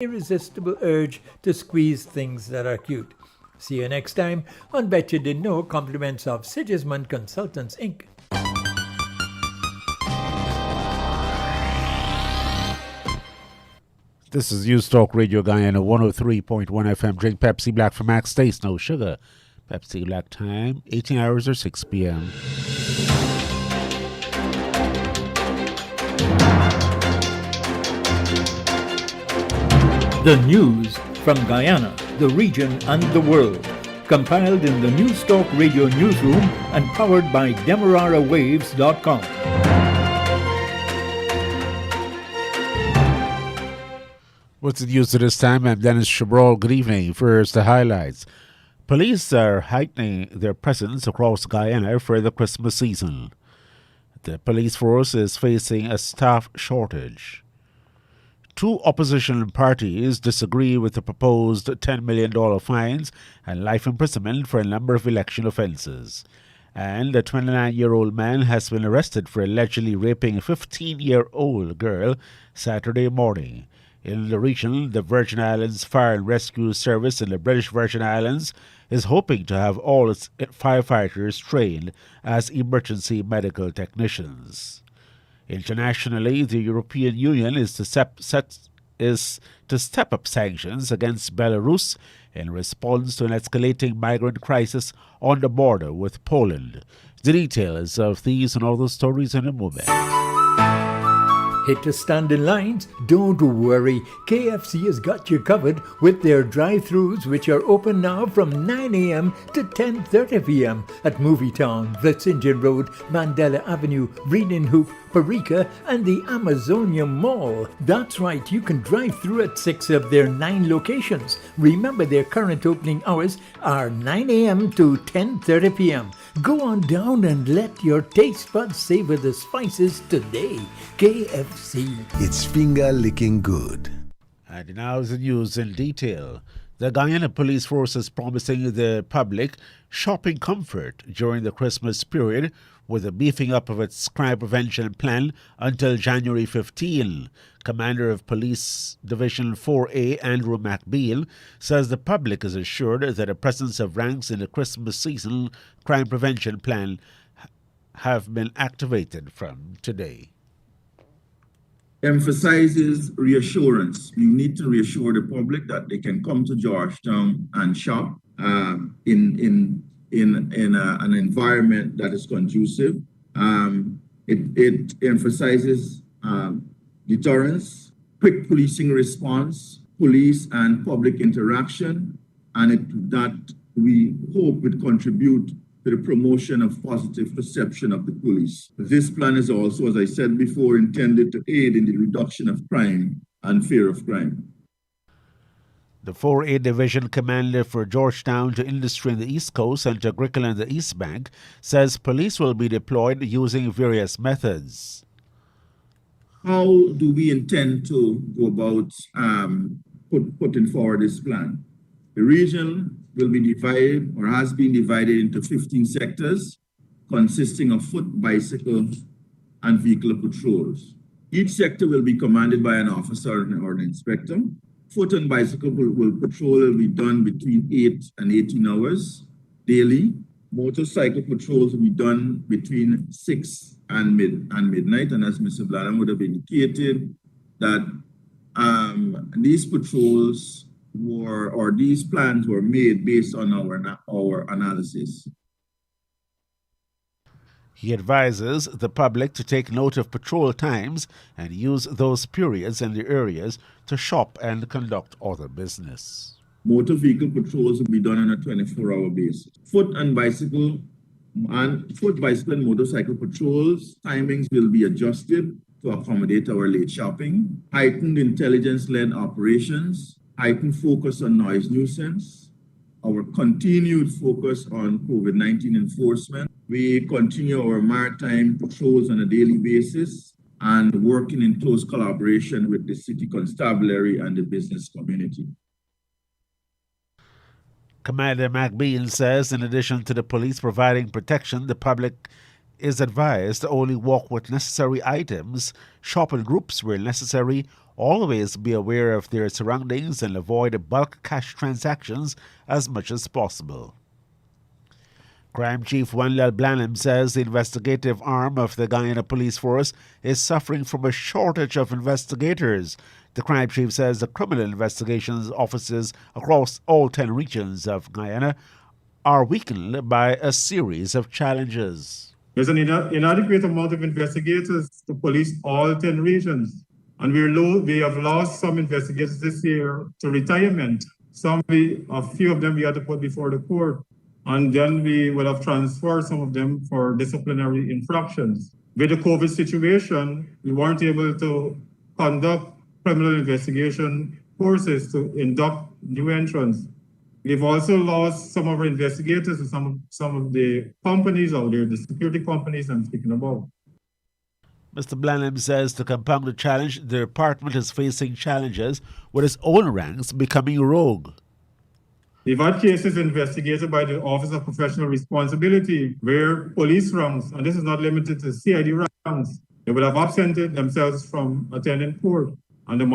irresistible urge to squeeze things that are cute. See you next time on Bet You Didn't Know, compliments of Sigismund Consultants, Inc. This is News Talk Radio Guyana 103.1 FM. Drink Pepsi Black for Max Taste, no sugar. Pepsi Black time, 18 hours or 6 p.m. The news from Guyana, the region and the world. Compiled in the News Talk Radio newsroom and powered by DemeraraWaves.com. What's the news at this time? I'm Dennis Chabrol. Good evening. First, the highlights. Police are heightening their presence across Guyana for the Christmas season. The police force is facing a staff shortage. Two opposition parties disagree with the proposed $10 million fines and life imprisonment for a number of election offenses. And a 29-year-old man has been arrested for allegedly raping a 15-year-old girl Saturday morning. In the region, the Virgin Islands Fire and Rescue Service in the British Virgin Islands is hoping to have all its firefighters trained as emergency medical technicians. Internationally, the European Union is to step up sanctions against Belarus in response to an escalating migrant crisis on the border with Poland. The details of these and all those stories in a moment. Hate to stand in lines? Don't worry. KFC has got you covered with their drive-thrus, which are open now from 9 a.m. to 10:30 p.m. at Movietown, Vlissingen Road, Mandela Avenue, Reading Hoop, Parika, and the Amazonia Mall. That's right, you can drive through at 6 of their 9 locations. Remember, their current opening hours are 9 a.m. to 10:30 p.m. Go on down and let your taste buds savor the spices today. KFC. It's finger-licking good. And now the news in detail. The Guyana Police Force is promising the public shopping comfort during the Christmas period with a beefing up of its crime prevention plan until January 15. Commander of Police Division 4A, Andrew McBeal, says the public is assured that the presence of ranks in the Christmas season crime prevention plan have been activated from today. Emphasizes reassurance. You need to reassure the public that they can come to Georgetown and shop in an environment that is conducive. It emphasizes deterrence, quick policing response, police and public interaction, and that we hope would contribute to the promotion of positive perception of the police. This plan is also, as I said before, intended to aid in the reduction of crime and fear of crime. The 4A Division Commander for Georgetown to Industry in the East Coast and to Agriculture in the East Bank says police will be deployed using various methods. How do we intend to go about putting forward this plan? The region will be divided or has been divided into 15 sectors consisting of foot, bicycle, and vehicle patrols. Each sector will be commanded by an officer or an inspector. Foot and bicycle patrol will be done between 8 and 18 hours daily. Motorcycle patrols will be done between 6 and midnight. And as Mr. Bladham would have indicated, that these patrols these plans were made based on our analysis. He advises the public to take note of patrol times and use those periods in the areas to shop and conduct other business. Motor vehicle patrols will be done on a 24-hour basis. Foot, bicycle, and motorcycle patrols timings will be adjusted to accommodate our late shopping. Heightened intelligence-led operations, heightened focus on noise nuisance, our continued focus on COVID-19 enforcement. We continue our maritime patrols on a daily basis and working in close collaboration with the city constabulary and the business community. Commander McBeal says in addition to the police providing protection, the public is advised to only walk with necessary items, shop in groups where necessary, always be aware of their surroundings and avoid bulk cash transactions as much as possible. Crime Chief Wanlal Blanham says the investigative arm of the Guyana Police Force is suffering from a shortage of investigators. The crime chief says the criminal investigations offices across all 10 regions of Guyana are weakened by a series of challenges. There's an inadequate amount of investigators to police all 10 regions. And we have lost some investigators this year to retirement. A few of them we had to put before the court. And then we will have transferred some of them for disciplinary infractions. With the COVID situation, we weren't able to conduct criminal investigation courses to induct new entrants. We've also lost some of our investigators and some of the companies out there, the security companies I'm speaking about. Mr. Blanham says to compound the challenge, the department is facing challenges with its own ranks becoming rogue. We've had cases investigated by the Office of Professional Responsibility where police ranks, and this is not limited to CID ranks, they will have absented themselves from attending court, and the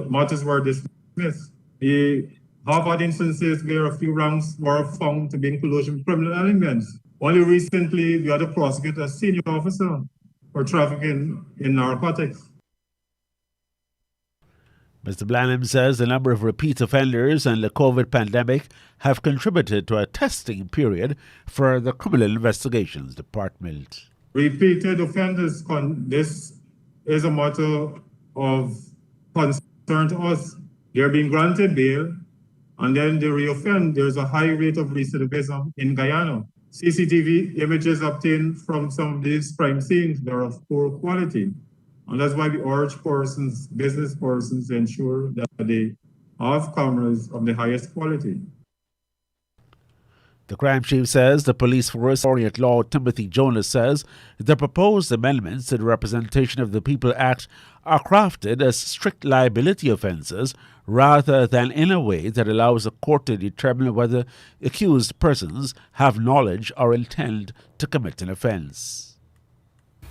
matters were dismissed. We have had instances where a few ranks were found to be in collusion with criminal elements. Only recently, we had to prosecute a senior officer for trafficking in narcotics. Mr. Blanham says the number of repeat offenders and the COVID pandemic have contributed to a testing period for the Criminal Investigations Department. Repeated offenders, this is a matter of concern to us. They're being granted bail, and then they reoffend. There's a high rate of recidivism in Guyana. CCTV images obtained from some of these crime scenes are of poor quality. And that's why we urge business persons, to ensure that they have cameras of the highest quality. The crime chief says the police force at law Timothy Jonas says the proposed amendments to the Representation of the People Act are crafted as strict liability offences rather than in a way that allows a court to determine whether accused persons have knowledge or intend to commit an offence.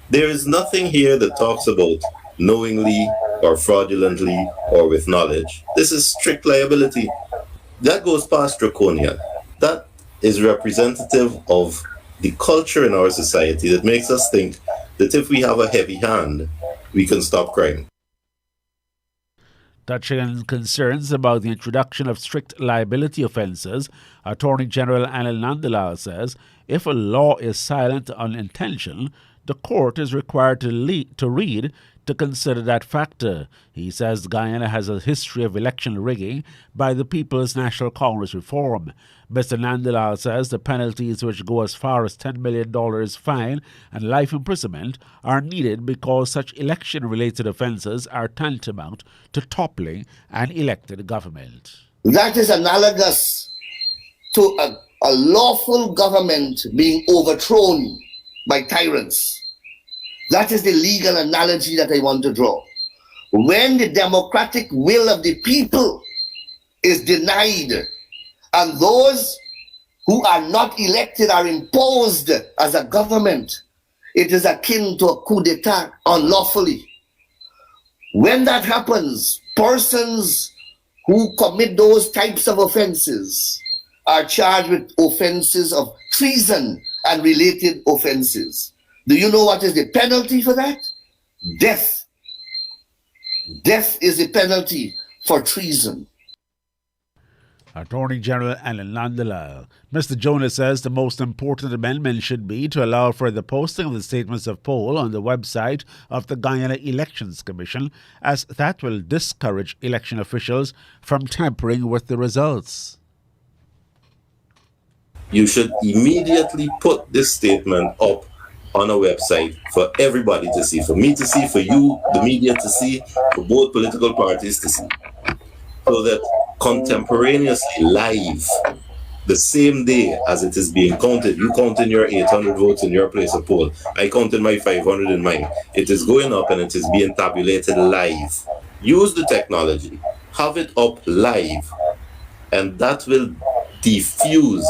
There is nothing here that talks about knowingly or fraudulently or with knowledge. This is strict liability. That goes past draconia. That is representative of the culture in our society that makes us think that if we have a heavy hand, we can stop crime. Touching on concerns about the introduction of strict liability offences, Attorney General Anil Nandalal says if a law is silent on intention, the court is required to read to consider that factor. He says Guyana has a history of election rigging by the People's National Congress reform. Mr. Nandalal says the penalties, which go as far as $10 million fine and life imprisonment, are needed because such election-related offences are tantamount to toppling an elected government. That is analogous to a lawful government being overthrown by tyrants. That is the legal analogy that I want to draw. When the democratic will of the people is denied and those who are not elected are imposed as a government, it is akin to a coup d'etat unlawfully. When that happens, persons who commit those types of offenses are charged with offenses of treason and related offenses. Do you know what is the penalty for that? Death. Death is the penalty for treason. Attorney General Anil Nandalal. Mr. Jonas says the most important amendment should be to allow for the posting of the statements of poll on the website of the Guyana Elections Commission, as that will discourage election officials from tampering with the results. You should immediately put this statement up on a website for everybody to see, for me to see, for you, the media to see, for both political parties to see, so that contemporaneously, live, the same day as it is being counted, you count in your 800 votes in your place of poll, I count in my 500 in mine. It is going up and it is being tabulated live. Use the technology, have it up live, and that will diffuse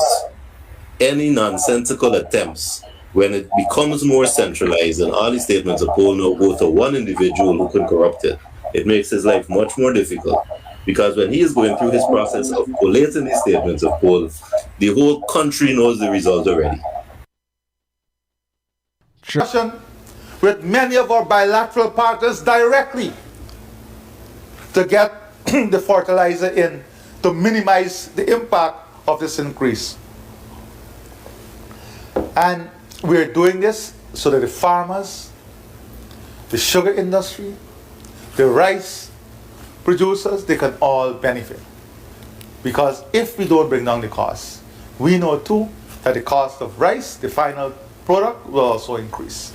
any nonsensical attempts. When it becomes more centralized and all the statements of poll now go to one individual who can corrupt it, it makes his life much more difficult. Because when he is going through his process of collating these statements of poll, the whole country knows the result already. With many of our bilateral partners directly to get the fertilizer in to minimize the impact of this increase. And we're doing this so that the farmers, the sugar industry, the rice producers, they can all benefit. Because if we don't bring down the cost, we know too that the cost of rice, the final product, will also increase.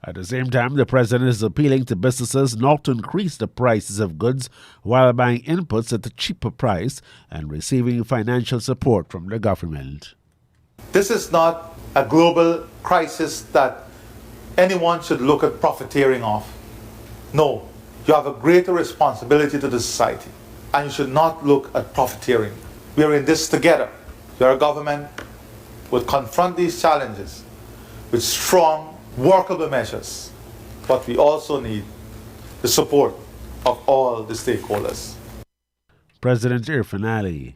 At the same time, the president is appealing to businesses not to increase the prices of goods while buying inputs at a cheaper price and receiving financial support from the government. This is not a global crisis that anyone should look at profiteering off. No, you have a greater responsibility to the society, and you should not look at profiteering. We are in this together. Your government will confront these challenges with strong, workable measures, but we also need the support of all the stakeholders. President Irfan Ali.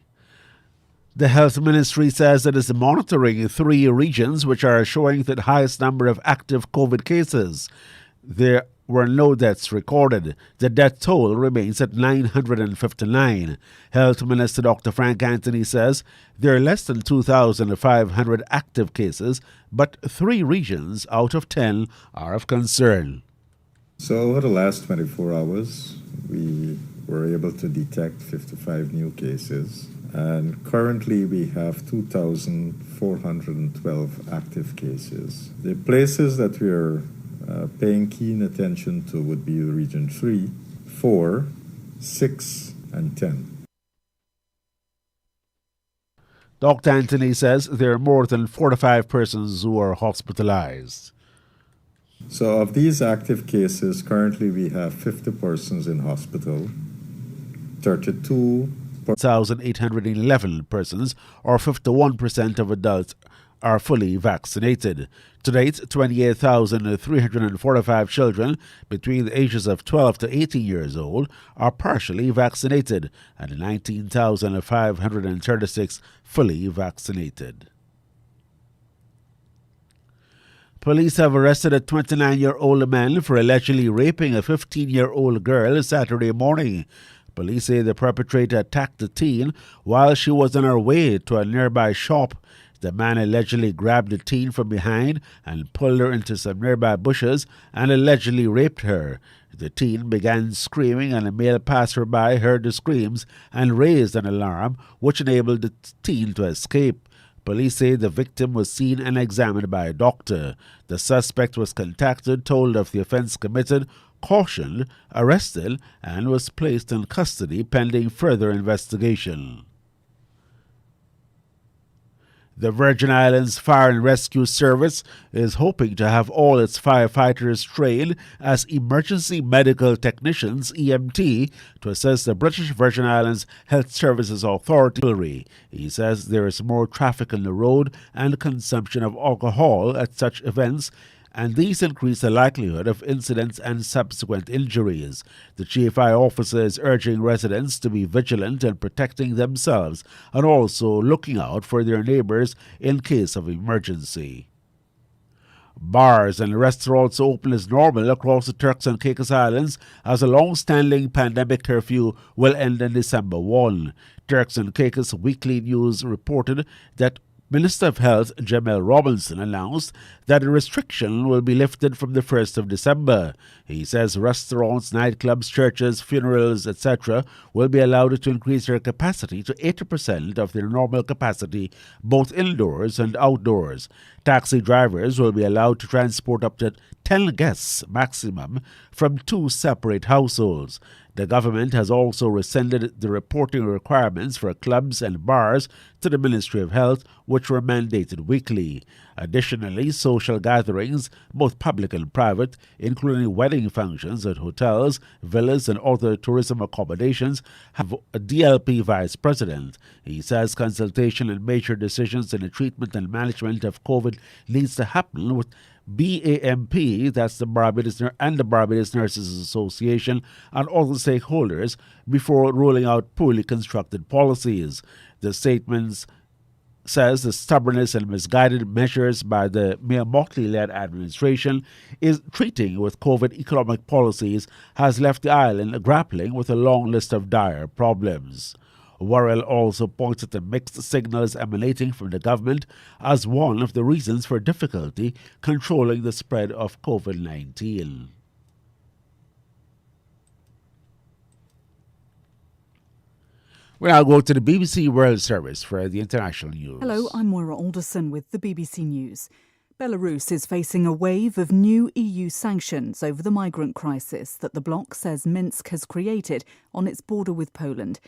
The Health Ministry says it is monitoring 3 regions which are showing the highest number of active COVID cases. There were no deaths recorded. The death toll remains at 959. Health Minister Dr. Frank Anthony says there are less than 2,500 active cases, but 3 regions out of 10 are of concern. So over the last 24 hours, we were able to detect 55 new cases. And currently we have 2,412 active cases. The places that we are paying keen attention to would be Region 3, 4, 6, and 10. Dr. Anthony says there are more than 45 persons who are hospitalized. So of these active cases, currently we have 50 persons in hospital, 1,811 persons, or 51% of adults, are fully vaccinated. To date, 28,345 children between the ages of 12 to 18 years old are partially vaccinated, and 19,536 fully vaccinated. Police have arrested a 29-year-old man for allegedly raping a 15-year-old girl Saturday morning. Police say the perpetrator attacked the teen while she was on her way to a nearby shop. The man allegedly grabbed the teen from behind and pulled her into some nearby bushes and allegedly raped her. The teen began screaming, and a male passerby heard the screams and raised an alarm, which enabled the teen to escape. Police say the victim was seen and examined by a doctor. The suspect was contacted, told of the offense committed, cautioned, arrested, and was placed in custody pending further investigation. The Virgin Islands Fire and Rescue Service is hoping to have all its firefighters trained as emergency medical technicians (EMT) to assess the British Virgin Islands Health Services Authority. He says there is more traffic on the road and consumption of alcohol at such events, and these increase the likelihood of incidents and subsequent injuries. The Chief Eye Officer is urging residents to be vigilant in protecting themselves and also looking out for their neighbors in case of emergency. Bars and restaurants open as normal across the Turks and Caicos Islands as a long-standing pandemic curfew will end on December 1. Turks and Caicos Weekly News reported that Minister of Health Jamel Robinson announced that the restriction will be lifted from the 1st of December. He says restaurants, nightclubs, churches, funerals, etc. will be allowed to increase their capacity to 80% of their normal capacity, both indoors and outdoors. Taxi drivers will be allowed to transport up to 10 guests maximum from 2 separate households. The government has also rescinded the reporting requirements for clubs and bars to the Ministry of Health, which were mandated weekly. Additionally, social gatherings, both public and private, including wedding functions at hotels, villas, and other tourism accommodations, have a DLP vice president. He says consultation and major decisions in the treatment and management of COVID needs to happen BAMP, that's the Barbados and the Barbados Nurses Association, and other stakeholders before rolling out poorly constructed policies. The statements says the stubbornness and misguided measures by the Mayor Motley-led administration is treating with COVID economic policies has left the island grappling with a long list of dire problems. Worrell also pointed to mixed signals emanating from the government as one of the reasons for difficulty controlling the spread of COVID-19. We now go to the BBC World Service for the international news. Hello, I'm Moira Alderson with the BBC News. Belarus is facing a wave of new EU sanctions over the migrant crisis that the bloc says Minsk has created on its border with Poland.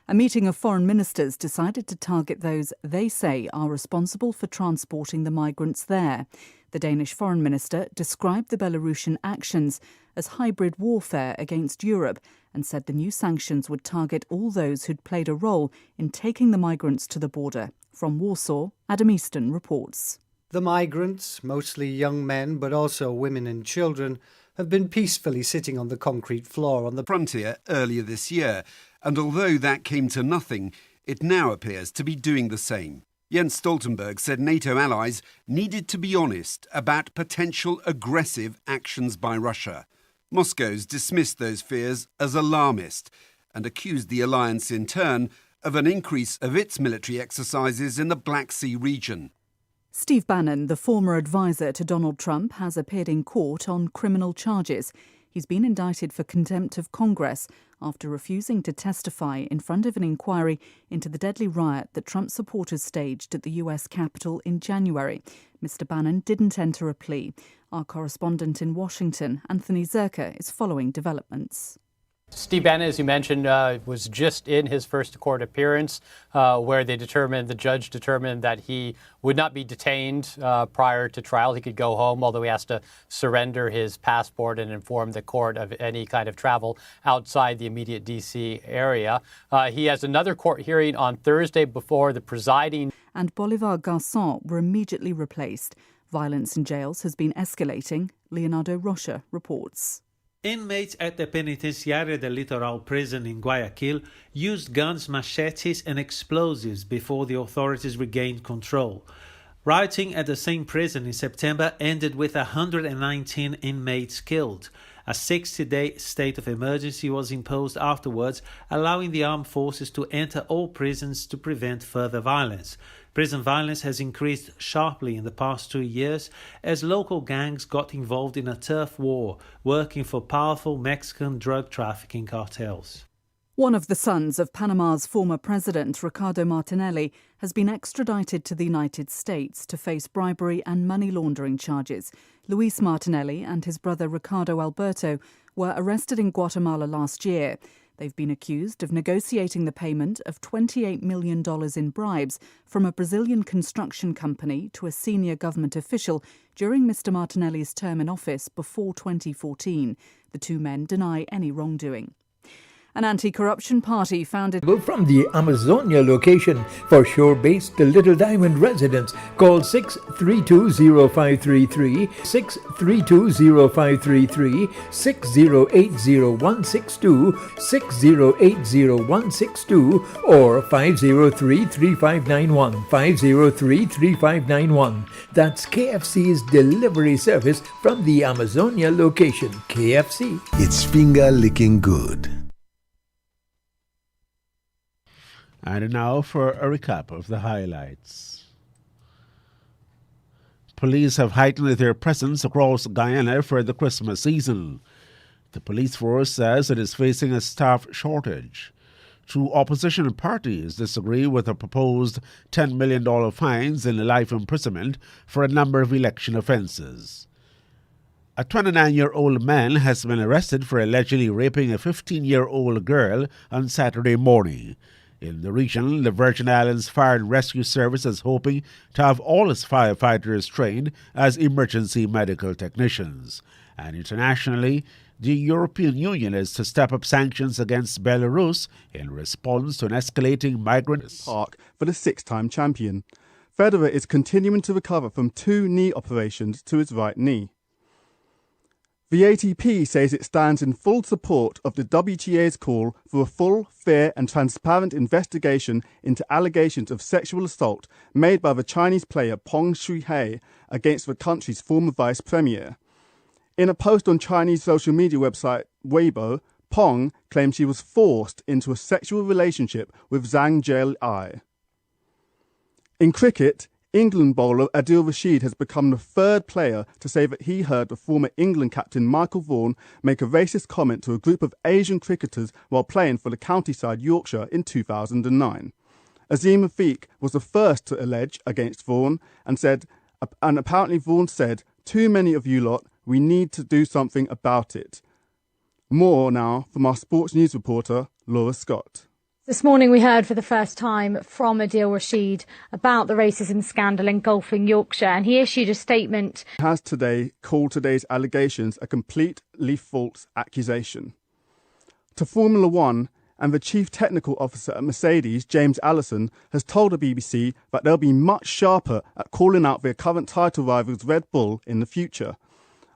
A meeting of foreign ministers decided to target those they say are responsible for transporting the migrants there. The Danish foreign minister described the Belarusian actions as hybrid warfare against Europe and said the new sanctions would target all those who'd played a role in taking the migrants to the border. From Warsaw, Adam Easton reports. The migrants, mostly young men but also women and children, have been peacefully sitting on the concrete floor on the frontier earlier this year, and although that came to nothing, it now appears to be doing the same. Jens Stoltenberg said NATO allies needed to be honest about potential aggressive actions by Russia. Moscow's dismissed those fears as alarmist and accused the alliance in turn of an increase of its military exercises in the Black Sea region. Steve Bannon, the former advisor to Donald Trump, has appeared in court on criminal charges. He's been indicted for contempt of Congress after refusing to testify in front of an inquiry into the deadly riot that Trump supporters staged at the US Capitol in January. Mr. Bannon didn't enter a plea. Our correspondent in Washington, Anthony Zerka, is following developments. Steve Bannon, as you mentioned, was just in his first court appearance where the judge determined that he would not be detained prior to trial. He could go home, although he has to surrender his passport and inform the court of any kind of travel outside the immediate D.C. area. He has another court hearing on Thursday before the presiding. And Bolivar Garçon were immediately replaced. Violence in jails has been escalating. Leonardo Rocha reports. Inmates at the Penitenciaria del Litoral prison in Guayaquil used guns, machetes and explosives before the authorities regained control. Rioting at the same prison in September ended with 119 inmates killed. A 60-day state of emergency was imposed afterwards, allowing the armed forces to enter all prisons to prevent further violence. Prison violence has increased sharply in the past 2 years as local gangs got involved in a turf war, working for powerful Mexican drug trafficking cartels. One of the sons of Panama's former president, Ricardo Martinelli, has been extradited to the United States to face bribery and money laundering charges. Luis Martinelli and his brother Ricardo Alberto were arrested in Guatemala last year. They've been accused of negotiating the payment of $28 million in bribes from a Brazilian construction company to a senior government official during Mr. Martinelli's term in office before 2014. The two men deny any wrongdoing. An anti-corruption party founded from the Amazonia location for shore-based Little Diamond residents. Call 632-0533, 632-0533, 6080162, 6080162, or 503-3591, 503-3591. That's KFC's delivery service from the Amazonia location. KFC. It's finger-licking good. And now for a recap of the highlights. Police have heightened their presence across Guyana for the Christmas season. The police force says it is facing a staff shortage. Two opposition parties disagree with the proposed $10 million fines and life imprisonment for a number of election offences. A 29-year-old man has been arrested for allegedly raping a 15-year-old girl on Saturday morning. In the region, the Virgin Islands Fire and Rescue Service is hoping to have all its firefighters trained as emergency medical technicians. And internationally, the European Union is to step up sanctions against Belarus in response to an escalating migrant park for the six-time champion. Federer is continuing to recover from 2 knee operations to his right knee. The ATP says it stands in full support of the WTA's call for a full, fair and transparent investigation into allegations of sexual assault made by the Chinese player Peng Shuai against the country's former vice premier. In a post on Chinese social media website Weibo, Peng claimed she was forced into a sexual relationship with Zhang Jiai. In cricket, England bowler Adil Rashid has become the 3rd player to say that he heard the former England captain Michael Vaughan make a racist comment to a group of Asian cricketers while playing for the county side Yorkshire in 2009. Azim Rafiq was the first to allege against Vaughan and apparently Vaughan said, "Too many of you lot, we need to do something about it." More now from our sports news reporter, Laura Scott. This morning we heard for the first time from Adil Rashid about the racism scandal engulfing Yorkshire, and he issued a statement. He has today called today's allegations a completely false accusation. To Formula One, and the Chief Technical Officer at Mercedes, James Allison, has told the BBC that they'll be much sharper at calling out their current title rivals Red Bull in the future.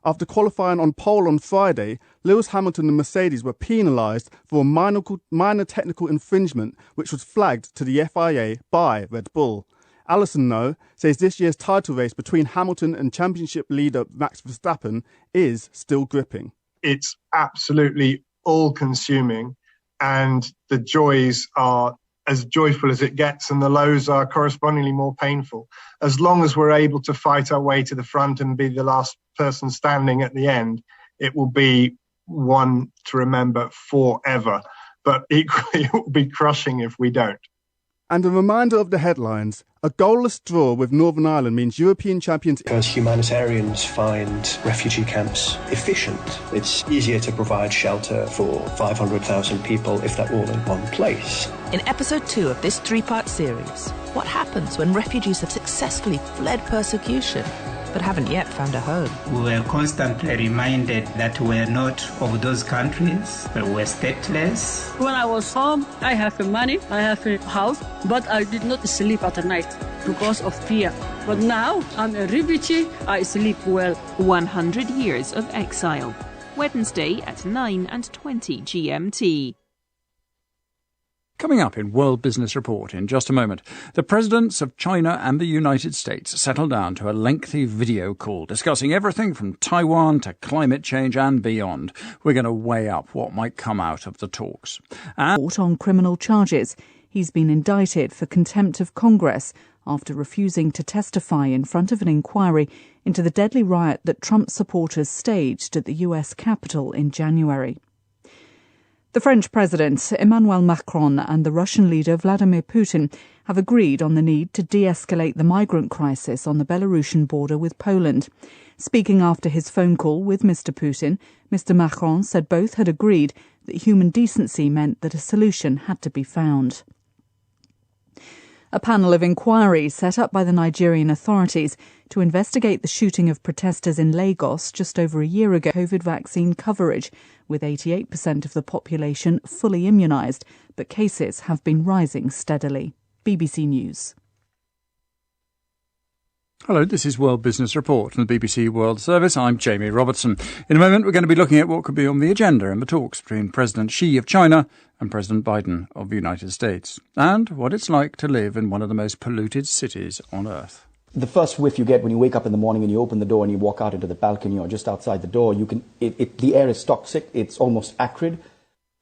After qualifying on pole on Friday, Lewis Hamilton and Mercedes were penalised for a minor technical infringement which was flagged to the FIA by Red Bull. Allison, though, says this year's title race between Hamilton and championship leader Max Verstappen is still gripping. It's absolutely all-consuming, and the joys are as joyful as it gets, and the lows are correspondingly more painful. As long as we're able to fight our way to the front and be the last person standing at the end, it will be one to remember forever. But equally, it will be crushing if we don't. And a reminder of the headlines. A goalless draw with Northern Ireland means European champions... Because humanitarians find refugee camps efficient. It's easier to provide shelter for 500,000 people if they're all in one place. In episode 2 of this 3-part series, what happens when refugees have successfully fled persecution but haven't yet found a home? We were constantly reminded that we're not of those countries, but we're stateless. When I was home, I have money, I have a house, but I did not sleep at night because of fear. But now I'm a refugee, I sleep well. 100 Years of Exile. Wednesday at 9:20 GMT. Coming up in World Business Report in just a moment, the presidents of China and the United States settled down to a lengthy video call discussing everything from Taiwan to climate change and beyond. We're going to weigh up what might come out of the talks. And on criminal charges, he's been indicted for contempt of Congress after refusing to testify in front of an inquiry into the deadly riot that Trump supporters staged at the US Capitol in January. The French President Emmanuel Macron and the Russian leader Vladimir Putin have agreed on the need to de-escalate the migrant crisis on the Belarusian border with Poland. Speaking after his phone call with Mr. Putin, Mr. Macron said both had agreed that human decency meant that a solution had to be found. A panel of inquiry set up by the Nigerian authorities to investigate the shooting of protesters in Lagos just over a year ago. COVID vaccine coverage, with 88% of the population fully immunised, but cases have been rising steadily. BBC News. Hello, this is World Business Report from the BBC World Service. I'm Jamie Robertson. In a moment, we're going to be looking at what could be on the agenda in the talks between President Xi of China and President Biden of the United States, and what it's like to live in one of the most polluted cities on Earth. The first whiff you get when you wake up in the morning and you open the door and you walk out into the balcony or just outside the door, the air is toxic, it's almost acrid.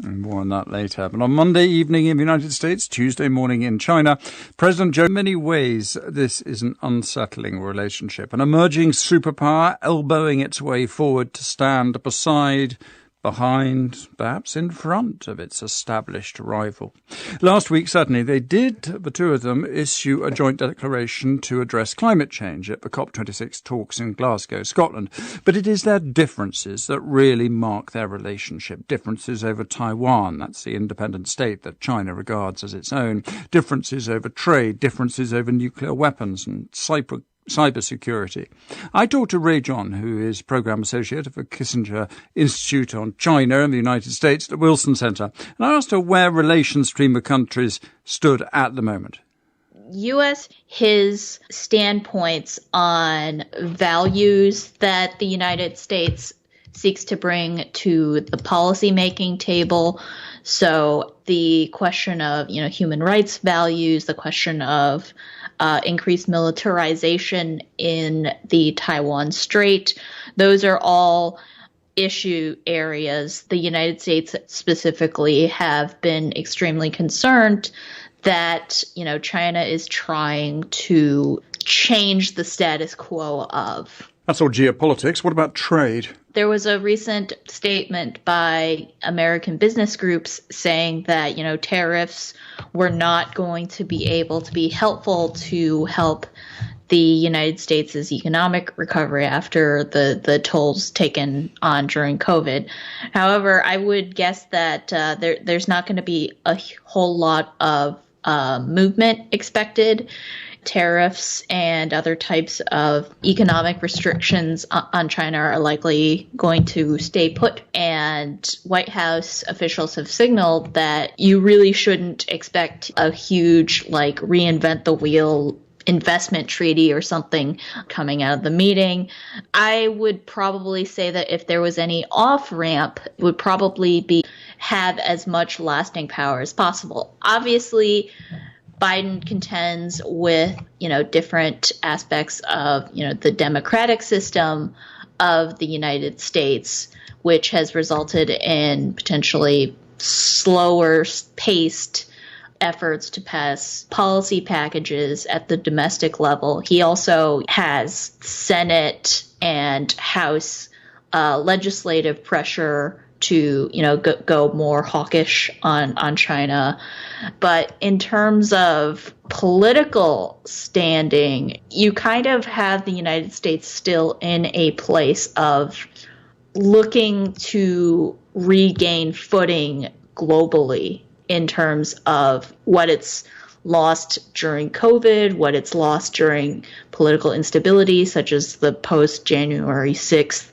And more on that later. But on Monday evening in the United States, Tuesday morning in China, President Joe, in many ways, this is an unsettling relationship. An emerging superpower elbowing its way forward to stand beside, behind, perhaps in front of its established rival. Last week, certainly, the two of them, issue a joint declaration to address climate change at the COP26 talks in Glasgow, Scotland. But it is their differences that really mark their relationship. Differences over Taiwan, that's the independent state that China regards as its own. Differences over trade, differences over nuclear weapons and cybersecurity. I talked to Ray John, who is Programme Associate of the Kissinger Institute on China in the United States at the Wilson Centre, and I asked her where relations between the countries stood at the moment. U.S., his standpoints on values that the United States seeks to bring to the policymaking table. So the question of, human rights values, the question of increased militarization in the Taiwan Strait, those are all issue areas. The United States specifically have been extremely concerned that, China is trying to change the status quo of. That's all geopolitics. What about trade? There was a recent statement by American business groups saying that, tariffs were not going to be able to be helpful to help the United States' economic recovery after the tolls taken on during COVID. However, I would guess that there's not going to be a whole lot of movement expected. Tariffs and other types of economic restrictions on China are likely going to stay put. And White House officials have signaled that you really shouldn't expect a huge, reinvent the wheel investment treaty or something coming out of the meeting. I would probably say that if there was any off-ramp, it would probably have as much lasting power as possible. Obviously, Biden contends with, different aspects of, the democratic system of the United States, which has resulted in potentially slower paced efforts to pass policy packages at the domestic level. He also has Senate and House legislative pressure to, go more hawkish on China. But in terms of political standing, you kind of have the United States still in a place of looking to regain footing globally in terms of what it's lost during COVID, what it's lost during political instability, such as the post-January 6th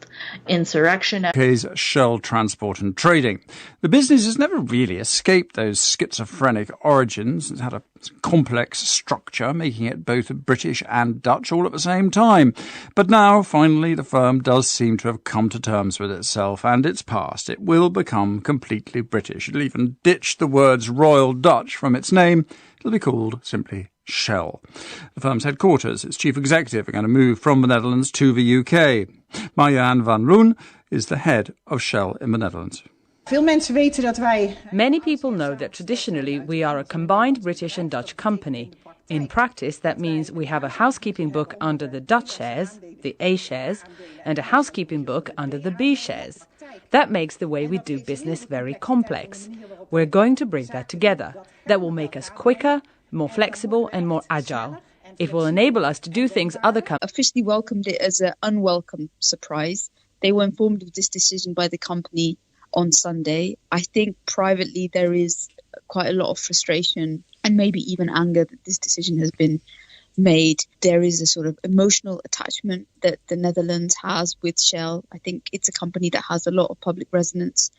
insurrection. UK's Shell Transport and Trading. The business has never really escaped those schizophrenic origins. It's had a complex structure, making it both British and Dutch all at the same time. But now, finally, the firm does seem to have come to terms with itself and its past. It will become completely British. It'll even ditch the words Royal Dutch from its name. It'll be called simply Shell. The firm's headquarters, its chief executive, are going to move from the Netherlands to the UK. Marjane van Roon is the head of Shell in the Netherlands. Many people know that traditionally we are a combined British and Dutch company. In practice, that means we have a housekeeping book under the Dutch shares, the A shares, and a housekeeping book under the B shares. That makes the way we do business very complex. We're going to bring that together. That will make us quicker, more flexible and more agile. It will enable us to do things other companies officially welcomed it as an unwelcome surprise. They were informed of this decision by the company on Sunday. I think privately there is quite a lot of frustration and maybe even anger that this decision has been made. There is a sort of emotional attachment that the Netherlands has with Shell. I think it's a company that has a lot of public resonance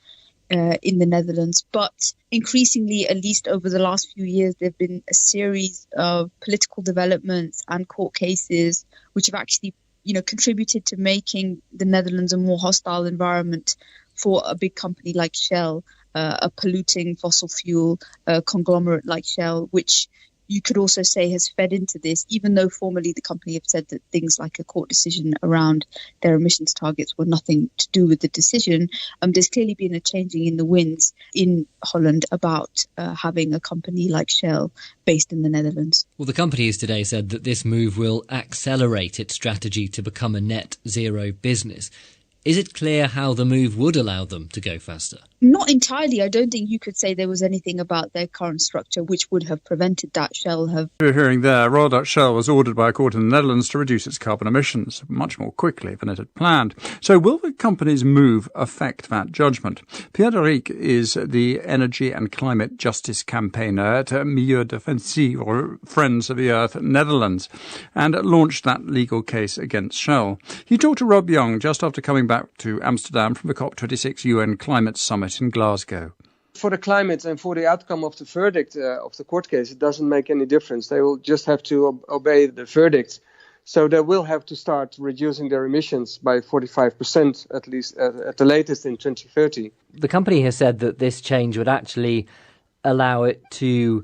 in the Netherlands. But increasingly, at least over the last few years, there have been a series of political developments and court cases which have actually, contributed to making the Netherlands a more hostile environment for a big company like Shell, a polluting fossil fuel conglomerate like Shell, which you could also say has fed into this, even though formally the company have said that things like a court decision around their emissions targets were nothing to do with the decision. There's clearly been a changing in the winds in Holland about having a company like Shell based in the Netherlands. Well, the company has today said that this move will accelerate its strategy to become a net zero business. Is it clear how the move would allow them to go faster? Not entirely. I don't think you could say there was anything about their current structure which would have prevented that. Shell have... We're hearing there, Royal Dutch Shell was ordered by a court in the Netherlands to reduce its carbon emissions much more quickly than it had planned. So will the company's move affect that judgment? Pierre de Rijk is the energy and climate justice campaigner at Milieu Defensie, or Friends of the Earth Netherlands, and launched that legal case against Shell. He talked to Rob Young just after coming back to Amsterdam from the COP26 UN Climate Summit in Glasgow. For the climate and for the outcome of the verdict of the court case, it doesn't make any difference. They will just have to obey the verdict. So they will have to start reducing their emissions by 45%, at least at the latest in 2030. The company has said that this change would actually allow it to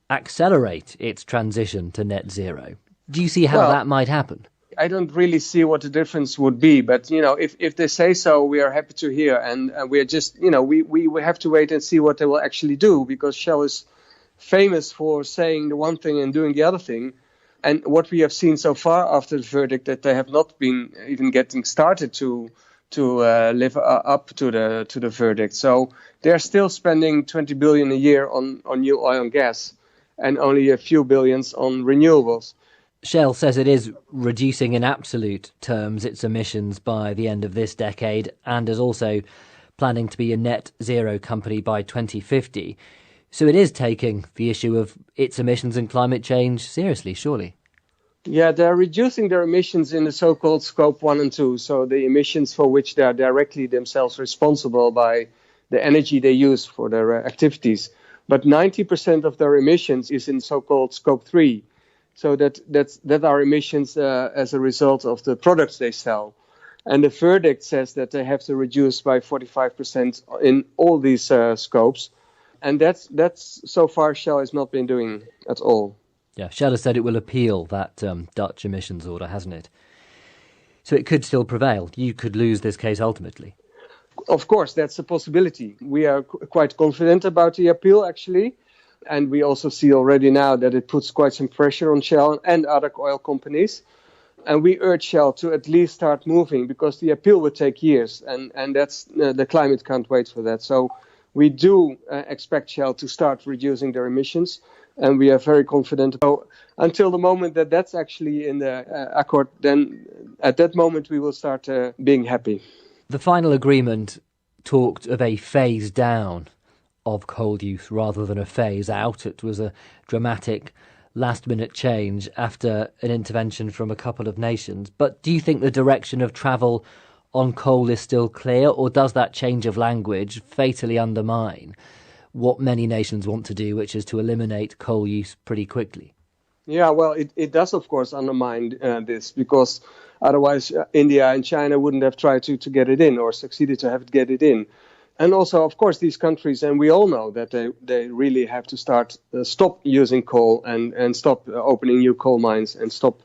accelerate its transition to net zero. Do you see how that might happen? I don't really see what the difference would be, but if they say so, we are happy to hear, and we are just we have to wait and see what they will actually do, because Shell is famous for saying the one thing and doing the other thing, and what we have seen so far after the verdict, that they have not been even getting started to live up to the verdict. So they are still spending 20 billion a year on new oil and gas, and only a few billions on renewables. Shell says it is reducing in absolute terms its emissions by the end of this decade, and is also planning to be a net zero company by 2050. So it is taking the issue of its emissions and climate change seriously, surely. Yeah, they're reducing their emissions in the so-called scope 1 and 2, so the emissions for which they are directly themselves responsible by the energy they use for their activities. But 90% of their emissions is in so-called scope 3. So that are emissions as a result of the products they sell. And the verdict says that they have to reduce by 45% in all these scopes. And that's so far Shell has not been doing at all. Yeah, Shell has said it will appeal that Dutch emissions order, hasn't it? So it could still prevail. You could lose this case ultimately. Of course, that's a possibility. We are quite confident about the appeal, actually. And we also see already now that it puts quite some pressure on Shell and other oil companies. And we urge Shell to at least start moving, because the appeal would take years. And that's the climate can't wait for that. So we do expect Shell to start reducing their emissions. And we are very confident. So until the moment that that's actually in the accord, then at that moment we will start being happy. The final agreement talked of a phase down of coal use rather than a phase out. It was a dramatic last-minute change after an intervention from a couple of nations. But do you think the direction of travel on coal is still clear, or does that change of language fatally undermine what many nations want to do, which is to eliminate coal use pretty quickly? Yeah, well, it does, of course, undermine this, because otherwise India and China wouldn't have tried to get it in, or succeeded to get it in. And also, of course, these countries, and we all know that they really have to stop using coal and stop opening new coal mines and stop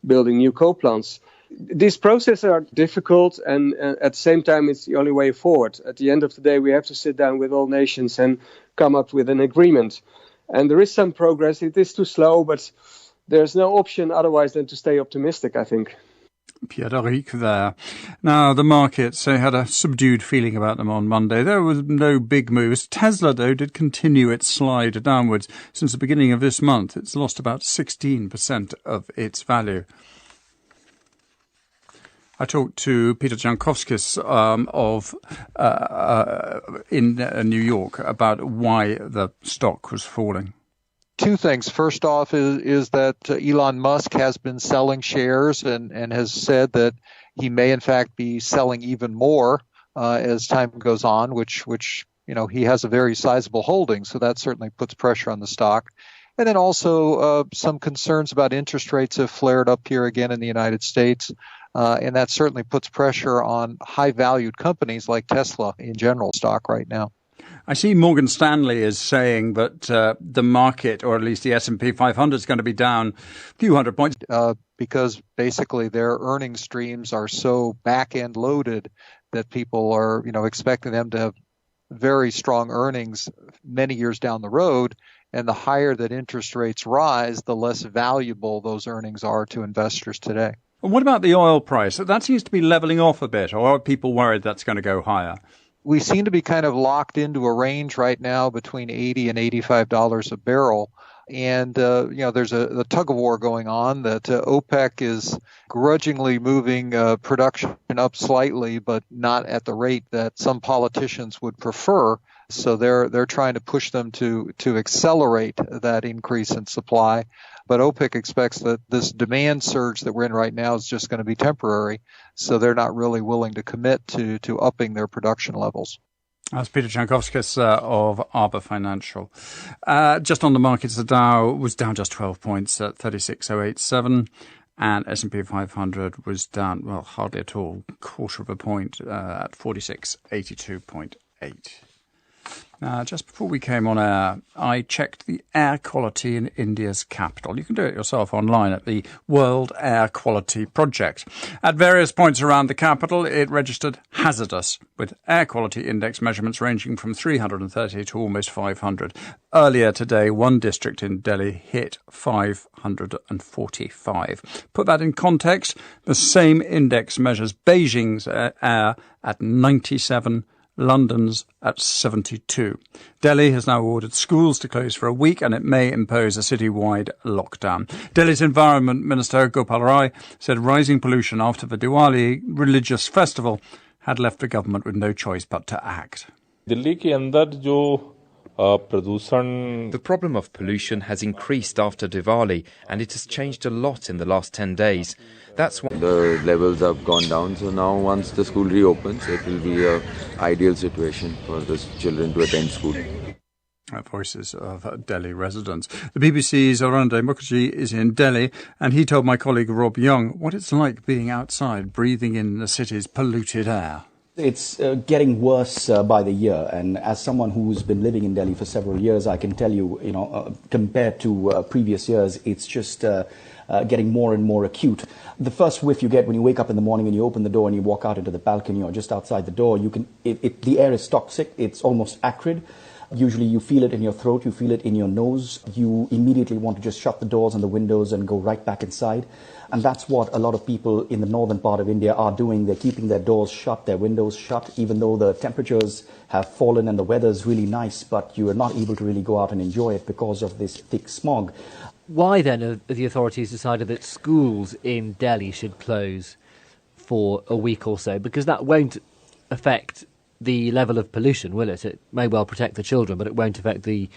building new coal plants. These processes are difficult, and at the same time, it's the only way forward. At the end of the day, we have to sit down with all nations and come up with an agreement. And there is some progress. It is too slow, but there's no option otherwise than to stay optimistic, I think. Pierre-Eric there. Now, the markets, they had a subdued feeling about them on Monday. There was no big moves. Tesla, though, did continue its slide downwards. Since the beginning of this month, it's lost about 16% of its value. I talked to Peter Jankowskis in New York about why the stock was falling. Two things. First off is that Elon Musk has been selling shares and has said that he may in fact be selling even more as time goes on, which he has a very sizable holding, so that certainly puts pressure on the stock. And then also some concerns about interest rates have flared up here again in the United States, and that certainly puts pressure on high-valued companies like Tesla in general stock right now. I see Morgan Stanley is saying that the market, or at least the S&P 500, is going to be down a few hundred points. Because basically their earnings streams are so back-end loaded that people are, expecting them to have very strong earnings many years down the road. And the higher that interest rates rise, the less valuable those earnings are to investors today. And what about the oil price? That seems to be leveling off a bit, or are people worried that's going to go higher? We seem to be kind of locked into a range right now between $80 and $85 a barrel. And, there's a tug of war going on that OPEC is grudgingly moving production up slightly, but not at the rate that some politicians would prefer. So they're trying to push them to accelerate that increase in supply. But OPEC expects that this demand surge that we're in right now is just going to be temporary. So they're not really willing to commit to upping their production levels. That's Peter Jankowskis of Arbor Financial. Just on the markets, the Dow was down just 12 points at 36,087, and S&P 500 was down, well, hardly at all, quarter of a point at 4682.8. Just before we came on air, I checked the air quality in India's capital. You can do it yourself online at the World Air Quality Project. At various points around the capital, it registered hazardous, with air quality index measurements ranging from 330 to almost 500. Earlier today, one district in Delhi hit 545. Put that in context, the same index measures Beijing's air at 97, London's at 72. Delhi has now ordered schools to close for a week, and it may impose a citywide lockdown. Delhi's Environment Minister Gopal Rai said rising pollution after the Diwali religious festival had left the government with no choice but to act. The problem of pollution has increased after Diwali, and it has changed a lot in the last 10 days. That's why the levels have gone down, so now once the school reopens, it will be an ideal situation for the children to attend school. Voices of Delhi residents. The BBC's Arunde Mukherjee is in Delhi, and he told my colleague Rob Young what it's like being outside, breathing in the city's polluted air. It's getting worse by the year, and as someone who's been living in Delhi for several years, I can tell you, compared to previous years, it's just getting more and more acute. The first whiff you get when you wake up in the morning and you open the door and you walk out into the balcony or just outside the door, the air is toxic, it's almost acrid. Usually you feel it in your throat, you feel it in your nose. You immediately want to just shut the doors and the windows and go right back inside. And that's what a lot of people in the northern part of India are doing. They're keeping their doors shut, their windows shut, even though the temperatures have fallen and the weather's really nice, but you are not able to really go out and enjoy it because of this thick smog. Why then have the authorities decided that schools in Delhi should close for a week or so? Because that won't affect the level of pollution, will it? It may well protect the children, but it won't affect the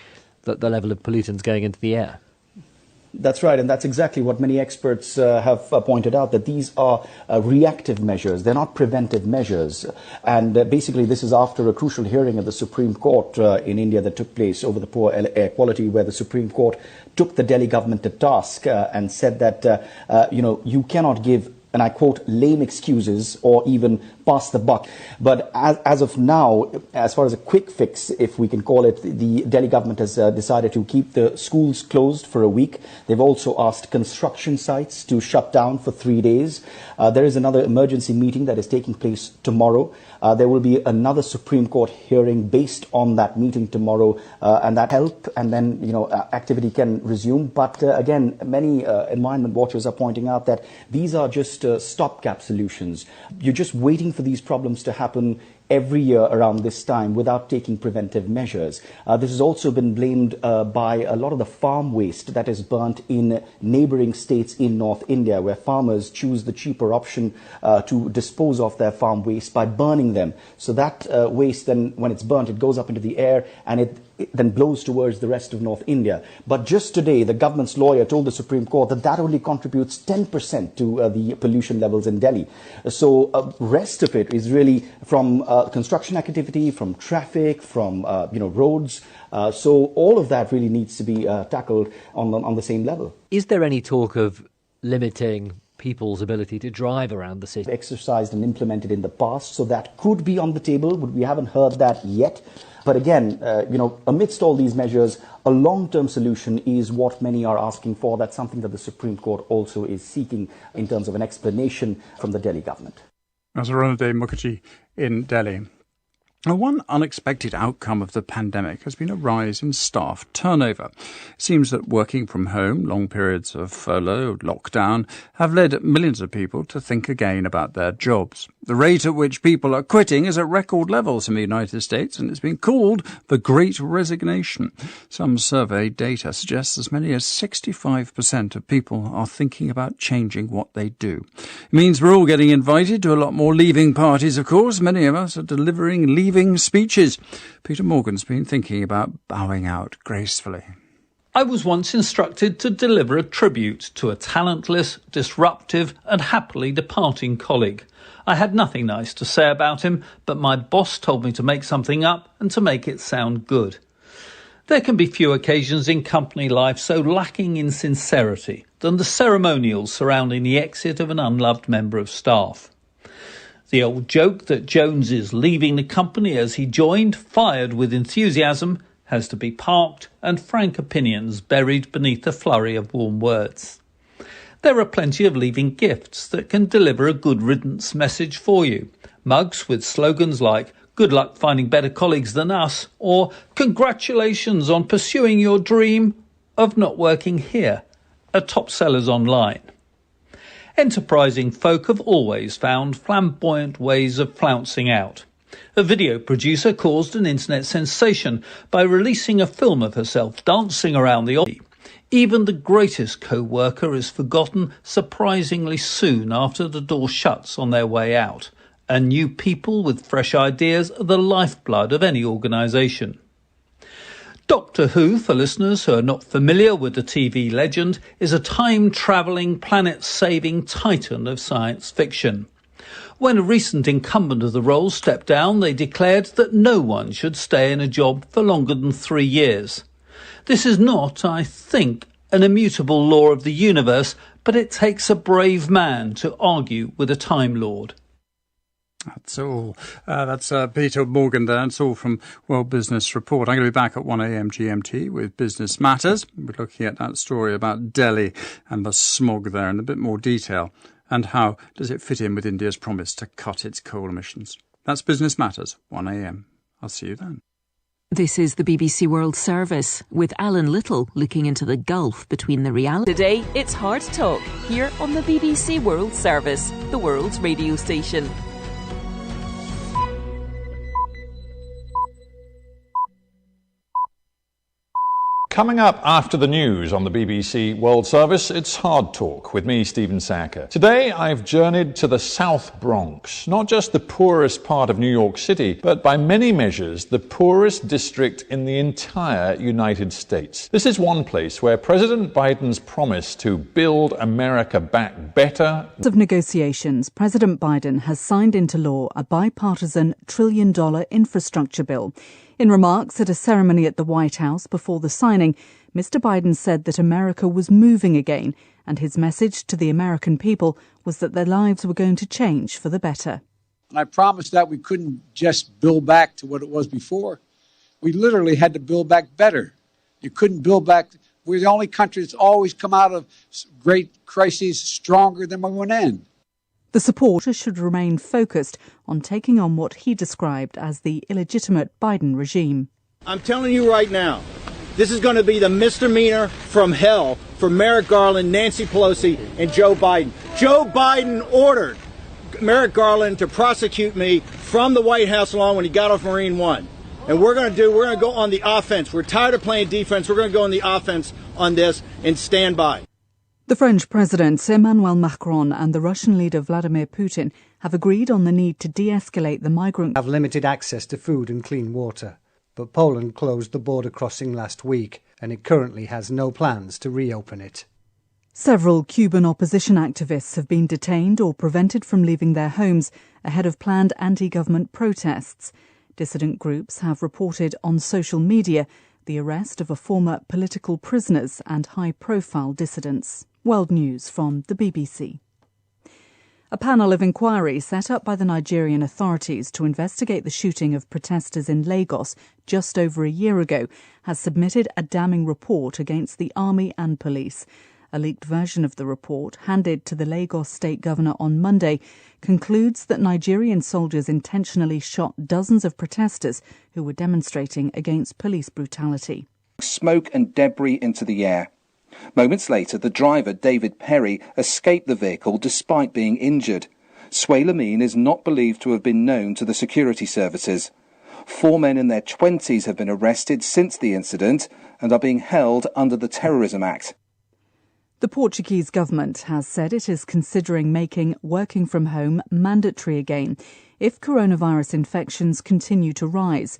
level of pollutants going into the air. That's right, and that's exactly what many experts have pointed out, that these are reactive measures. They're not preventive measures. And basically this is after a crucial hearing at the Supreme Court in India that took place over the poor air quality, where the Supreme Court took the Delhi government to task and said that, you cannot give, and I quote, lame excuses or even pass the buck. But as of now, as far as a quick fix, if we can call it, the Delhi government has decided to keep the schools closed for a week. They've also asked construction sites to shut down for 3 days. There is another emergency meeting that is taking place tomorrow. There will be another Supreme Court hearing based on that meeting tomorrow, and that help, and then activity can resume. But again, many environment watchers are pointing out that these are just stopgap solutions. You're just waiting for these problems to happen every year around this time without taking preventive measures. This has also been blamed by a lot of the farm waste that is burnt in neighboring states in North India, where farmers choose the cheaper option to dispose of their farm waste by burning them. So that waste, then when it's burnt, it goes up into the air and it then blows towards the rest of North India. But just today, the government's lawyer told the Supreme Court that only contributes 10% to the pollution levels in Delhi. So rest of it is really from construction activity, from traffic, from roads. So all of that really needs to be tackled on the same level. Is there any talk of limiting people's ability to drive around the city? Exercised and implemented in the past, so that could be on the table, but we haven't heard that yet. But again, amidst all these measures, a long-term solution is what many are asking for. That's something that the Supreme Court also is seeking in terms of an explanation from the Delhi government. That's Arunde Mukherjee in Delhi. Now, one unexpected outcome of the pandemic has been a rise in staff turnover. It seems that working from home, long periods of furlough, lockdown, have led millions of people to think again about their jobs. The rate at which people are quitting is at record levels in the United States, and it's been called the Great Resignation. Some survey data suggests as many as 65% of people are thinking about changing what they do. It means we're all getting invited to a lot more leaving parties, of course. Many of us are delivering leaving speeches. Peter Morgan's been thinking about bowing out gracefully. I was once instructed to deliver a tribute to a talentless, disruptive and happily departing colleague. I had nothing nice to say about him, but my boss told me to make something up and to make it sound good. There can be few occasions in company life so lacking in sincerity than the ceremonials surrounding the exit of an unloved member of staff. The old joke that Jones is leaving the company as he joined, fired with enthusiasm, has to be parked and frank opinions buried beneath a flurry of warm words. There are plenty of leaving gifts that can deliver a good riddance message for you. Mugs with slogans like "Good luck finding better colleagues than us" or "Congratulations on pursuing your dream of not working here" are top sellers online. Enterprising folk have always found flamboyant ways of flouncing out. A video producer caused an internet sensation by releasing a film of herself dancing around the office. Even the greatest co-worker is forgotten surprisingly soon after the door shuts on their way out. And new people with fresh ideas are the lifeblood of any organisation. Doctor Who, for listeners who are not familiar with the TV legend, is a time-travelling, planet-saving titan of science fiction. When a recent incumbent of the role stepped down, they declared that no one should stay in a job for longer than 3 years. This is not, I think, an immutable law of the universe, but it takes a brave man to argue with a Time Lord. That's all. That's Peter Morgan there. It's all from World Business Report. I'm going to be back at 1 a.m. GMT with Business Matters. We're looking at that story about Delhi and the smog there in a bit more detail. And how does it fit in with India's promise to cut its coal emissions? That's Business Matters, 1 a.m. I'll see you then. This is the BBC World Service, with Alan Little looking into the gulf between the reality. Today, it's Hard Talk, here on the BBC World Service, the world's radio station. Coming up after the news on the BBC World Service, it's Hard Talk with me, Stephen Sacker. Today, I've journeyed to the South Bronx, not just the poorest part of New York City, but by many measures, the poorest district in the entire United States. This is one place where President Biden's promise to build America back better. Of negotiations, President Biden has signed into law a bipartisan $1 trillion infrastructure bill. In remarks at a ceremony at the White House before the signing, Mr. Biden said that America was moving again, and his message to the American people was that their lives were going to change for the better. And I promised that we couldn't just build back to what it was before. We literally had to build back better. You couldn't build back. We're the only country that's always come out of great crises stronger than we went in. The supporter should remain focused on taking on what he described as the illegitimate Biden regime. I'm telling you right now, this is going to be the misdemeanor from hell for Merrick Garland, Nancy Pelosi, and Joe Biden. Joe Biden ordered Merrick Garland to prosecute me from the White House lawn when he got off Marine One. And we're going to go on the offense. We're tired of playing defense. We're going to go on the offense on this and stand by. The French President Emmanuel Macron and the Russian leader Vladimir Putin have agreed on the need to de-escalate the migrant... have limited access to food and clean water. But Poland closed the border crossing last week, and it currently has no plans to reopen it. Several Cuban opposition activists have been detained or prevented from leaving their homes ahead of planned anti-government protests. Dissident groups have reported on social media the arrest of a former political prisoners and high-profile dissidents. World News from the BBC. A panel of inquiry set up by the Nigerian authorities to investigate the shooting of protesters in Lagos just over a year ago has submitted a damning report against the army and police. A leaked version of the report, handed to the Lagos state governor on Monday, concludes that Nigerian soldiers intentionally shot dozens of protesters who were demonstrating against police brutality. Smoke and debris into the air. Moments later, the driver, David Perry, escaped the vehicle despite being injured. Sway Lamine is not believed to have been known to the security services. 4 men in their 20s have been arrested since the incident and are being held under the Terrorism Act. The Portuguese government has said it is considering making working from home mandatory again if coronavirus infections continue to rise.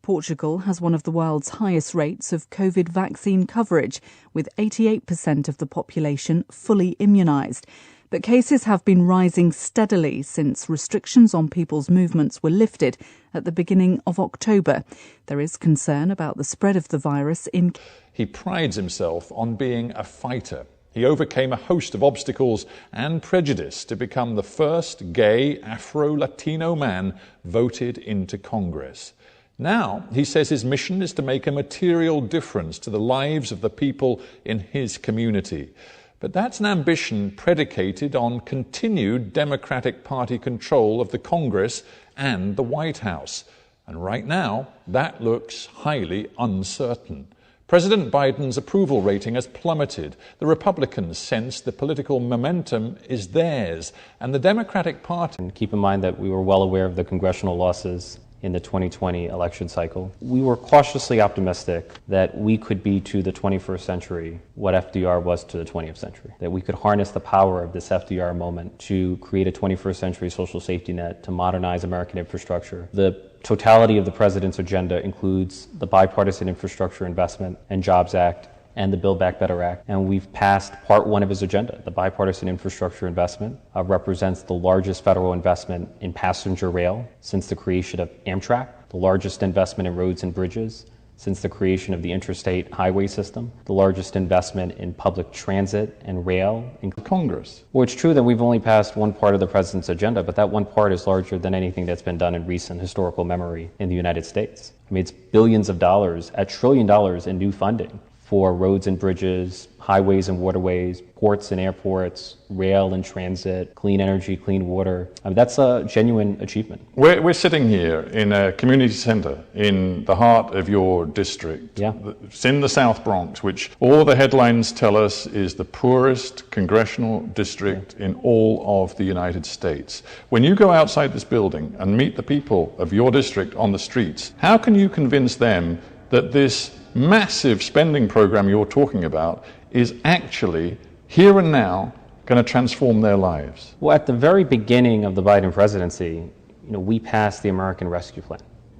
Portugal has one of the world's highest rates of COVID vaccine coverage, with 88% of the population fully immunised. But cases have been rising steadily since restrictions on people's movements were lifted at the beginning of October. There is concern about the spread of the virus in... He prides himself on being a fighter. He overcame a host of obstacles and prejudice to become the first gay Afro-Latino man voted into Congress. Now, he says his mission is to make a material difference to the lives of the people in his community. But that's an ambition predicated on continued Democratic Party control of the Congress and the White House. And right now, that looks highly uncertain. President Biden's approval rating has plummeted. The Republicans sense the political momentum is theirs, and the Democratic Party... And keep in mind that we were well aware of the congressional losses in the 2020 election cycle. We were cautiously optimistic that we could be to the 21st century what FDR was to the 20th century, that we could harness the power of this FDR moment to create a 21st century social safety net, to modernize American infrastructure. The totality of the president's agenda includes the Bipartisan Infrastructure Investment and Jobs Act and the Build Back Better Act. And we've passed part one of his agenda. The Bipartisan Infrastructure Investment represents the largest federal investment in passenger rail since the creation of Amtrak, the largest investment in roads and bridges since the creation of the interstate highway system, the largest investment in public transit and rail in Congress. Well, it's true that we've only passed one part of the president's agenda, but that one part is larger than anything that's been done in recent historical memory in the United States. I mean, it's billions of dollars, $1 trillion in new funding for roads and bridges, highways and waterways, ports and airports, rail and transit, clean energy, clean water. I mean, that's a genuine achievement. We're sitting here in a community centre in the heart of your district. Yeah. It's in the South Bronx, which all the headlines tell us is the poorest congressional district in all of the United States. When you go outside this building and meet the people of your district on the streets, how can you convince them that this massive spending program you're talking about is actually, here and now, going to transform their lives? Well, at the very beginning of the Biden presidency, we passed the American Rescue Plan.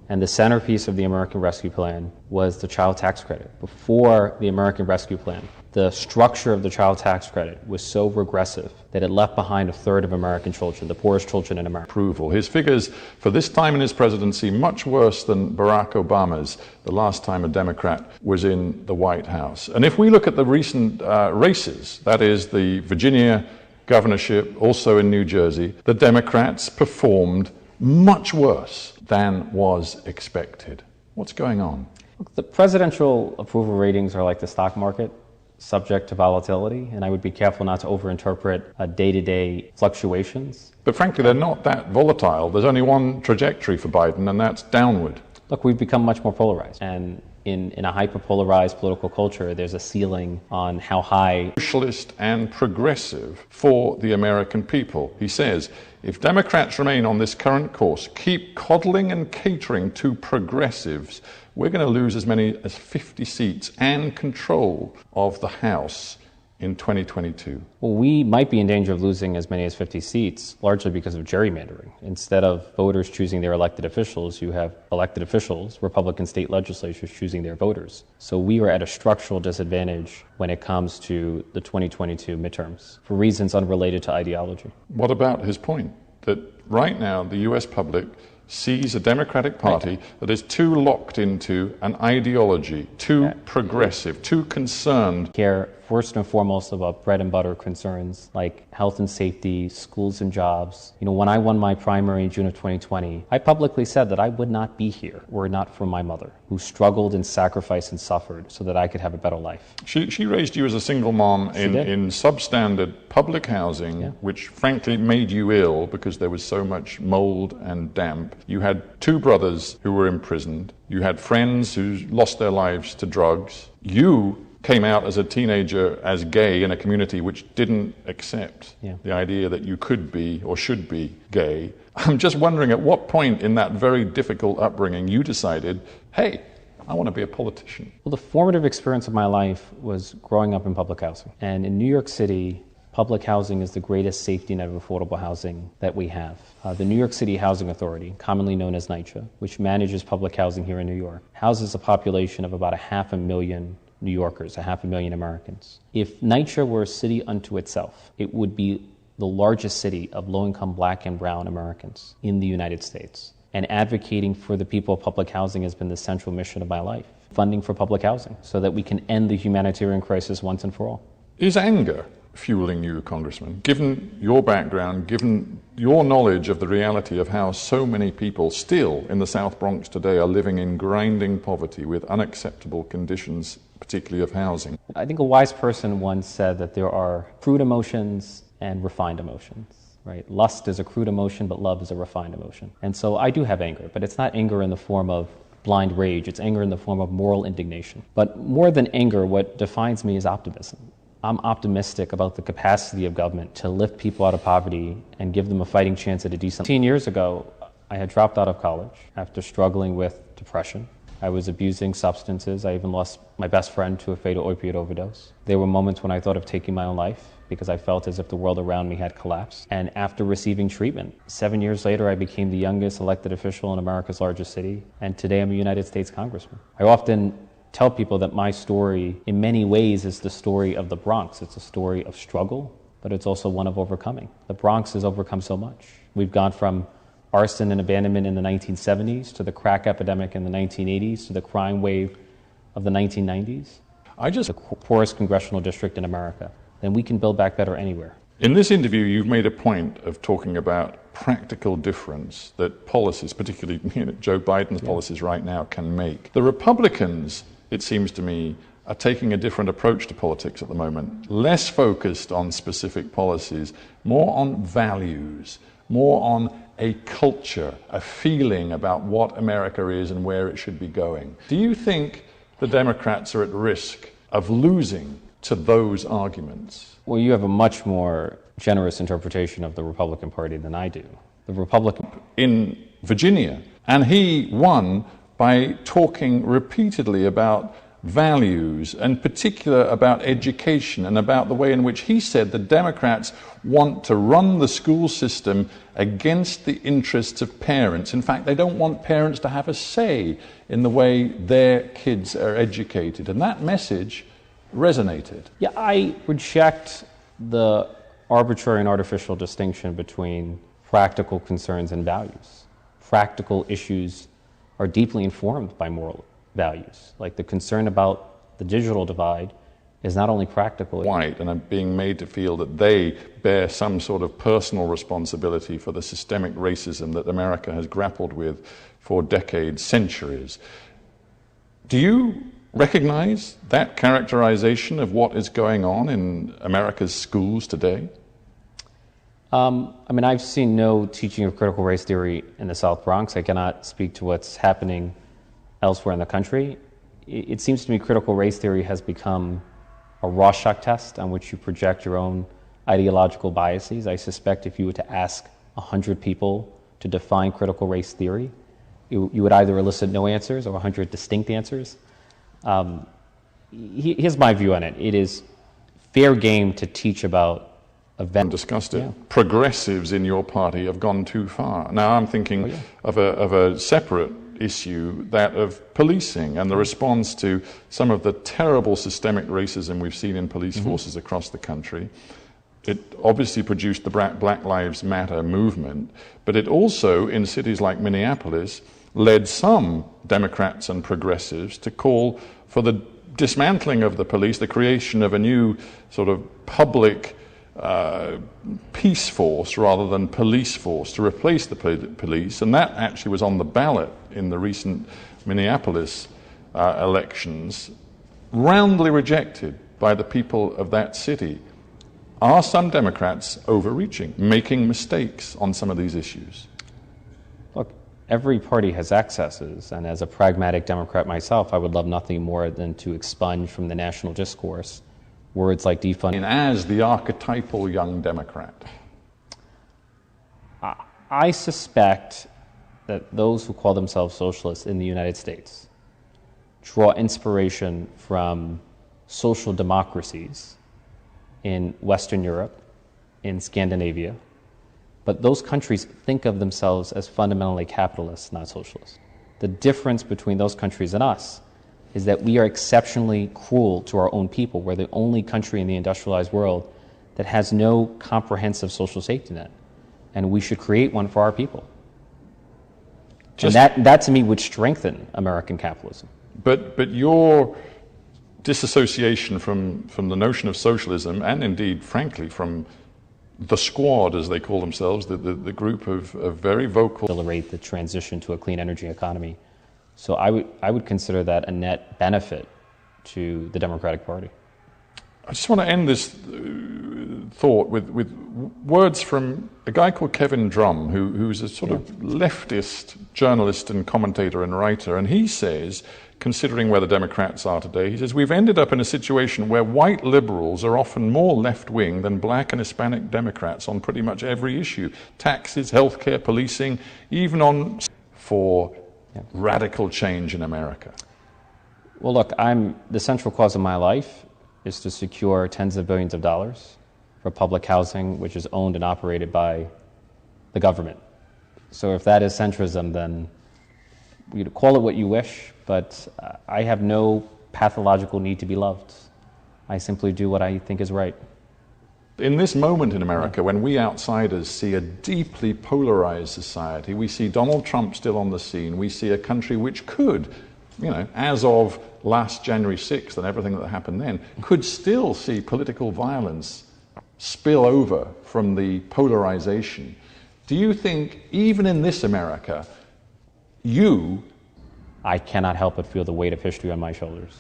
And the centerpiece of the American Rescue Plan was the child tax credit. Before the American Rescue Plan, the structure of the child tax credit was so regressive that it left behind a third of American children, the poorest children in America. Approval. His figures for this time in his presidency much worse than Barack Obama's the last time a Democrat was in the White House. And if we look at the recent races, that is the Virginia governorship, also in New Jersey, the Democrats performed much worse than was expected. What's going on? The presidential approval ratings are like the stock market, subject to volatility, and I would be careful not to overinterpret day-to-day fluctuations. But frankly, they're not that volatile. There's only one trajectory for Biden, and that's downward. Look, we've become much more polarized, and in a hyper-polarized political culture, there's a ceiling on how high... Socialist and progressive for the American people. He says, if Democrats remain on this current course, keep coddling and catering to progressives, we're going to lose as many as 50 seats and control of the House in 2022. Well, we might be in danger of losing as many as 50 seats, largely because of gerrymandering. Instead of voters choosing their elected officials, you have elected officials, Republican state legislatures choosing their voters. So we are at a structural disadvantage when it comes to the 2022 midterms, for reasons unrelated to ideology. What about his point that right now the US public sees a Democratic Party that is too locked into an ideology, too progressive, too concerned? Care first and foremost about bread and butter concerns like health and safety, schools and jobs. When I won my primary in June of 2020, I publicly said that I would not be here were it not for my mother, who struggled and sacrificed and suffered so that I could have a better life. She raised you as a single mom in substandard public housing, which frankly made you ill because there was so much mold and damp. You had two brothers who were imprisoned. You had friends who lost their lives to drugs. You came out as a teenager as gay in a community which didn't accept the idea that you could be or should be gay. I'm just wondering at what point in that very difficult upbringing you decided, hey, I want to be a politician. Well, the formative experience of my life was growing up in public housing. And in New York City, Public housing is the greatest safety net of affordable housing that we have. The New York City Housing Authority, commonly known as NYCHA, which manages public housing here in New York, houses a population of about 500,000 New Yorkers, 500,000 Americans. If NYCHA were a city unto itself, it would be the largest city of low-income Black and brown Americans in the United States. And advocating for the people of public housing has been the central mission of my life. Funding for public housing so that we can end the humanitarian crisis once and for all. Is anger fueling you, Congressman, given your background, given your knowledge of the reality of how so many people still in the South Bronx today are living in grinding poverty with unacceptable conditions, particularly of housing? I think a wise person once said that there are crude emotions and refined emotions. Right? Lust is a crude emotion, but love is a refined emotion. And so I do have anger, but it's not anger in the form of blind rage. It's anger in the form of moral indignation. But more than anger, what defines me is optimism. I'm optimistic about the capacity of government to lift people out of poverty and give them a fighting chance at a decent. 15 years ago, I had dropped out of college after struggling with depression. I was abusing substances. I even lost my best friend to a fatal opioid overdose. There were moments when I thought of taking my own life because I felt as if the world around me had collapsed. And after receiving treatment, 7 years later, I became the youngest elected official in America's largest city, and today I'm a United States congressman. I often tell people that my story, in many ways, is the story of the Bronx. It's a story of struggle, but it's also one of overcoming. The Bronx has overcome so much. We've gone from arson and abandonment in the 1970s to the crack epidemic in the 1980s to the crime wave of the 1990s. The poorest congressional district in America. Then we can build back better anywhere. In this interview, you've made a point of talking about practical difference that policies, particularly Joe Biden's policies right now, can make. The Republicans, it seems to me, are taking a different approach to politics at the moment, less focused on specific policies, more on values, more on a culture, a feeling about what America is and where it should be going. Do you think the Democrats are at risk of losing to those arguments? Well, you have a much more generous interpretation of the Republican Party than I do. The Republican in Virginia, and he won by talking repeatedly about values, and particular about education, and about the way in which he said the Democrats want to run the school system against the interests of parents. In fact, they don't want parents to have a say in the way their kids are educated. And that message resonated. Yeah, I reject the arbitrary and artificial distinction between practical concerns and values. Practical issues are deeply informed by moral values. Like the concern about the digital divide is not only practical. White and are being made to feel that they bear some sort of personal responsibility for the systemic racism that America has grappled with for decades, centuries. Do you recognize that characterization of what is going on in America's schools today? I've seen no teaching of critical race theory in the South Bronx. I cannot speak to what's happening elsewhere in the country. It seems to me critical race theory has become a Rorschach test on which you project your own ideological biases. I suspect if you were to ask 100 people to define critical race theory, you would either elicit no answers or 100 distinct answers. Here's my view on it. It is fair game to teach about events. Discussed it. Yeah. Progressives in your party have gone too far. Now I'm thinking of a separate issue, that of policing and the response to some of the terrible systemic racism we've seen in police forces across the country. It obviously produced the Black Lives Matter movement, but it also, in cities like Minneapolis, led some Democrats and progressives to call for the dismantling of the police, the creation of a new sort of public peace force rather than police force to replace the police, and that actually was on the ballot in the recent Minneapolis elections, roundly rejected by the people of that city. Are some Democrats overreaching, making mistakes on some of these issues? Look, every party has excesses, and as a pragmatic Democrat myself, I would love nothing more than to expunge from the national discourse words like defund. As the archetypal young Democrat, I suspect that those who call themselves socialists in the United States draw inspiration from social democracies in Western Europe in Scandinavia, but those countries think of themselves as fundamentally capitalists, not socialists. The difference between those countries and us is that we are exceptionally cruel to our own people. We're the only country in the industrialized world that has no comprehensive social safety net, and we should create one for our people. And that to me would strengthen American capitalism. But your disassociation from the notion of socialism, and indeed, frankly, from the squad, as they call themselves, the group of very vocal... Accelerate the transition to a clean energy economy. So I would consider that a net benefit to the Democratic Party. I just want to end this thought with words from a guy called Kevin Drum, who's a sort of leftist journalist and commentator and writer, and he says, considering where the Democrats are today, he says, we've ended up in a situation where white liberals are often more left-wing than black and Hispanic Democrats on pretty much every issue. Taxes, healthcare, policing, even on for radical change in America. Well, look, the central cause of my life is to secure tens of billions of dollars for public housing, which is owned and operated by the government. So if that is centrism, then you call it what you wish, but I have no pathological need to be loved. I simply do what I think is right. In this moment in America, when we outsiders see a deeply polarized society, we see Donald Trump still on the scene, we see a country which could, as of last January 6th and everything that happened then, could still see political violence spill over from the polarization. Do you think, even in this America, I cannot help but feel the weight of history on my shoulders.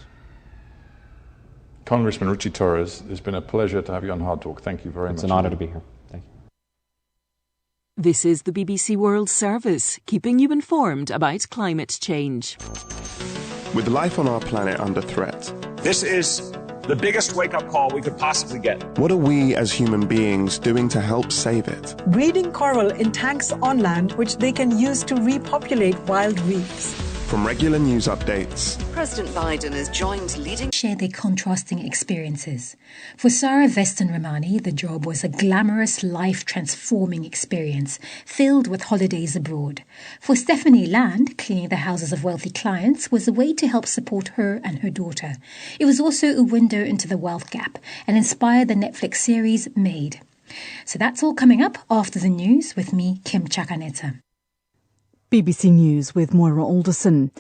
Congressman Richie Torres, it's been a pleasure to have you on Hard Talk. Thank you very much. It's an honor to be here. Thank you. This is the BBC World Service, keeping you informed about climate change. With life on our planet under threat, this is the biggest wake-up call we could possibly get. What are we as human beings doing to help save it? Breeding coral in tanks on land, which they can use to repopulate wild reefs. From regular news updates, President Biden has joined leading... Share their contrasting experiences. For Sarah Veston-Ramani, the job was a glamorous, life-transforming experience filled with holidays abroad. For Stephanie Land, cleaning the houses of wealthy clients was a way to help support her and her daughter. It was also a window into the wealth gap and inspired the Netflix series Made. So that's all coming up after the news with me, Kim Chakaneta. BBC News with Moira Alderson.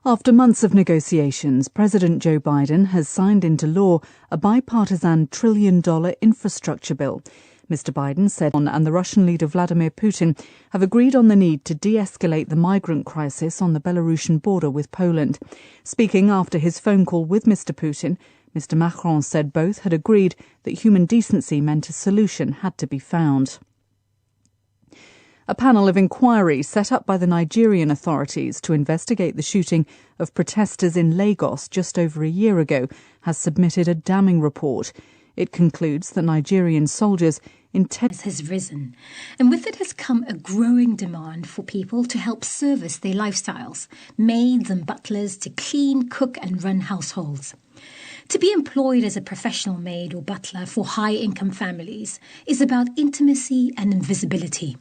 After months of negotiations, President Joe Biden has signed into law a bipartisan $1 trillion infrastructure bill. Mr. Biden said and the Russian leader Vladimir Putin have agreed on the need to de-escalate the migrant crisis on the Belarusian border with Poland. Speaking after his phone call with Mr. Putin, Mr. Macron said both had agreed that human decency meant a solution had to be found. A panel of inquiry set up by the Nigerian authorities to investigate the shooting of protesters in Lagos just over a year ago has submitted a damning report. It concludes that Nigerian soldiers has risen, and with it has come a growing demand for people to help service their lifestyles, maids and butlers to clean, cook and run households. To be employed as a professional maid or butler for high-income families is about intimacy and invisibility.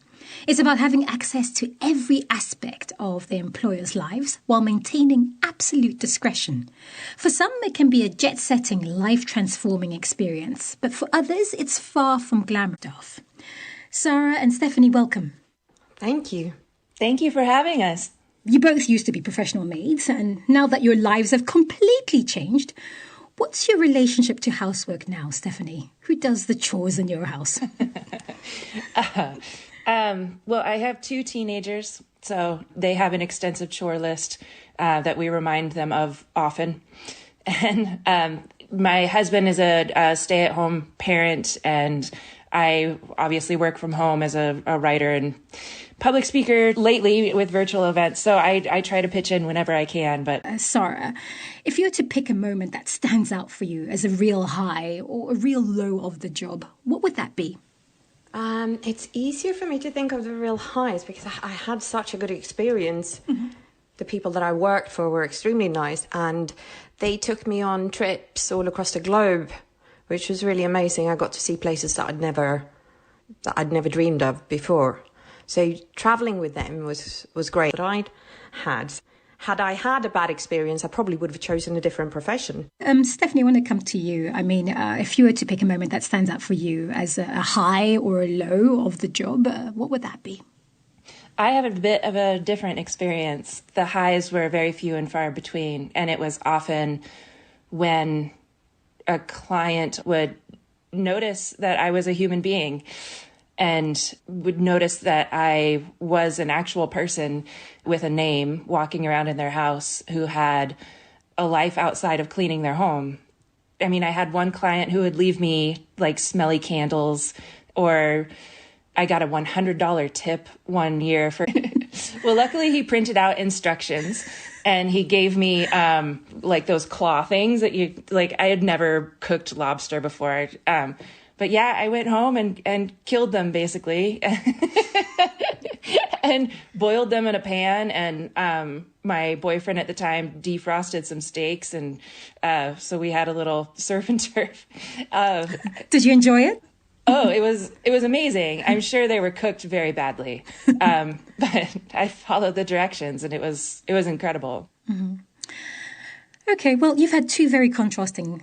It's about having access to every aspect of their employers' lives while maintaining absolute discretion. For some, it can be a jet-setting, life-transforming experience, but for others, it's far from glamorous. Sarah and Stephanie, welcome. Thank you. Thank you for having us. You both used to be professional maids, and now that your lives have completely changed, what's your relationship to housework now, Stephanie? Who does the chores in your house? Well, I have 2 teenagers, so they have an extensive chore list that we remind them of often. And my husband is a stay-at-home parent, and I obviously work from home as a writer and public speaker lately with virtual events. So I try to pitch in whenever I can. But Sarah, if you were to pick a moment that stands out for you as a real high or a real low of the job, what would that be? It's easier for me to think of the real highs because I had such a good experience. Mm-hmm. The people that I worked for were extremely nice, and they took me on trips all across the globe, which was really amazing. I got to see places that I'd never that I'd never dreamed of before. So travelling with them was great. But had I had a bad experience, I probably would have chosen a different profession. Stephanie, I want to come to you. I mean, if you were to pick a moment that stands out for you as a high or a low of the job, what would that be? I have a bit of a different experience. The highs were very few and far between, and it was often when a client would notice that I was a human being and would notice that I was an actual person with a name walking around in their house who had a life outside of cleaning their home. I mean, I had one client who would leave me like smelly candles, or I got a $100 tip one year for, well, luckily he printed out instructions and he gave me like those claw things that you, like I had never cooked lobster before. But yeah, I went home and killed them basically and boiled them in a pan. And my boyfriend at the time defrosted some steaks. And so we had a little surf and turf. Did you enjoy it? Oh, it was amazing. I'm sure they were cooked very badly, but I followed the directions, and it was incredible. Mm-hmm. Okay, well, you've had two very contrasting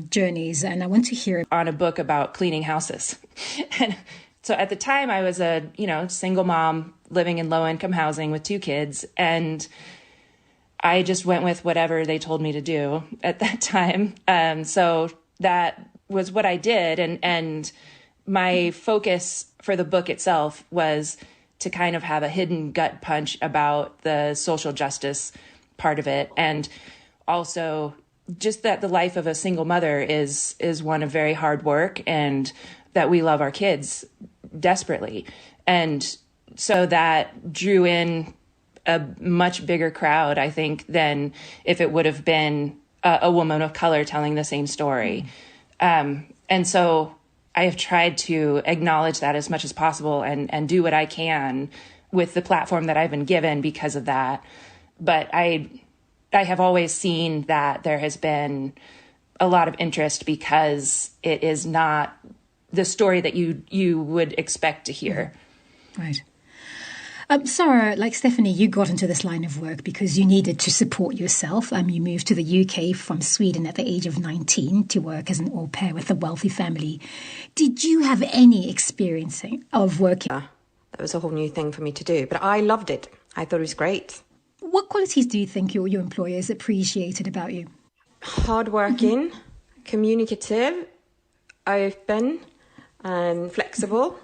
journeys, and I want to hear on a book about cleaning houses. And so at the time, I was a single mom living in low-income housing with 2 kids, and I just went with whatever they told me to do at that time. So that was what I did, and my focus for the book itself was to kind of have a hidden gut punch about the social justice part of it. And also just that the life of a single mother is one of very hard work, and that we love our kids desperately. And so that drew in a much bigger crowd, I think, than if it would have been a woman of color telling the same story. And so I have tried to acknowledge that as much as possible and do what I can with the platform that I've been given because of that. But I have always seen that there has been a lot of interest because it is not the story that you would expect to hear. Right. Sarah, like Stephanie, you got into this line of work because you needed to support yourself. You moved to the UK from Sweden at the age of 19 to work as an au pair with a wealthy family. Did you have any experience of working? That was a whole new thing for me to do, but I loved it. I thought it was great. What qualities do you think your employers appreciated about you? Hardworking, communicative, open, and flexible,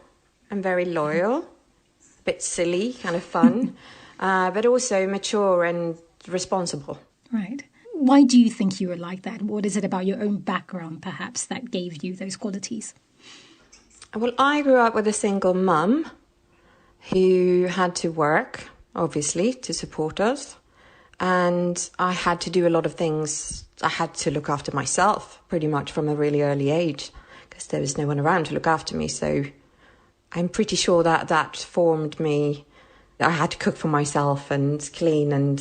and very loyal. Bit silly, kind of fun, but also mature and responsible. Right. Why do you think you were like that? What is it about your own background, perhaps, that gave you those qualities? Well, I grew up with a single mum who had to work, obviously, to support us. And I had to do a lot of things. I had to look after myself pretty much from a really early age because there was no one around to look after me. So I'm pretty sure that formed me. I had to cook for myself and clean and,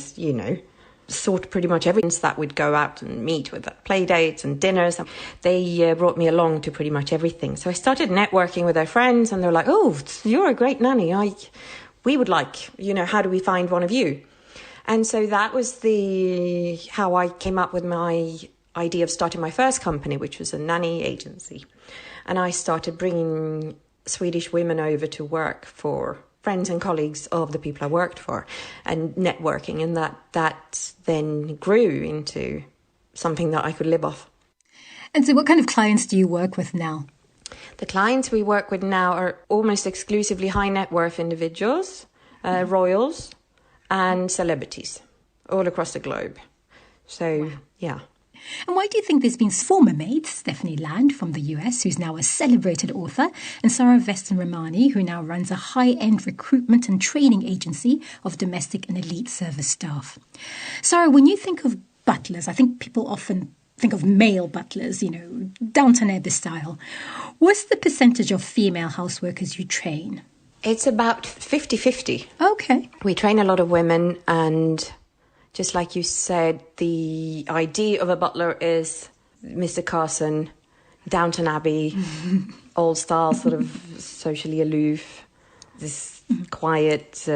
sort pretty much everything that we'd go out and meet with play dates and dinners. They brought me along to pretty much everything. So I started networking with their friends and they were like, oh, you're a great nanny. We would like, how do we find one of you? And so that was how I came up with my idea of starting my first company, which was a nanny agency. And I started bringing Swedish women over to work for friends and colleagues of the people I worked for and networking, and that then grew into something that I could live off. And so what kind of clients do you work with now? The clients we work with now are almost exclusively high net worth individuals, royals and celebrities all across the globe. So, yeah. And why do you think there's been former maids, Stephanie Land from the US, who's now a celebrated author, and Sarah Veston-Romani, who now runs a high-end recruitment and training agency of domestic and elite service staff? Sarah, when you think of butlers, I think people often think of male butlers, Downton Abbey style. What's the percentage of female houseworkers you train? It's about 50-50. Okay. We train a lot of women, and just like you said, the idea of a butler is Mr. Carson Downton Abbey, old style, sort of socially aloof, this quiet,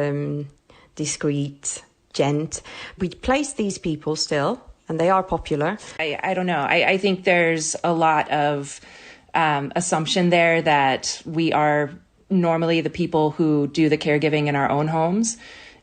discreet gent. We place these people still, and they are popular. I don't know. I think there's a lot of assumption there that we are normally the people who do the caregiving in our own homes.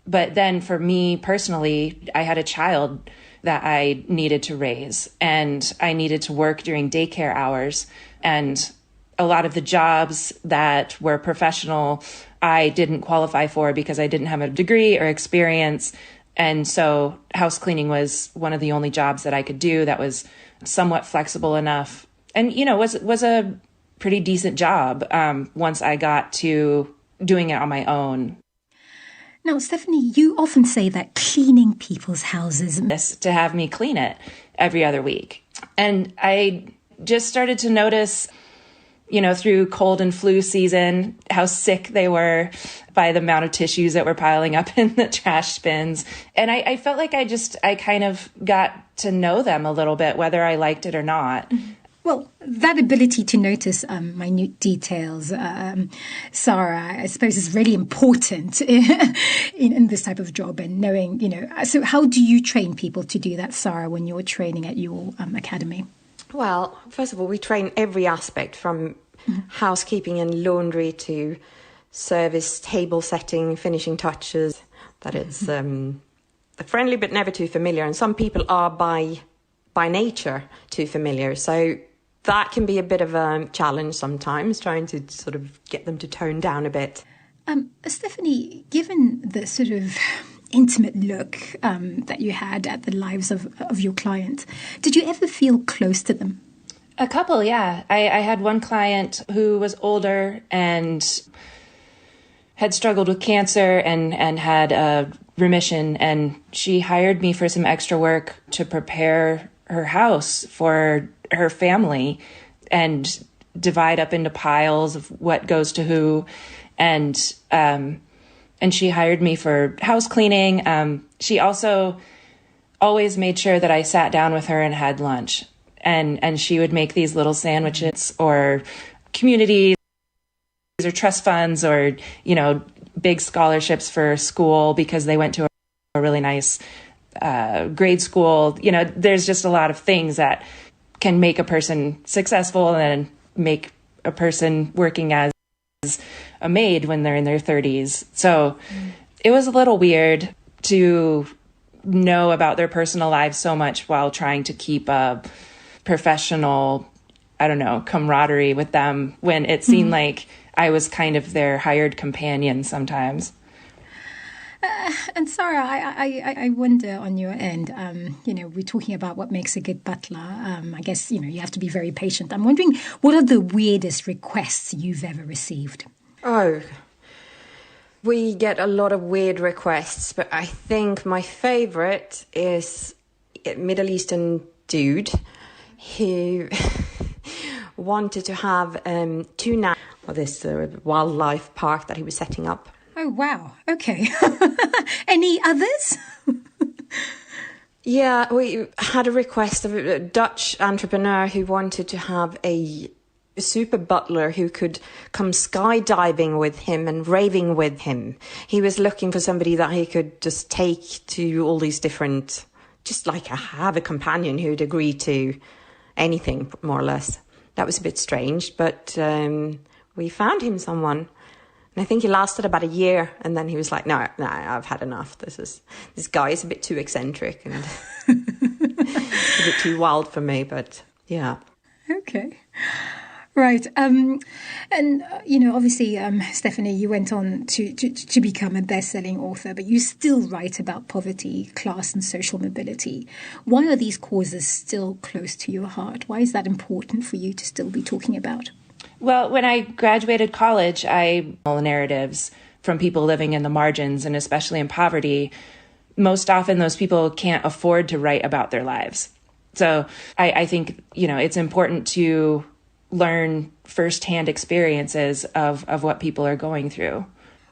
But then for me personally, I had a child that I needed to raise, and I needed to work during daycare hours. And a lot of the jobs that were professional, I didn't qualify for because I didn't have a degree or experience. And so house cleaning was one of the only jobs that I could do that was somewhat flexible enough. And, you know, was a pretty decent job once I got to doing it on my own. Now, Stephanie, you often say that cleaning people's houses... to have me clean it every other week. And I just started to notice, you know, through cold and flu season, how sick they were by the amount of tissues that were piling up in the trash bins. And I felt like I kind of got to know them a little bit, whether I liked it or not. Mm-hmm. Well, that ability to notice minute details, Sarah, I suppose is really important in this type of job, and knowing, you know. So how do you train people to do that, Sarah, when you're training at your academy? Well, first of all, we train every aspect from housekeeping and laundry to service, table setting, finishing touches, that it's friendly but never too familiar. And some people are by nature too familiar. So that can be a bit of a challenge sometimes, trying to sort of get them to tone down a bit. Stephanie, given the sort of intimate look that you had at the lives of your clients, did you ever feel close to them? A couple, yeah. I had one client who was older and had struggled with cancer and had a remission, and she hired me for some extra work to prepare her house for her family and divide up into piles of what goes to who. And she hired me for house cleaning. She also always made sure that I sat down with her and had lunch. And she would make these little sandwiches or communities or trust funds or, you know, big scholarships for school because they went to a really nice grade school. You know, there's just a lot of things that can make a person successful and make a person working as a maid when they're in their 30s. So it was a little weird to know about their personal lives so much while trying to keep a professional, I don't know, camaraderie with them when it seemed like I was kind of their hired companion sometimes. And Sarah, I wonder on your end, you know, we're talking about what makes a good butler. I guess, you know, you have to be very patient. I'm wondering, what are the weirdest requests you've ever received? Oh, we get a lot of weird requests, but I think my favourite is a Middle Eastern dude who wanted to have this wildlife park that he was setting up. Oh, wow. Okay. Any others? Yeah, we had a request of a Dutch entrepreneur who wanted to have a super butler who could come skydiving with him and raving with him. He was looking for somebody that he could just take to all these different, just like have a companion who'd agree to anything, more or less. That was a bit strange, but we found him someone. And I think he lasted about a year, and then he was like, no, I've had enough. This guy is a bit too eccentric and a bit too wild for me, but yeah. Okay. Right. And, you know, obviously, Stephanie, you went on to become a best-selling author, but you still write about poverty, class and social mobility. Why are these causes still close to your heart? Why is that important for you to still be talking about? Well, when I graduated college, I narratives from people living in the margins and especially in poverty. Most often those people can't afford to write about their lives. So I think, you know, it's important to learn firsthand experiences of what people are going through.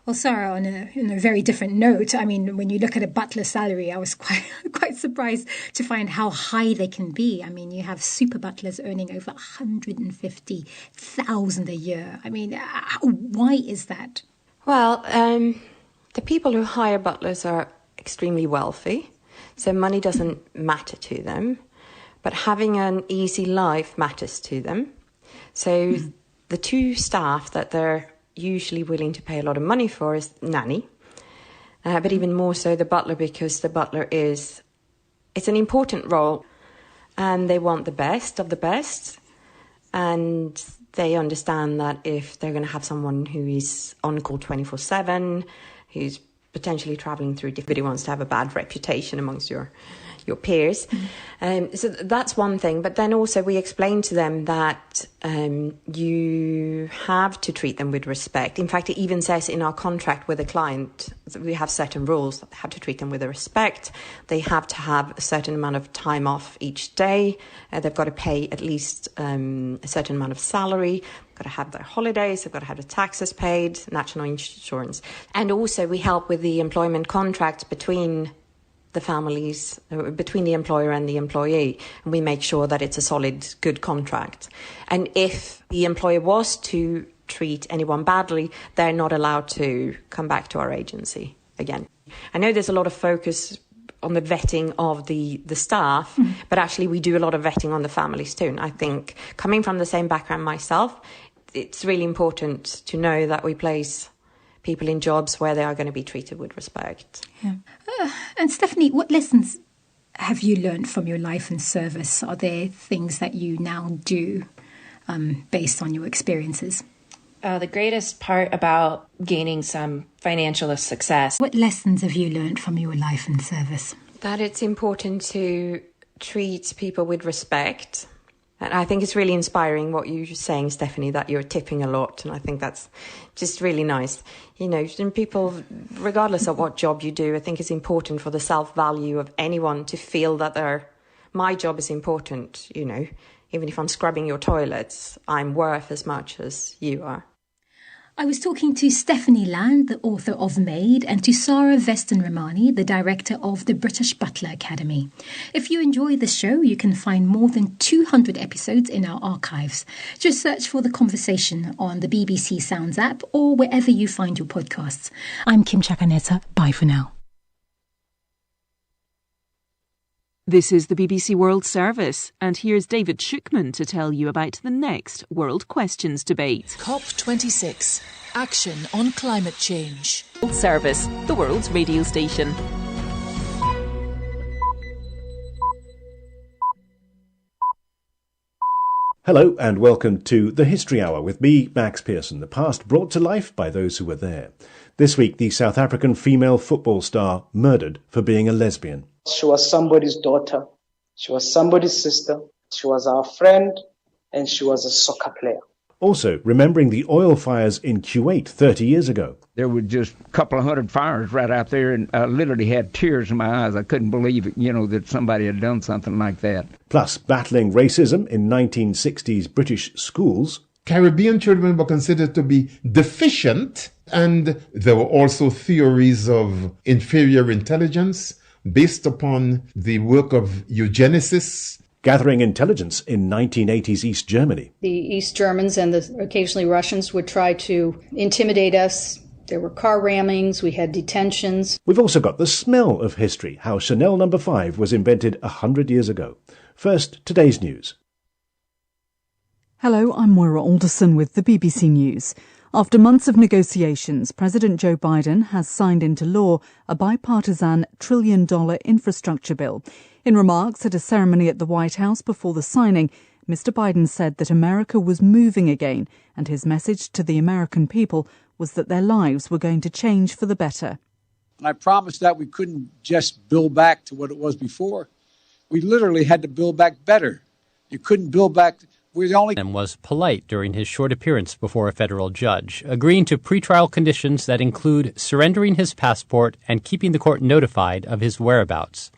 Well, Sarah, on a very different note, I mean, when you look at a butler salary, I was quite surprised to find how high they can be. I mean, you have super butlers earning over $150,000 a year. I mean, why is that? Well, the people who hire butlers are extremely wealthy, so money doesn't matter to them, but having an easy life matters to them. So the two staff that they're usually willing to pay a lot of money for is nanny, but even more so the butler, because the butler it's an important role, and they want the best of the best, and they understand that if they're going to have someone who is on call 24/7, who's potentially travelling through, nobody wants to have a bad reputation amongst your peers. So that's one thing. But then also we explain to them that you have to treat them with respect. In fact, it even says in our contract with the client that we have certain rules that they have to treat them with respect. They have to have a certain amount of time off each day. They've got to pay at least a certain amount of salary. Got to have their holidays, they've got to have the taxes paid, national insurance. And also we help with the employment contract between the families, between the employer and the employee, and we make sure that it's a solid, good contract. And if the employer was to treat anyone badly, they're not allowed to come back to our agency again. I know there's a lot of focus on the vetting of the staff, but actually we do a lot of vetting on the families too. And I think, coming from the same background myself, it's really important to know that we place people in jobs where they are going to be treated with respect. Yeah. And Stephanie, what lessons have you learned from your life and service? Are there things that you now do based on your experiences? The greatest part about gaining some financial success. What lessons have you learned from your life and service? That it's important to treat people with respect. And I think it's really inspiring what you're saying, Stephanie, that you're tipping a lot. And I think that's just really nice. You know, and people, regardless of what job you do, I think it's important for the self-value of anyone to feel that my job is important, you know. Even if I'm scrubbing your toilets, I'm worth as much as you are. I was talking to Stephanie Land, the author of Maid, and to Sarah Vesten-Ramani, the director of the British Butler Academy. If you enjoy the show, you can find more than 200 episodes in our archives. Just search for The Conversation on the BBC Sounds app or wherever you find your podcasts. I'm Kim Chakaneta. Bye for now. This is the BBC World Service, and here's David Schuchman to tell you about the next World Questions debate. COP26. Action on climate change. World Service, the world's radio station. Hello and welcome to The History Hour with me, Max Pearson, the past brought to life by those who were there. This week, the South African female football star murdered for being a lesbian. She was somebody's daughter, she was somebody's sister, she was our friend, and she was a soccer player. Also, remembering the oil fires in Kuwait 30 years ago. There were just a couple of hundred fires right out there, and I literally had tears in my eyes. I couldn't believe it, that somebody had done something like that. Plus, battling racism in 1960s British schools. Caribbean children were considered to be deficient, and there were also theories of inferior intelligence based upon the work of eugenicists. Gathering intelligence in 1980s East Germany. The East Germans and occasionally Russians would try to intimidate us. There were car rammings, we had detentions. We've also got the smell of history, how Chanel No. 5 was invented 100 years ago. First, today's news. Hello, I'm Moira Alderson with the BBC News. After months of negotiations, President Joe Biden has signed into law a bipartisan $1 trillion infrastructure bill. In remarks at a ceremony at the White House before the signing, Mr. Biden said that America was moving again, and his message to the American people was that their lives were going to change for the better. And I promised that we couldn't just build back to what it was before. We literally had to build back better. You couldn't build back. And was polite during his short appearance before a federal judge, agreeing to pretrial conditions that include surrendering his passport and keeping the court notified of his whereabouts.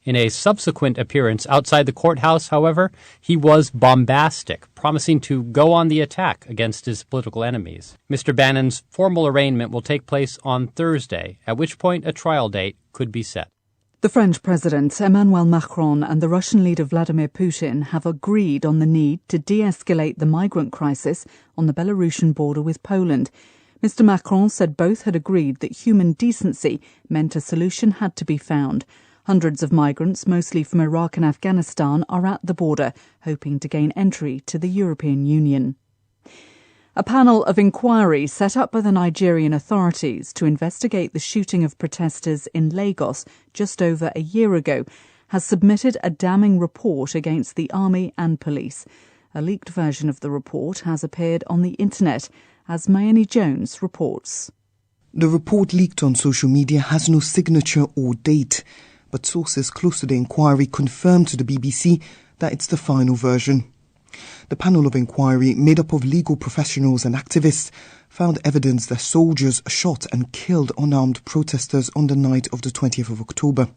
In a subsequent appearance outside the courthouse, however, he was bombastic, promising to go on the attack against his political enemies. Mr. Bannon's formal arraignment will take place on Thursday, at which point a trial date could be set. The French President Emmanuel Macron and the Russian leader Vladimir Putin have agreed on the need to de-escalate the migrant crisis on the Belarusian border with Poland. Mr. Macron said both had agreed that human decency meant a solution had to be found. Hundreds of migrants, mostly from Iraq and Afghanistan, are at the border, hoping to gain entry to the European Union. A panel of inquiry set up by the Nigerian authorities to investigate the shooting of protesters in Lagos just over a year ago has submitted a damning report against the army and police. A leaked version of the report has appeared on the internet, as Mayani Jones reports. The report leaked on social media has no signature or date, but sources close to the inquiry confirmed to the BBC that it's the final version. The panel of inquiry, made up of legal professionals and activists, found evidence that soldiers shot and killed unarmed protesters on the night of the 20th of October.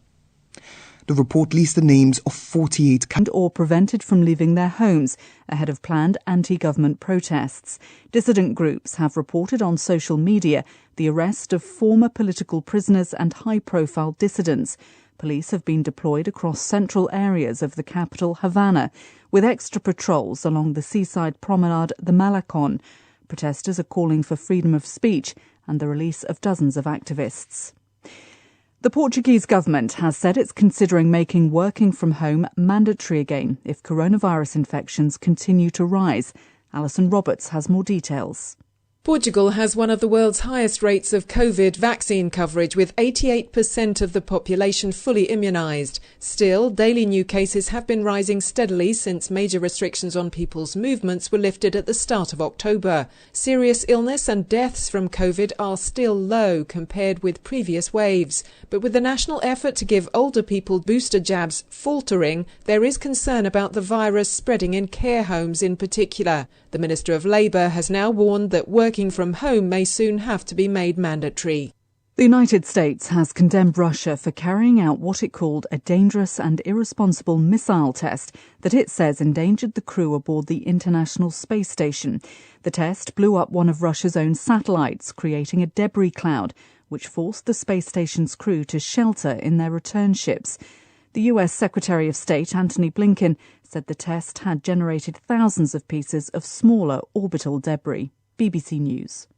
The report lists the names of 48 or prevented from leaving their homes ahead of planned anti-government protests. Dissident groups have reported on social media the arrest of former political prisoners and high-profile dissidents. Police have been deployed across central areas of the capital, Havana, with extra patrols along the seaside promenade, the Malacon. Protesters are calling for freedom of speech and the release of dozens of activists. The Portuguese government has said it's considering making working from home mandatory again if coronavirus infections continue to rise. Alison Roberts has more details. Portugal has one of the world's highest rates of COVID vaccine coverage, with 88% of the population fully immunised. Still, daily new cases have been rising steadily since major restrictions on people's movements were lifted at the start of October. Serious illness and deaths from COVID are still low compared with previous waves. But with the national effort to give older people booster jabs faltering, there is concern about the virus spreading in care homes in particular. The Minister of Labour has now warned that working from home may soon have to be made mandatory. The United States has condemned Russia for carrying out what it called a dangerous and irresponsible missile test that it says endangered the crew aboard the International Space Station. The test blew up one of Russia's own satellites, creating a debris cloud, which forced the space station's crew to shelter in their return ships. The US Secretary of State, Antony Blinken, said the test had generated thousands of pieces of smaller orbital debris. BBC News.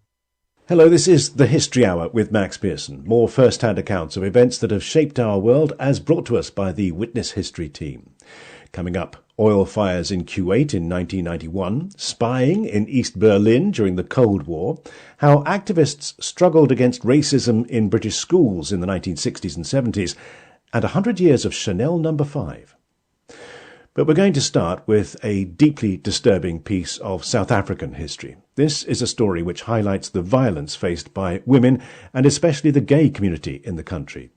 Hello, this is The History Hour with Max Pearson. More first-hand accounts of events that have shaped our world as brought to us by the Witness History team. Coming up, oil fires in Kuwait in 1991, spying in East Berlin during the Cold War, how activists struggled against racism in British schools in the 1960s and 70s, and 100 years of Chanel No. 5. But we're going to start with a deeply disturbing piece of South African history. This is a story which highlights the violence faced by women and especially the gay community in the country.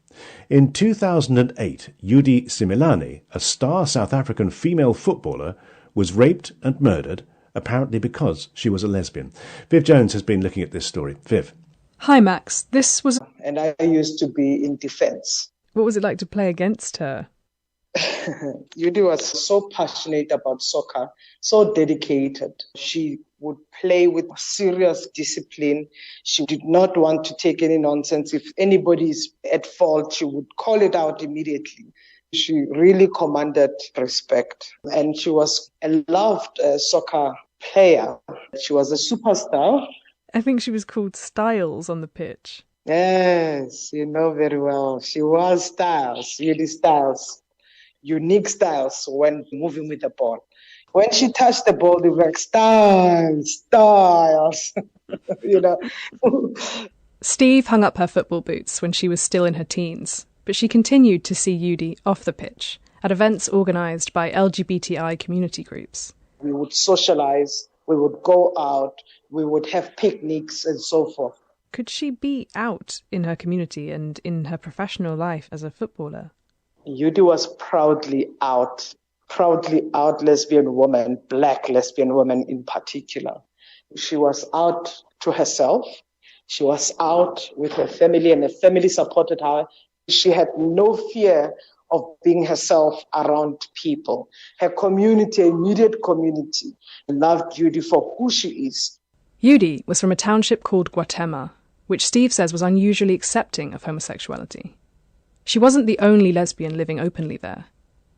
In 2008, Judy Similane, a star South African female footballer, was raped and murdered, apparently because she was a lesbian. Viv Jones has been looking at this story. Viv. Hi, Max. This was... And I used to be in defense. What was it like to play against her? Judy was so passionate about soccer, so dedicated. She would play with serious discipline. She did not want to take any nonsense. If anybody is at fault, she would call it out immediately. She really commanded respect. And she was a loved soccer player. She was a superstar. I think she was called Styles on the pitch. Yes, you know very well. She was Styles, Judy Styles. Unique styles when moving with the ball. When she touched the ball, they were like, Styles. You know. Steve hung up her football boots when she was still in her teens, but she continued to see Judy off the pitch at events organised by LGBTI community groups. We would socialise, we would go out, we would have picnics and so forth. Could she be out in her community and in her professional life as a footballer? Judy was proudly out lesbian woman, black lesbian woman in particular. She was out to herself. She was out with her family and her family supported her. She had no fear of being herself around people. Her community, immediate community, loved Judy for who she is. Judy was from a township called Guatemala, which Steve says was unusually accepting of homosexuality. She wasn't the only lesbian living openly there.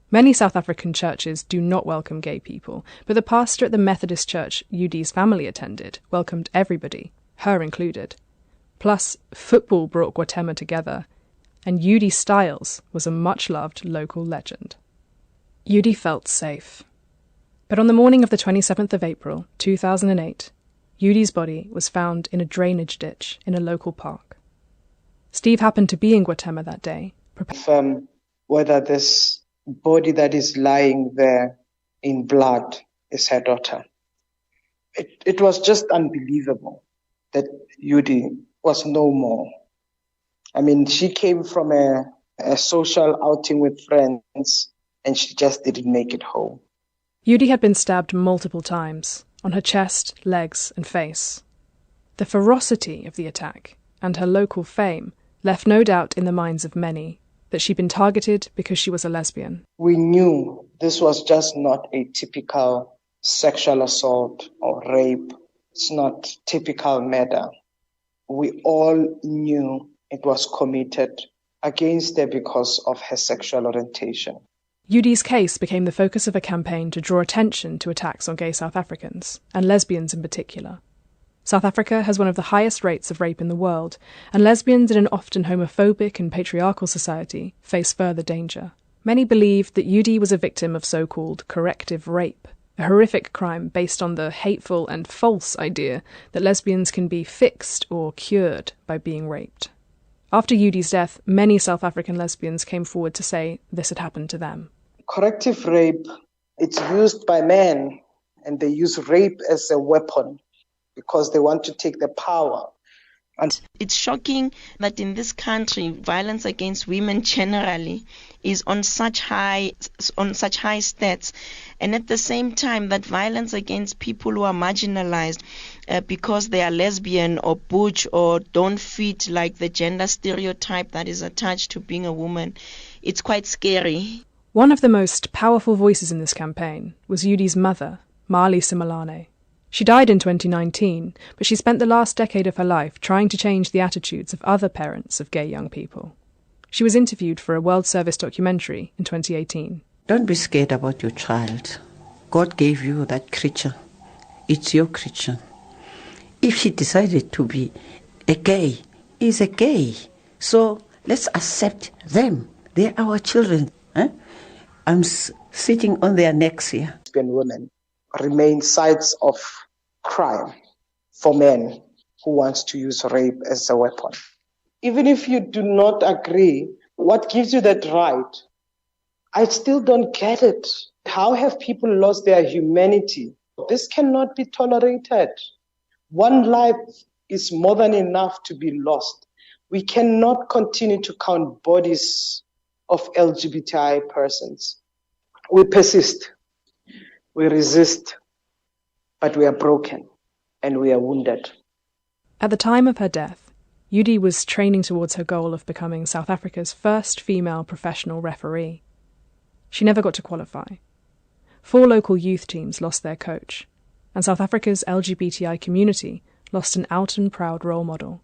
Many South African churches do not welcome gay people, but the pastor at the Methodist church Judy's family attended welcomed everybody, her included. Plus, football brought Guatemala together, and Judy Stiles was a much-loved local legend. Judy felt safe. But on the morning of the 27th of April, 2008, Judy's body was found in a drainage ditch in a local park. Steve happened to be in Guatemala that day. Confirm whether this body that is lying there in blood is her daughter. It was just unbelievable that Judy was no more. I mean, she came from a social outing with friends and she just didn't make it home. Judy had been stabbed multiple times, on her chest, legs and face. The ferocity of the attack and her local fame left no doubt in the minds of many that she'd been targeted because she was a lesbian. We knew this was just not a typical sexual assault or rape. It's not typical murder. We all knew it was committed against her because of her sexual orientation. Judy's case became the focus of a campaign to draw attention to attacks on gay South Africans, and lesbians in particular. South Africa has one of the highest rates of rape in the world, and lesbians in an often homophobic and patriarchal society face further danger. Many believed that Judy was a victim of so-called corrective rape, a horrific crime based on the hateful and false idea that lesbians can be fixed or cured by being raped. After Judy's death, many South African lesbians came forward to say this had happened to them. Corrective rape, it's used by men, and they use rape as a weapon because they want to take the power. And it's shocking that in this country, violence against women generally is on such high stats, and at the same time that violence against people who are marginalized because they are lesbian or butch or don't fit like the gender stereotype that is attached to being a woman, it's quite scary. One of the most powerful voices in this campaign was Judy's mother, Marley Simelane. She died in 2019, but she spent the last decade of her life trying to change the attitudes of other parents of gay young people. She was interviewed for a World Service documentary in 2018. Don't be scared about your child. God gave you that creature. It's your creature. If she decided to be a gay, is a gay. So let's accept them. They're our children. I'm sitting on their necks here. Lesbian women remain sites of crime for men who wants to use rape as a weapon. Even if you do not agree, what gives you that right? I still don't get it. How have people lost their humanity? This cannot be tolerated. One life is more than enough to be lost. We cannot continue to count bodies of LGBTI persons. We persist. We resist, but we are broken and we are wounded. At the time of her death, Judy was training towards her goal of becoming South Africa's first female professional referee. She never got to qualify. 4 local youth teams lost their coach, and South Africa's LGBTI community lost an out and proud role model.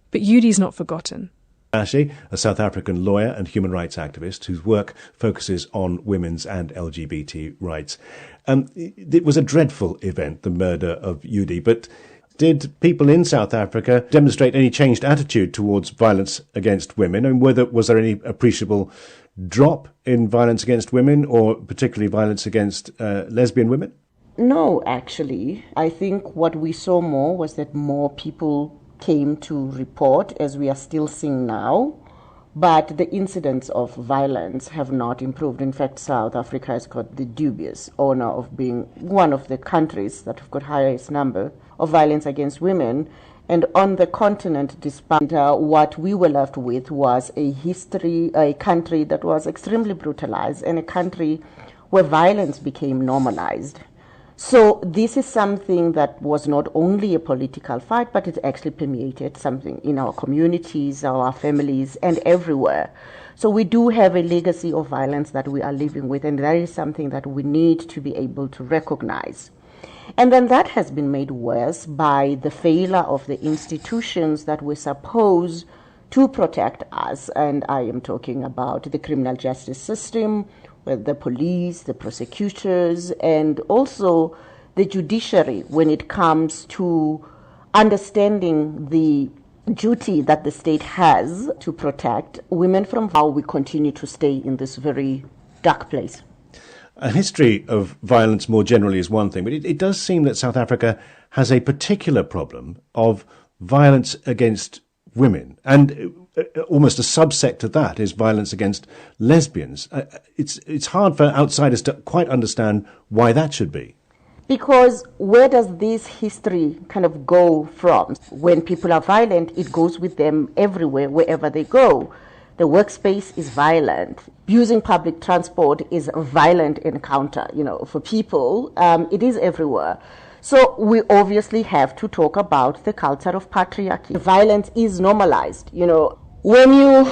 But Judy's not forgotten. Ashi, a South African lawyer and human rights activist whose work focuses on women's and LGBT rights. It was a dreadful event, the murder of Judy, but did people in South Africa demonstrate any changed attitude towards violence against women? And was there any appreciable drop in violence against women, or particularly violence against lesbian women? No, actually. I think what we saw more was that more people came to report, as we are still seeing now, but the incidents of violence have not improved. In fact, South Africa has got the dubious honor of being one of the countries that have got highest number of violence against women. And on the continent, despite what we were left with was a country that was extremely brutalized and a country where violence became normalized. So this is something that was not only a political fight, but it actually permeated something in our communities, our families, and everywhere. So we do have a legacy of violence that we are living with, and that is something that we need to be able to recognize. And then that has been made worse by the failure of the institutions that were supposed to protect us. And I am talking about the criminal justice system, the police, the prosecutors, and also the judiciary when it comes to understanding the duty that the state has to protect women from how we continue to stay in this very dark place. A history of violence more generally is one thing, but it does seem that South Africa has a particular problem of violence against women, and almost a subsect of that is violence against lesbians. It's hard for outsiders to quite understand why that should be. Because where does this history kind of go from? When people are violent, it goes with them everywhere, wherever they go. The workspace is violent. Using public transport is a violent encounter, for people. It is everywhere. So we obviously have to talk about the culture of patriarchy. Violence is normalized, When you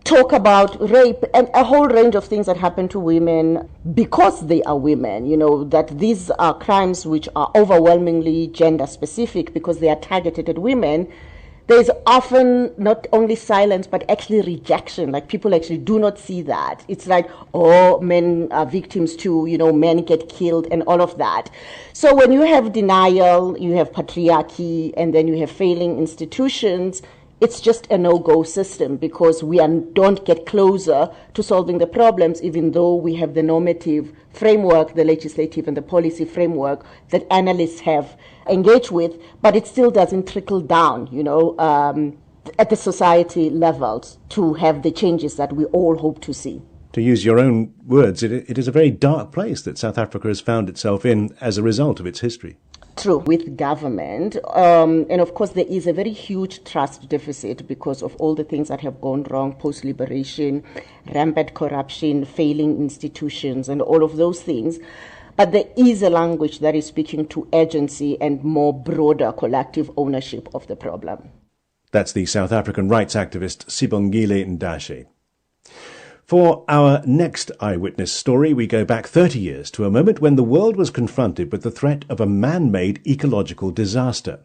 talk about rape and a whole range of things that happen to women because they are women, that these are crimes which are overwhelmingly gender specific because they are targeted at women, there's often not only silence but actually rejection. Like, people actually do not see that. It's like, oh, men are victims too, men get killed and all of that. So when you have denial, you have patriarchy, and then you have failing institutions, it's just a no-go system because we don't get closer to solving the problems, even though we have the normative framework, the legislative and the policy framework that analysts have engaged with, but it still doesn't trickle down, at the society levels to have the changes that we all hope to see. To use your own words, it is a very dark place that South Africa has found itself in as a result of its history. True, with government. And of course, there is a very huge trust deficit because of all the things that have gone wrong post-liberation, rampant corruption, failing institutions, and all of those things. But there is a language that is speaking to urgency and more broader collective ownership of the problem. That's the South African rights activist Sibongile Ndashe. For our next eyewitness story, we go back 30 years to a moment when the world was confronted with the threat of a man-made ecological disaster.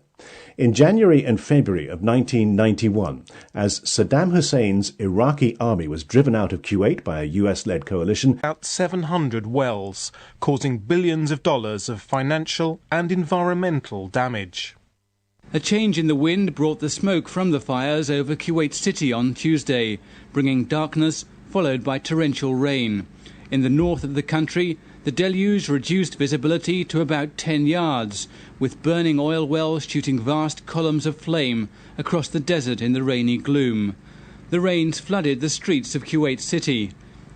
In January and February of 1991, as Saddam Hussein's Iraqi army was driven out of Kuwait by a US-led coalition, about 700 wells, causing billions of dollars of financial and environmental damage. A change in the wind brought the smoke from the fires over Kuwait City on Tuesday, bringing darkness followed by torrential rain. In the north of the country, the deluge reduced visibility to about 10 yards, with burning oil wells shooting vast columns of flame across the desert in the rainy gloom. The rains flooded the streets of Kuwait City.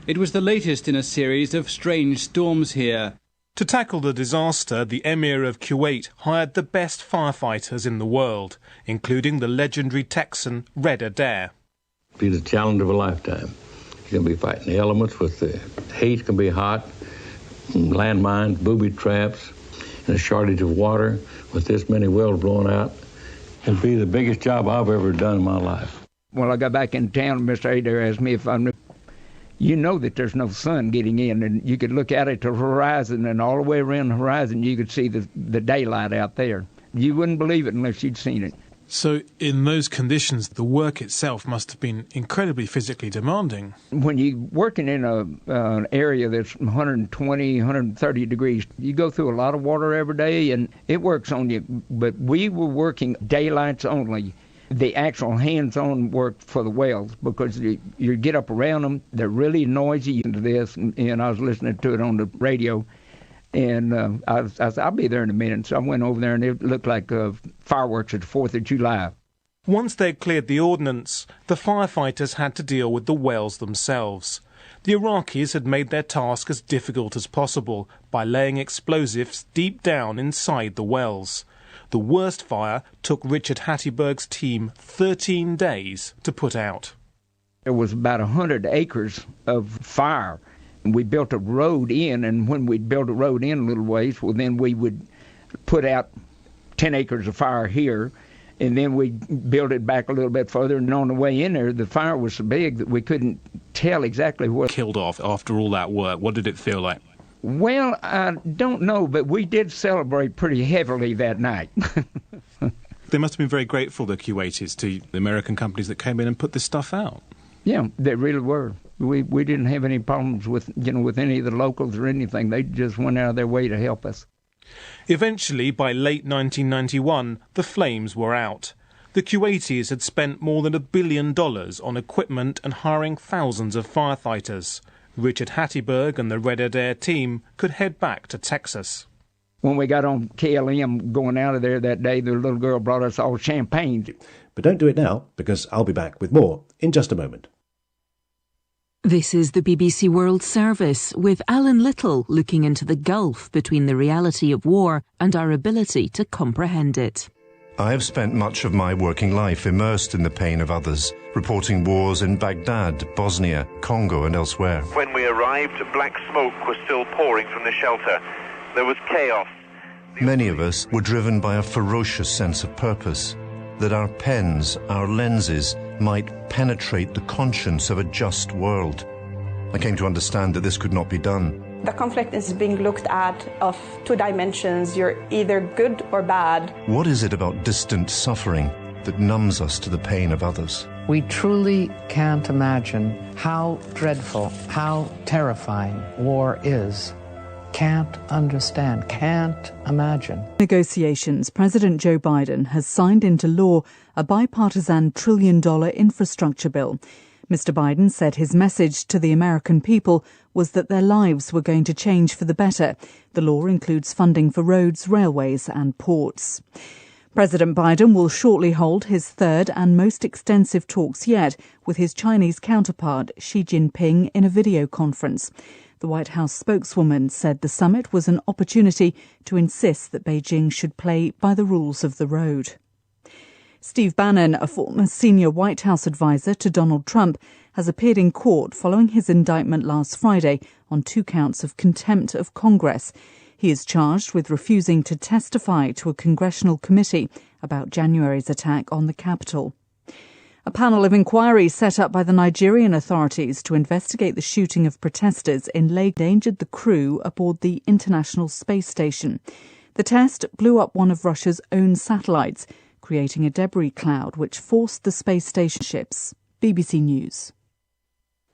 It was the latest in a series of strange storms here. To tackle the disaster, the Emir of Kuwait hired the best firefighters in the world, including the legendary Texan Red Adair. Be the challenge of a lifetime. You're going to be fighting the elements with the heat, can be hot, landmines, booby traps, and a shortage of water with this many wells blowing out. It'll be the biggest job I've ever done in my life. When I got back in town, Mr. Adair asked me if I knew. You know that there's no sun getting in, and you could look out at the horizon, and all the way around the horizon you could see the daylight out there. You wouldn't believe it unless you'd seen it. So in those conditions, the work itself must have been incredibly physically demanding. When you're working in an area that's 120, 130 degrees, you go through a lot of water every day, and it works on you. But we were working daylights only. The actual hands-on work for the wells, because you get up around them, they're really noisy into this, and I was listening to it on the radio. And I said, I'll be there in a minute. So I went over there, and it looked like fireworks at the 4th of July. Once they'd cleared the ordnance, the firefighters had to deal with the wells themselves. The Iraqis had made their task as difficult as possible by laying explosives deep down inside the wells. The worst fire took Richard Hatteberg's team 13 days to put out. There was about 100 acres of fire. We built a road in, and when we'd built a road in a little ways, well, then we would put out 10 acres of fire here, and then we'd build it back a little bit further, and on the way in there, the fire was so big that we couldn't tell exactly what... Killed off after all that work. What did it feel like? Well, I don't know, but we did celebrate pretty heavily that night. They must have been very grateful, the Kuwaitis, to the American companies that came in and put this stuff out. Yeah, they really were. We didn't have any problems with any of the locals or anything. They just went out of their way to help us. Eventually, by late 1991, the flames were out. The Kuwaitis had spent more than $1 billion on equipment and hiring thousands of firefighters. Richard Hattiberg and the Red Adair team could head back to Texas. When we got on KLM going out of there that day, the little girl brought us all champagne. But don't do it now, because I'll be back with more in just a moment. This is the BBC World Service, with Alan Little looking into the gulf between the reality of war and our ability to comprehend it. I have spent much of my working life immersed in the pain of others, reporting wars in Baghdad, Bosnia, Congo and elsewhere. When we arrived, black smoke was still pouring from the shelter. There was chaos. Many of us were driven by a ferocious sense of purpose, that our pens, our lenses, might penetrate the conscience of a just world. I came to understand that this could not be done. The conflict is being looked at of two dimensions. You're either good or bad. What is it about distant suffering that numbs us to the pain of others? We truly can't imagine how dreadful, how terrifying war is. Can't understand, can't imagine. Negotiations, President Joe Biden has signed into law a bipartisan $1 trillion infrastructure bill. Mr. Biden said his message to the American people was that their lives were going to change for the better. The law includes funding for roads, railways and ports. President Biden will shortly hold his third and most extensive talks yet with his Chinese counterpart Xi Jinping in a video conference. The White House spokeswoman said the summit was an opportunity to insist that Beijing should play by the rules of the road. Steve Bannon, a former senior White House advisor to Donald Trump, has appeared in court following his indictment last Friday on 2 counts of contempt of Congress. He is charged with refusing to testify to a congressional committee about January's attack on the Capitol. A panel of inquiry set up by the Nigerian authorities to investigate the shooting of protesters in Lagos endangered the crew aboard the International Space Station. The test blew up one of Russia's own satellites, creating a debris cloud which forced the space station ships. BBC News.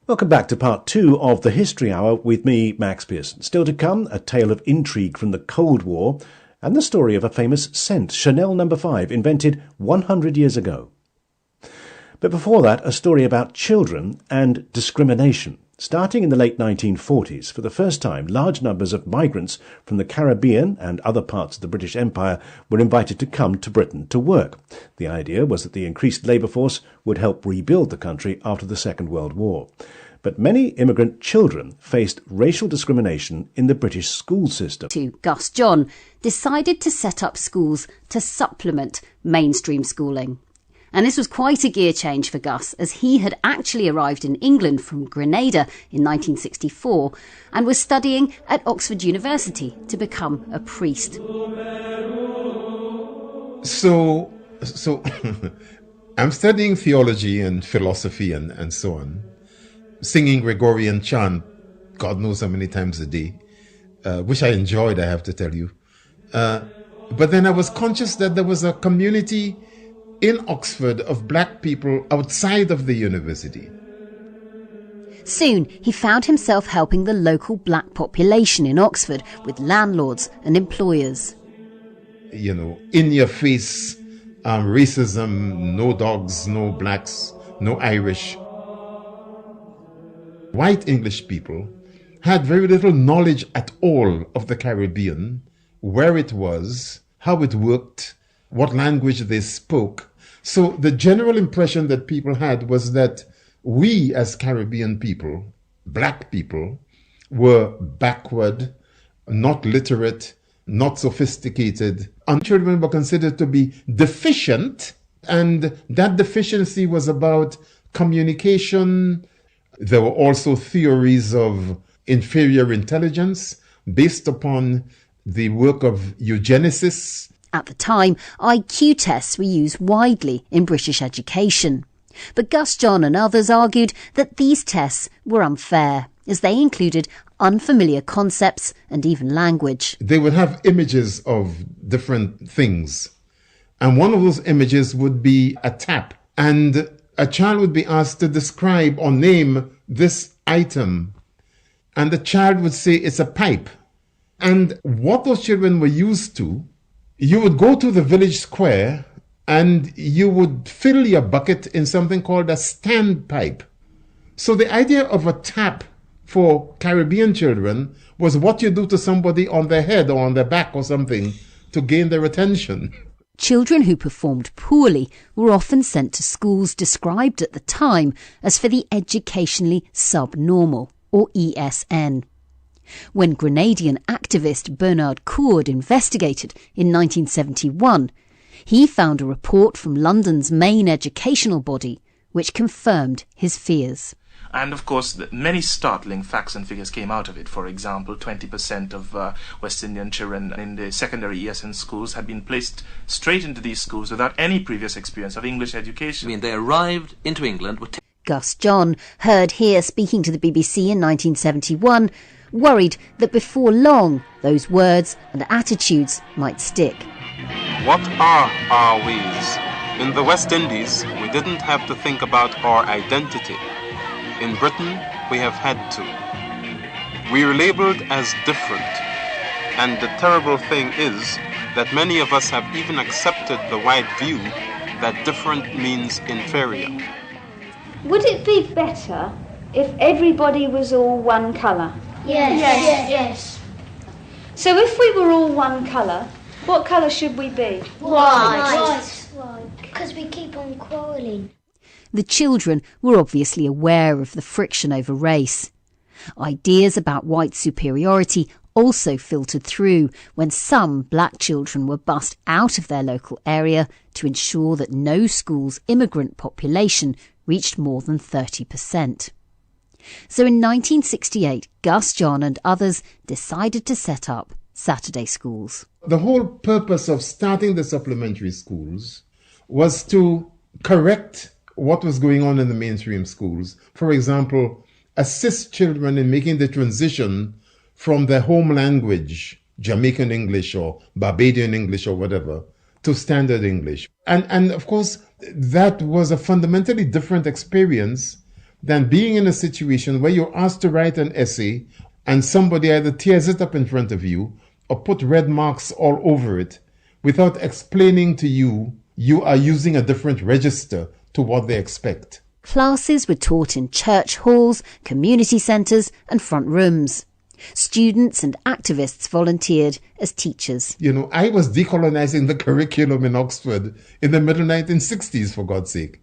Welcome back to part 2 of the History Hour with me, Max Pearson. Still to come, a tale of intrigue from the Cold War and the story of a famous scent, Chanel No. 5, invented 100 years ago. But before that, a story about children and discrimination. Starting in the late 1940s, for the first time, large numbers of migrants from the Caribbean and other parts of the British Empire were invited to come to Britain to work. The idea was that the increased labour force would help rebuild the country after the Second World War. But many immigrant children faced racial discrimination in the British school system. Gus John decided to set up schools to supplement mainstream schooling. And this was quite a gear change for Gus, as he had actually arrived in England from Grenada in 1964 and was studying at Oxford University to become a priest. So I'm studying theology and philosophy and so on, singing Gregorian chant, God knows how many times a day, which I enjoyed, I have to tell you. But then I was conscious that there was a community in Oxford of black people outside of the university. Soon he found himself helping the local black population in Oxford with landlords and employers. You know, in your face racism, no dogs, no blacks, no Irish. White English people had very little knowledge at all of the Caribbean, where it was, how it worked, what language they spoke. So the general impression that people had was that we as Caribbean people, black people, were backward, not literate, not sophisticated, and children were considered to be deficient, and that deficiency was about communication. There were also theories of inferior intelligence based upon the work of eugenicists. At the time, IQ tests were used widely in British education. But Gus John and others argued that these tests were unfair, as they included unfamiliar concepts and even language. They would have images of different things. And one of those images would be a tap. And a child would be asked to describe or name this item. And the child would say it's a pipe. And what those children were used to, you would go to the village square and you would fill your bucket in something called a standpipe. So the idea of a tap for Caribbean children was what you do to somebody on their head or on their back or something to gain their attention. Children who performed poorly were often sent to schools described at the time as for the educationally subnormal, or ESN. When Grenadian activist Bernard Coord investigated in 1971, he found a report from London's main educational body which confirmed his fears. And of course, many startling facts and figures came out of it. For example, 20% of West Indian children in the secondary ESN schools had been placed straight into these schools without any previous experience of English education. I mean, they arrived into England with... Gus John, heard here speaking to the BBC in 1971, worried that before long those words and attitudes might stick. What are our ways? In the West Indies, we didn't have to think about our identity. In Britain, we have had to. We are labelled as different, and the terrible thing is that many of us have even accepted the wide view that different means inferior. Would it be better if everybody was all one colour? Yes. So if we were all one colour, what colour should we be? White. Because we keep on quarrelling. The children were obviously aware of the friction over race. Ideas about white superiority also filtered through when some black children were bussed out of their local area to ensure that no school's immigrant population reached more than 30%. So in 1968, Gus John and others decided to set up Saturday schools. The whole purpose of starting the supplementary schools was to correct what was going on in the mainstream schools. For example, assist children in making the transition from their home language, Jamaican English or Barbadian English or whatever, to standard English. And of course, that was a fundamentally different experience than being in a situation where you're asked to write an essay and somebody either tears it up in front of you or put red marks all over it without explaining to you you are using a different register to what they expect. Classes were taught in church halls, community centres and front rooms. Students and activists volunteered as teachers. You know, I was decolonizing the curriculum in Oxford in the middle 1960s, for God's sake.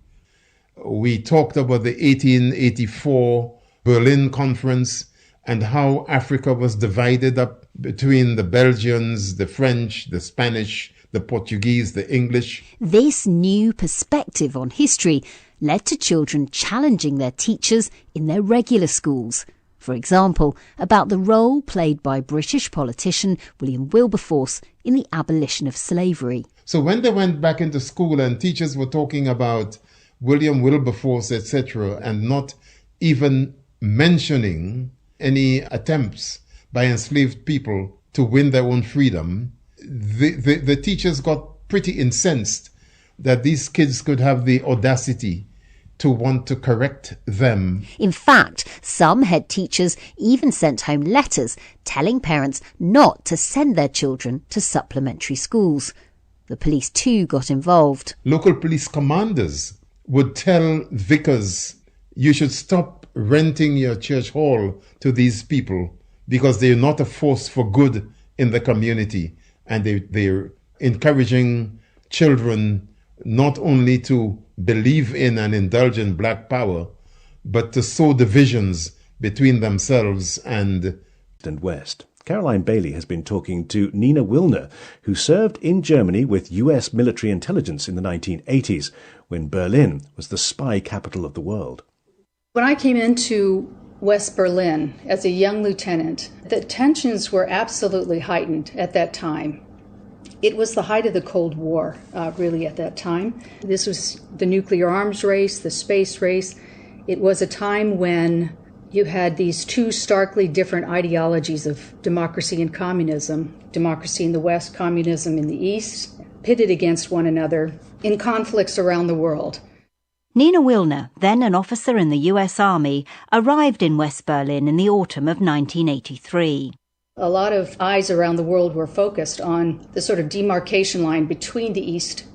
We talked about the 1884 Berlin Conference and how Africa was divided up between the Belgians, the French, the Spanish, the Portuguese, the English. This new perspective on history led to children challenging their teachers in their regular schools. For example, about the role played by British politician William Wilberforce in the abolition of slavery. So when they went back into school and teachers were talking about William Wilberforce, etc., and not even mentioning any attempts by enslaved people to win their own freedom, the teachers got pretty incensed that these kids could have the audacity to want to correct them. In fact, some head teachers even sent home letters telling parents not to send their children to supplementary schools. The police too got involved. Local police commanders would tell vicars, you should stop renting your church hall to these people because they're not a force for good in the community. And they're encouraging children not only to believe in and indulge in black power, but to sow divisions between themselves and West. Caroline Bailey has been talking to Nina Wilner, who served in Germany with US military intelligence in the 1980s, when Berlin was the spy capital of the world. When I came into West Berlin as a young lieutenant, the tensions were absolutely heightened at that time. It was the height of the Cold War, really, at that time. This was the nuclear arms race, the space race. It was a time when you had these two starkly different ideologies of democracy and communism, democracy in the West, communism in the East, pitted against one another in conflicts around the world. Nina Wilner, then an officer in the US Army, arrived in West Berlin in the autumn of 1983. A lot of eyes around the world were focused on the sort of demarcation line between the East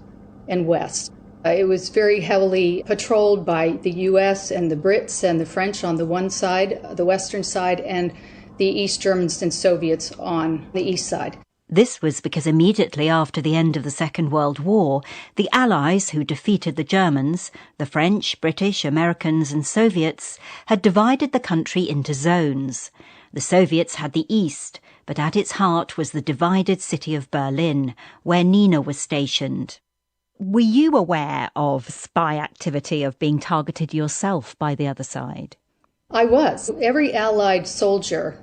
and West. It was very heavily patrolled by the US and the Brits and the French on the one side, the western side, and the East Germans and Soviets on the east side. This was because immediately after the end of the Second World War, the Allies who defeated the Germans, the French, British, Americans and Soviets, had divided the country into zones. The Soviets had the East, but at its heart was the divided city of Berlin, where Nina was stationed. Were you aware of spy activity, of being targeted yourself by the other side? I was. Every Allied soldier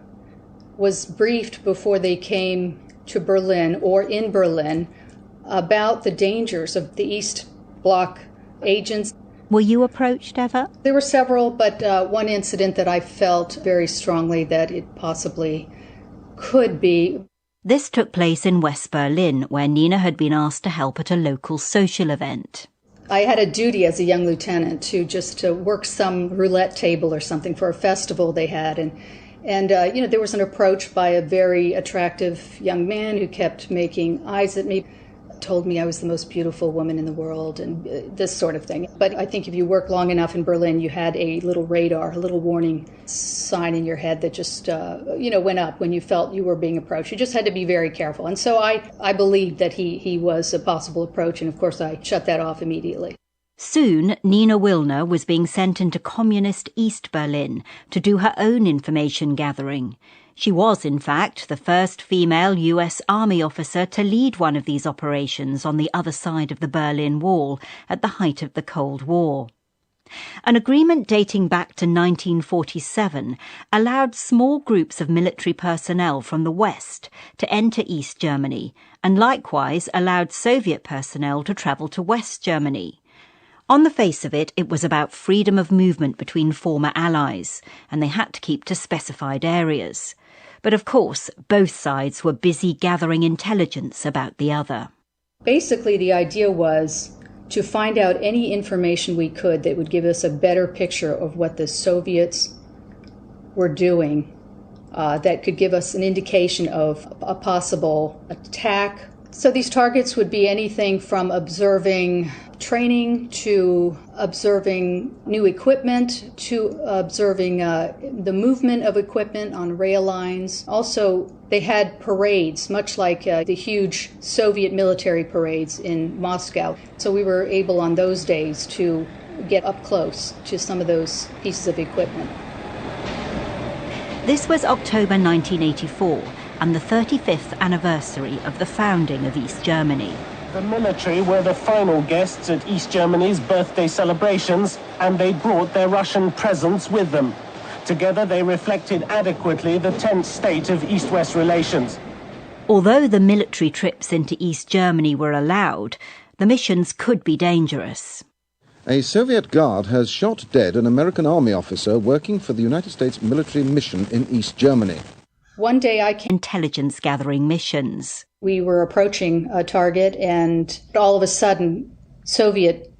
was briefed before they came to Berlin or in Berlin about the dangers of the East Bloc agents. Were you approached ever? There were several, but one incident that I felt very strongly that it possibly could be. This took place in West Berlin, where Nina had been asked to help at a local social event. I had a duty as a young lieutenant to work some roulette table or something for a festival they had, and there was an approach by a very attractive young man who kept making eyes at me, told me I was the most beautiful woman in the world, and this sort of thing. But I think if you worked long enough in Berlin, you had a little radar, a little warning sign in your head that just, went up when you felt you were being approached. You just had to be very careful. And so I believed that he was a possible approach, and of course I shut that off immediately. Soon, Nina Wilner was being sent into communist East Berlin to do her own information gathering. She was, in fact, the first female US Army officer to lead one of these operations on the other side of the Berlin Wall at the height of the Cold War. An agreement dating back to 1947 allowed small groups of military personnel from the West to enter East Germany, and likewise allowed Soviet personnel to travel to West Germany. On the face of it, it was about freedom of movement between former allies, and they had to keep to specified areas. But of course, both sides were busy gathering intelligence about the other. Basically, the idea was to find out any information we could that would give us a better picture of what the Soviets were doing, that could give us an indication of a possible attack. So these targets would be anything from observing training to observing new equipment to observing the movement of equipment on rail lines. Also, they had parades, much like the huge Soviet military parades in Moscow. So we were able on those days to get up close to some of those pieces of equipment. This was October 1984 and the 35th anniversary of the founding of East Germany. The military were the final guests at East Germany's birthday celebrations, and they brought their Russian presents with them. Together they reflected adequately the tense state of East-West relations. Although the military trips into East Germany were allowed, the missions could be dangerous. A Soviet guard has shot dead an American Army officer working for the United States military mission in East Germany. One day intelligence gathering missions. We were approaching a target, and all of a sudden, Soviet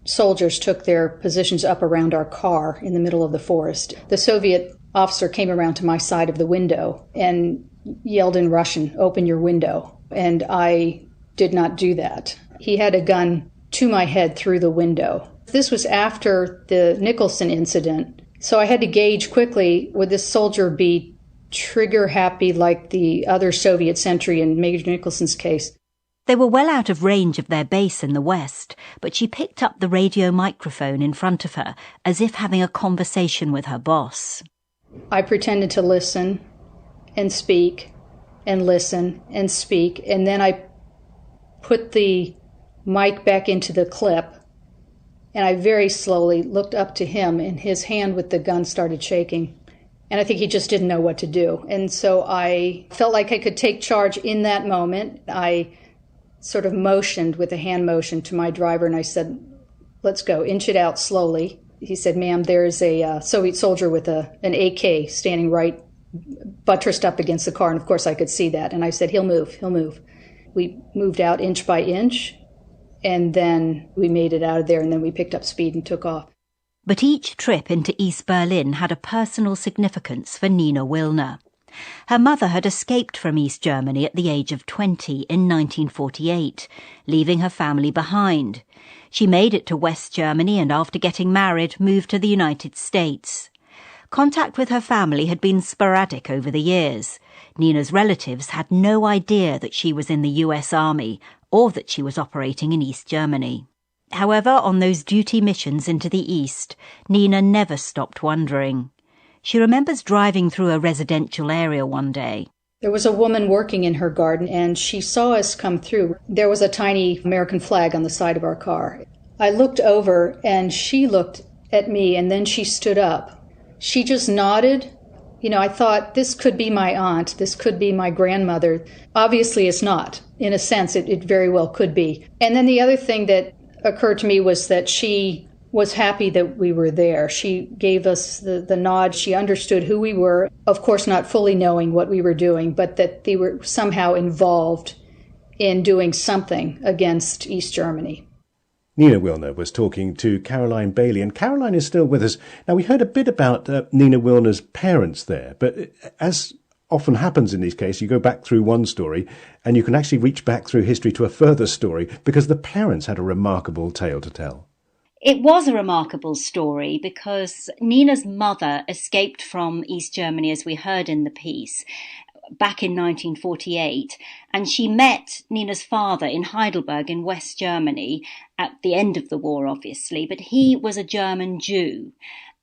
soldiers took their positions up around our car in the middle of the forest. The Soviet officer came around to my side of the window and yelled in Russian, "Open your window." And I did not do that. He had a gun to my head through the window. This was after the Nicholson incident, so I had to gauge quickly, would this soldier be trigger happy like the other Soviet sentry in Major Nicholson's case? They were well out of range of their base in the West, but she picked up the radio microphone in front of her as if having a conversation with her boss. I pretended to listen and speak and listen and speak, and then I put the mic back into the clip And I very slowly looked up to him, and his hand with the gun started shaking. And I think he just didn't know what to do. And so I felt like I could take charge in that moment. I sort of motioned with a hand motion to my driver, and I said, "Let's go, inch it out slowly." He said, "Ma'am, there's a Soviet soldier with an AK standing right, buttressed up against the car." And of course I could see that. And I said, he'll move. We moved out inch by inch, and then we made it out of there, and then we picked up speed and took off. But each trip into East Berlin had a personal significance for Nina Wilner. Her mother had escaped from East Germany at the age of 20 in 1948, leaving her family behind. She made it to West Germany and after getting married moved to the United States. Contact with her family had been sporadic over the years. Nina's relatives had no idea that she was in the US Army or that she was operating in East Germany. However, on those duty missions into the East, Nina never stopped wondering. She remembers driving through a residential area one day. There was a woman working in her garden, and she saw us come through. There was a tiny American flag on the side of our car. I looked over, and she looked at me, and then she stood up. She just nodded. I thought, this could be my aunt, this could be my grandmother. Obviously, it's not. In a sense, it very well could be. And then the other thing that occurred to me was that she was happy that we were there. She gave us the nod. She understood who we were, of course not fully knowing what we were doing, but that they were somehow involved in doing something against East Germany. Nina Wilner was talking to Caroline Bailey, and Caroline is still with us. Now, we heard a bit about Nina Wilner's parents there, but as often happens in these cases, you go back through one story and you can actually reach back through history to a further story because the parents had a remarkable tale to tell. It was a remarkable story because Nina's mother escaped from East Germany, as we heard in the piece, back in 1948, and she met Nina's father in Heidelberg in West Germany at the end of the war, obviously, but he was a German Jew.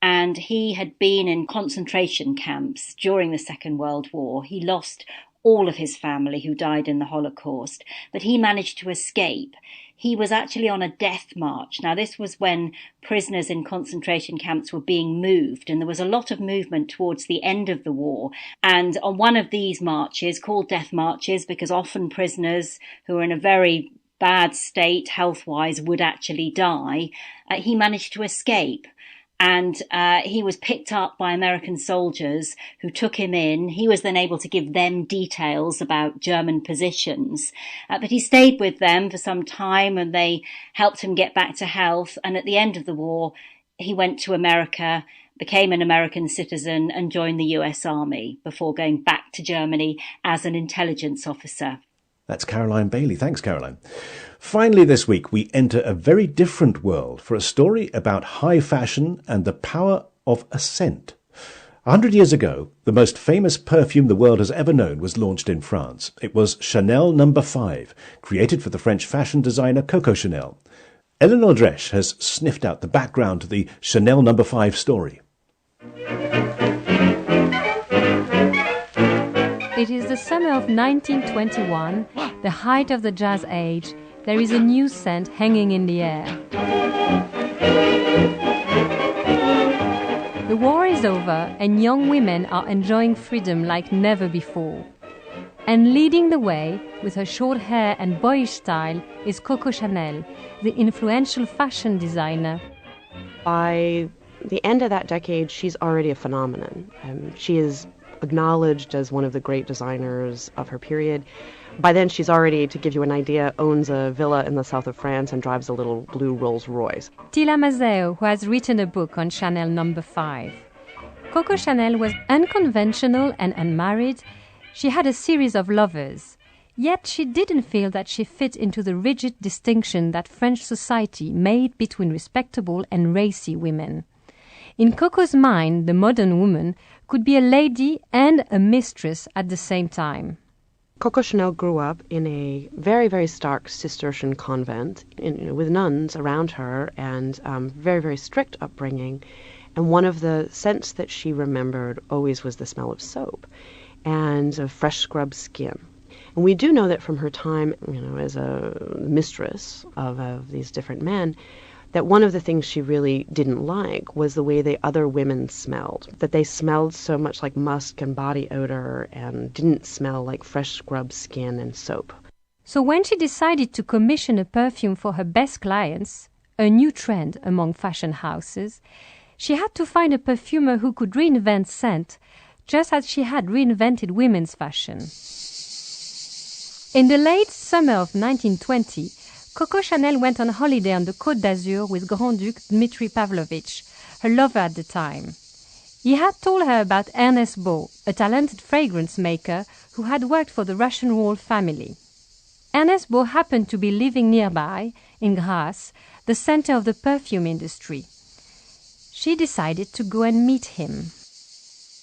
And he had been in concentration camps during the Second World War. He lost all of his family who died in the Holocaust, but he managed to escape. He was actually on a death march. Now, this was when prisoners in concentration camps were being moved, and there was a lot of movement towards the end of the war. And on one of these marches, called death marches, because often prisoners who were in a very bad state health-wise would actually die, he managed to escape. And he was picked up by American soldiers who took him in. He was then able to give them details about German positions. But he stayed with them for some time and they helped him get back to health. And at the end of the war, he went to America, became an American citizen and joined the US Army before going back to Germany as an intelligence officer. That's Caroline Bailey. Thanks, Caroline. Finally this week, we enter a very different world for a story about high fashion and the power of a scent. 100 years ago, the most famous perfume the world has ever known was launched in France. It was Chanel No. 5, created for the French fashion designer Coco Chanel. Eleanor Dresch has sniffed out the background to the Chanel No. 5 story. It is the summer of 1921, the height of the jazz age. There is a new scent hanging in the air. The war is over and young women are enjoying freedom like never before. And leading the way, with her short hair and boyish style, is Coco Chanel, the influential fashion designer. By the end of that decade, she's already a phenomenon. She is acknowledged as one of the great designers of her period. By then, she's already, to give you an idea, owns a villa in the south of France and drives a little blue Rolls Royce. Tila Mazeo, who has written a book on Chanel No. 5. Coco Chanel was unconventional and unmarried. She had a series of lovers. Yet she didn't feel that she fit into the rigid distinction that French society made between respectable and racy women. In Coco's mind, the modern woman could be a lady and a mistress at the same time. Coco Chanel grew up in a very, very stark Cistercian convent with nuns around her and very, very strict upbringing. And one of the scents that she remembered always was the smell of soap and of fresh scrubbed skin. And we do know that from her time, as a mistress of these different men, that one of the things she really didn't like was the way the other women smelled, that they smelled so much like musk and body odor and didn't smell like fresh scrubbed skin and soap. So when she decided to commission a perfume for her best clients, a new trend among fashion houses, she had to find a perfumer who could reinvent scent, just as she had reinvented women's fashion. In the late summer of 1920, Coco Chanel went on holiday on the Côte d'Azur with Grand-Duc Dmitri Pavlovich, her lover at the time. He had told her about Ernest Beau, a talented fragrance maker who had worked for the Russian royal family. Ernest Beau happened to be living nearby, in Grasse, the center of the perfume industry. She decided to go and meet him.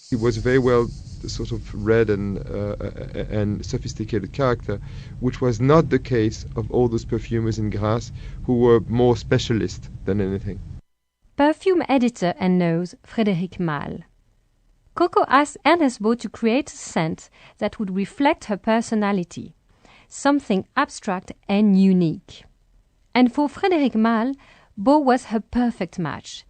He was very well sort of read and sophisticated character, which was not the case of all those perfumers in Grasse who were more specialist than anything. Perfume editor and nose Frédéric Malle. Coco asked Ernest Beau to create a scent that would reflect her personality, something abstract and unique. And for Frédéric Malle, Beau was her perfect match.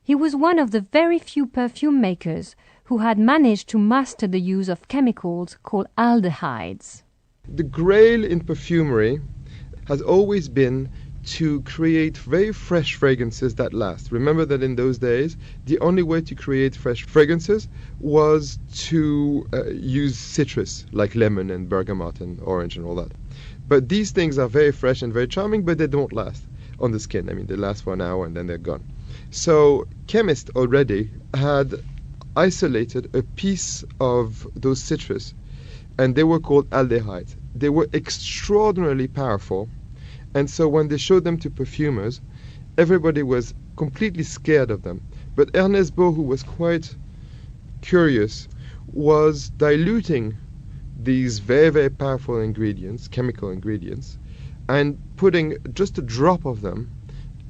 He was one of the very few perfume makers who had managed to master the use of chemicals called aldehydes. The grail in perfumery has always been to create very fresh fragrances that last. Remember that in those days, the only way to create fresh fragrances was to use citrus, like lemon and bergamot and orange and all that. But these things are very fresh and very charming, but they don't last on the skin. I mean, they last for an hour and then they're gone. So chemists already had isolated a piece of those citrus, and they were called aldehydes. They were extraordinarily powerful, and so when they showed them to perfumers, everybody was completely scared of them. But Ernest Beau, who was quite curious, was diluting these very, very powerful ingredients, chemical ingredients, and putting just a drop of them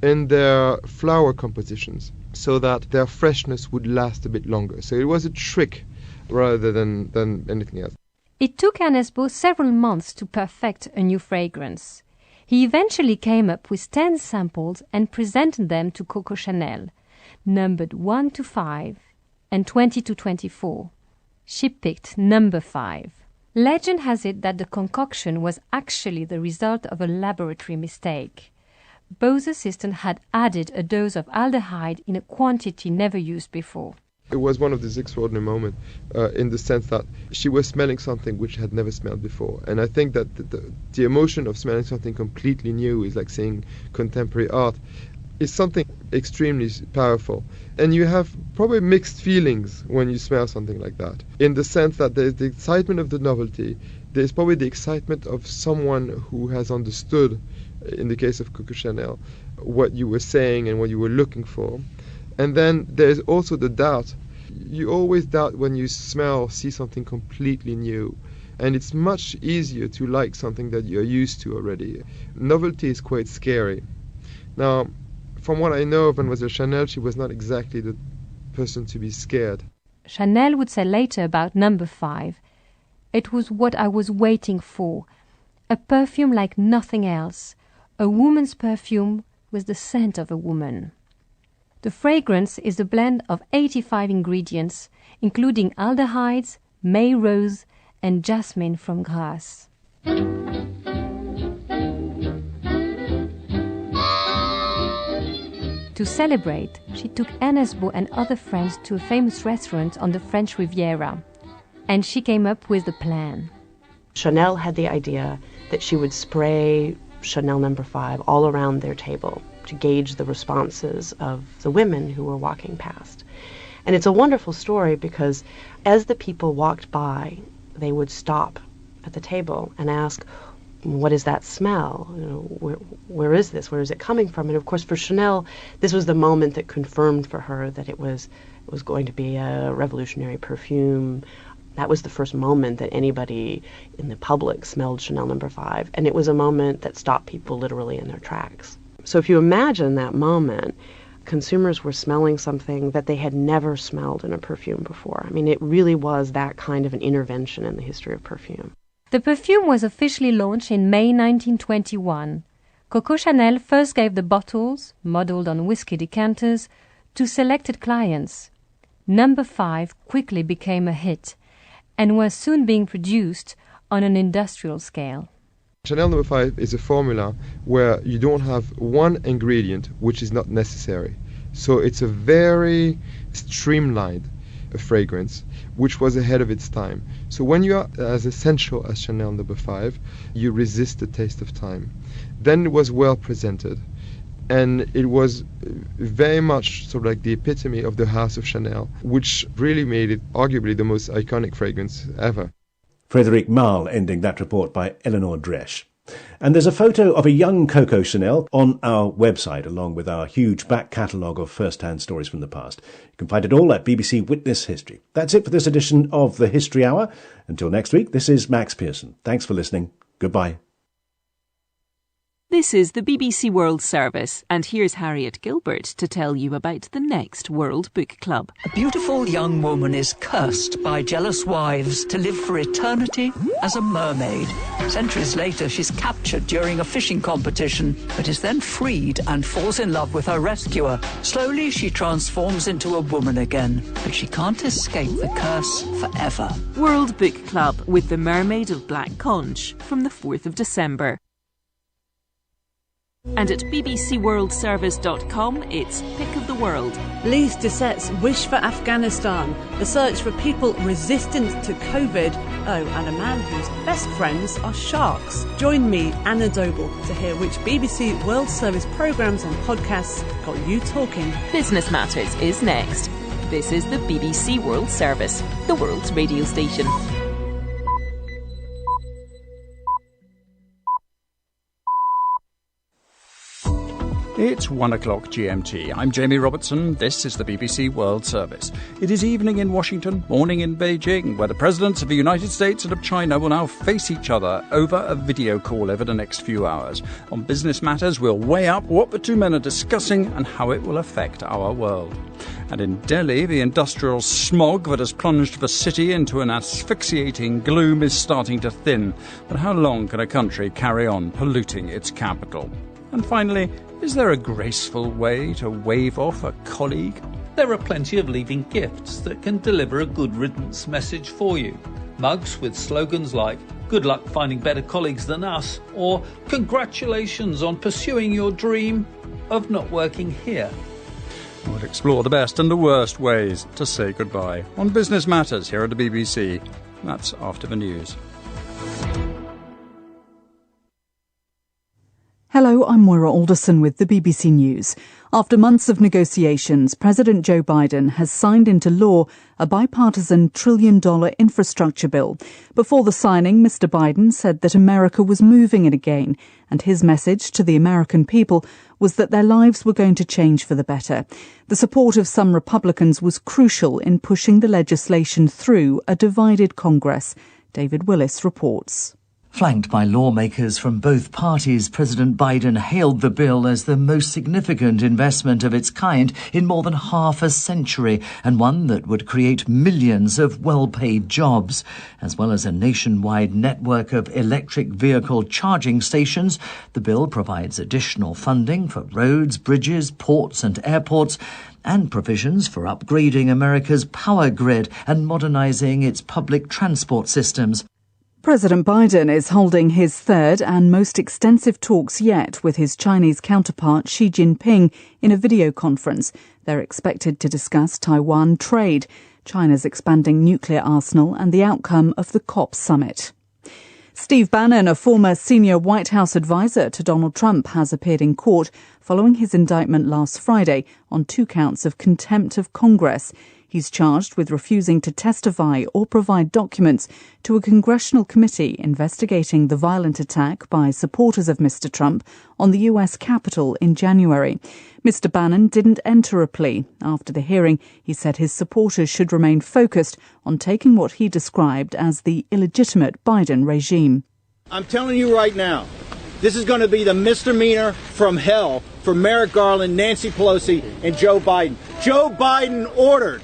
in their flower compositions so that their freshness would last a bit longer. So it was a trick rather than anything else. It took Ernest Beau several months to perfect a new fragrance. He eventually came up with 10 samples and presented them to Coco Chanel, numbered 1 to 5 and 20 to 24. She picked number 5. Legend has it that the concoction was actually the result of a laboratory mistake. Beau's assistant had added a dose of aldehyde in a quantity never used before. It was one of these extraordinary moments in the sense that she was smelling something which had never smelled before. And I think that the emotion of smelling something completely new is like seeing contemporary art. Is something extremely powerful. And you have probably mixed feelings when you smell something like that, in the sense that there's the excitement of the novelty, there's probably the excitement of someone who has understood, in the case of Coco Chanel, what you were saying and what you were looking for. And then there's also the doubt. You always doubt when you see something completely new. And it's much easier to like something that you're used to already. Novelty is quite scary. Now, from what I know of Mademoiselle Chanel, she was not exactly the person to be scared. Chanel would say later about number 5, "It was what I was waiting for, a perfume like nothing else, a woman's perfume with the scent of a woman." The fragrance is a blend of 85 ingredients, including aldehydes, May rose, and jasmine from Grasse. To celebrate, she took Ernest Beau and other friends to a famous restaurant on the French Riviera, and she came up with a plan. Chanel had the idea that she would spray Chanel No. 5 all around their table to gauge the responses of the women who were walking past. And it's a wonderful story because as the people walked by, they would stop at the table and ask, "What is that smell? You know, where is this? Where is it coming from?" And of course, for Chanel, this was the moment that confirmed for her that it was going to be a revolutionary perfume. That was the first moment that anybody in the public smelled Chanel No. 5, and it was a moment that stopped people literally in their tracks. So if you imagine that moment, consumers were smelling something that they had never smelled in a perfume before. I mean, it really was that kind of an intervention in the history of perfume. The perfume was officially launched in May 1921. Coco Chanel first gave the bottles, modelled on whiskey decanters, to selected clients. Number 5 quickly became a hit and was soon being produced on an industrial scale. Chanel No. 5 is a formula where you don't have one ingredient which is not necessary. So it's a very streamlined fragrance which was ahead of its time. So when you are as essential as Chanel No. 5, you resist the taste of time. Then it was well presented, and it was very much sort of like the epitome of the House of Chanel, which really made it arguably the most iconic fragrance ever. Frédéric Marle ending that report by Eleanor Dresch. And there's a photo of a young Coco Chanel on our website, along with our huge back catalogue of first-hand stories from the past. You can find it all at BBC Witness History. That's it for this edition of The History Hour. Until next week, this is Max Pearson. Thanks for listening. Goodbye. This is the BBC World Service, and here's Harriet Gilbert to tell you about the next World Book Club. A beautiful young woman is cursed by jealous wives to live for eternity as a mermaid. Centuries later, she's captured during a fishing competition, but is then freed and falls in love with her rescuer. Slowly, she transforms into a woman again, but she can't escape the curse forever. World Book Club with The Mermaid of Black Conch from the 4th of December. And at bbcworldservice.com, it's Pick of the World. Lise Dissette's Wish for Afghanistan, the search for people resistant to COVID. Oh, and a man whose best friends are sharks. Join me, Anna Doble, to hear which BBC World Service programmes and podcasts got you talking. Business Matters is next. This is the BBC World Service, the world's radio station. It's 1 o'clock GMT. I'm Jamie Robertson. This is the BBC World Service. It is evening in Washington, morning in Beijing, where the presidents of the United States and of China will now face each other over a video call over the next few hours. On Business Matters, we'll weigh up what the two men are discussing and how it will affect our world. And in Delhi, the industrial smog that has plunged the city into an asphyxiating gloom is starting to thin. But how long can a country carry on polluting its capital? And finally, is there a graceful way to wave off a colleague? There are plenty of leaving gifts that can deliver a good riddance message for you. Mugs with slogans like, "Good luck finding better colleagues than us," or "Congratulations on pursuing your dream of not working here." We'll explore the best and the worst ways to say goodbye on Business Matters here at the BBC. That's after the news. Hello, I'm Moira Alderson with the BBC News. After months of negotiations, President Joe Biden has signed into law a bipartisan $1 trillion infrastructure bill. Before the signing, Mr. Biden said that America was moving it again, and his message to the American people was that their lives were going to change for the better. The support of some Republicans was crucial in pushing the legislation through a divided Congress. David Willis reports. Flanked by lawmakers from both parties, President Biden hailed the bill as the most significant investment of its kind in more than half a century, and one that would create millions of well-paid jobs. As well as a nationwide network of electric vehicle charging stations, the bill provides additional funding for roads, bridges, ports and airports, and provisions for upgrading America's power grid and modernizing its public transport systems. President Biden is holding his third and most extensive talks yet with his Chinese counterpart Xi Jinping in a video conference. They're expected to discuss Taiwan trade, China's expanding nuclear arsenal and the outcome of the COP summit. Steve Bannon, a former senior White House advisor to Donald Trump, has appeared in court following his indictment last Friday on 2 counts of contempt of Congress. He's charged with refusing to testify or provide documents to a congressional committee investigating the violent attack by supporters of Mr. Trump on the US Capitol in January. Mr. Bannon didn't enter a plea. After the hearing, he said his supporters should remain focused on taking what he described as the illegitimate Biden regime. I'm telling you right now, this is going to be the misdemeanor from hell for Merrick Garland, Nancy Pelosi, and Joe Biden. Joe Biden ordered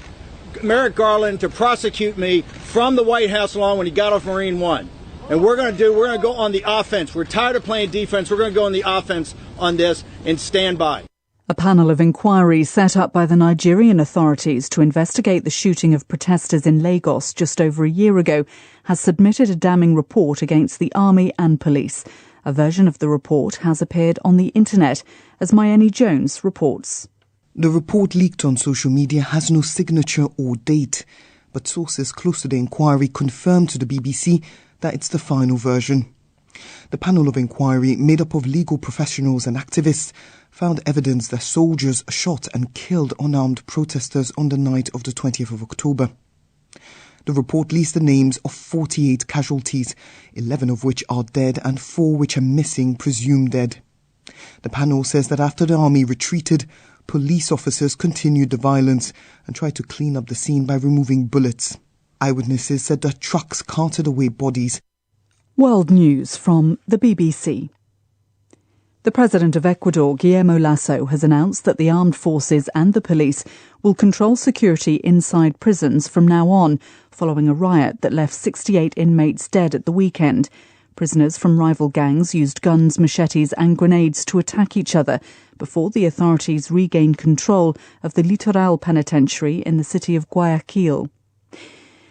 Merrick Garland to prosecute me from the White House lawn when he got off Marine One. And we're going to go on the offense. We're tired of playing defense. We're going to go on the offense on this and stand by. A panel of inquiry set up by the Nigerian authorities to investigate the shooting of protesters in Lagos just over a year ago has submitted a damning report against the army and police. A version of the report has appeared on the internet, as Mayeni Jones reports. The report leaked on social media has no signature or date, but sources close to the inquiry confirmed to the BBC that it's the final version. The panel of inquiry, made up of legal professionals and activists, found evidence that soldiers shot and killed unarmed protesters on the night of the 20th of October. The report lists the names of 48 casualties, 11 of which are dead and 4 which are missing, presumed dead. The panel says that after the army retreated, police officers continued the violence and tried to clean up the scene by removing bullets. Eyewitnesses said that trucks carted away bodies. World News from the BBC. The President of Ecuador, Guillermo Lasso, has announced that the armed forces and the police will control security inside prisons from now on, following a riot that left 68 inmates dead at the weekend. Prisoners from rival gangs used guns, machetes and grenades to attack each other before the authorities regained control of the Litoral Penitentiary in the city of Guayaquil.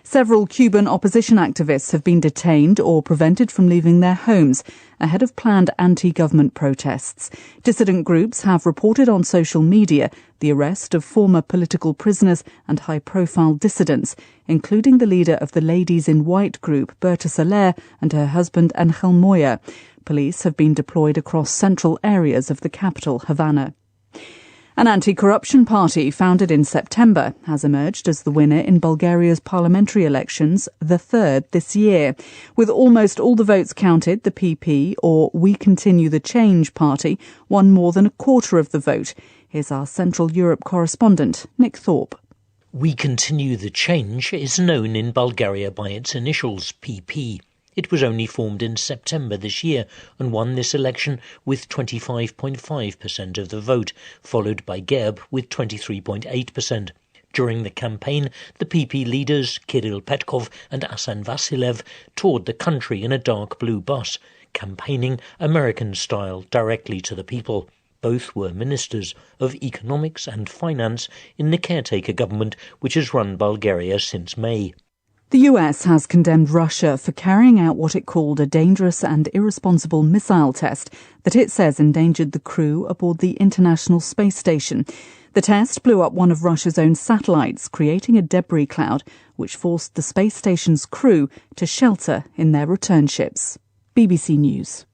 Several Cuban opposition activists have been detained or prevented from leaving their homes ahead of planned anti-government protests. Dissident groups have reported on social media the arrest of former political prisoners and high-profile dissidents, including the leader of the Ladies in White group, Berta Soler, and her husband Angel Moya. Police have been deployed across central areas of the capital, Havana. An anti-corruption party founded in September has emerged as the winner in Bulgaria's parliamentary elections, the third this year. With almost all the votes counted, the PP, or We Continue the Change party, won more than a quarter of the vote. Here's our Central Europe correspondent, Nick Thorpe. We Continue the Change is known in Bulgaria by its initials, PP. It was only formed in September this year and won this election with 25.5% of the vote, followed by Gerb with 23.8%. During the campaign, the PP leaders, Kirill Petkov and Asan Vasilev, toured the country in a dark blue bus, campaigning American-style directly to the people. Both were ministers of economics and finance in the caretaker government which has run Bulgaria since May. The US has condemned Russia for carrying out what it called a dangerous and irresponsible missile test that it says endangered the crew aboard the International Space Station. The test blew up one of Russia's own satellites, creating a debris cloud which forced the space station's crew to shelter in their return ships. BBC News.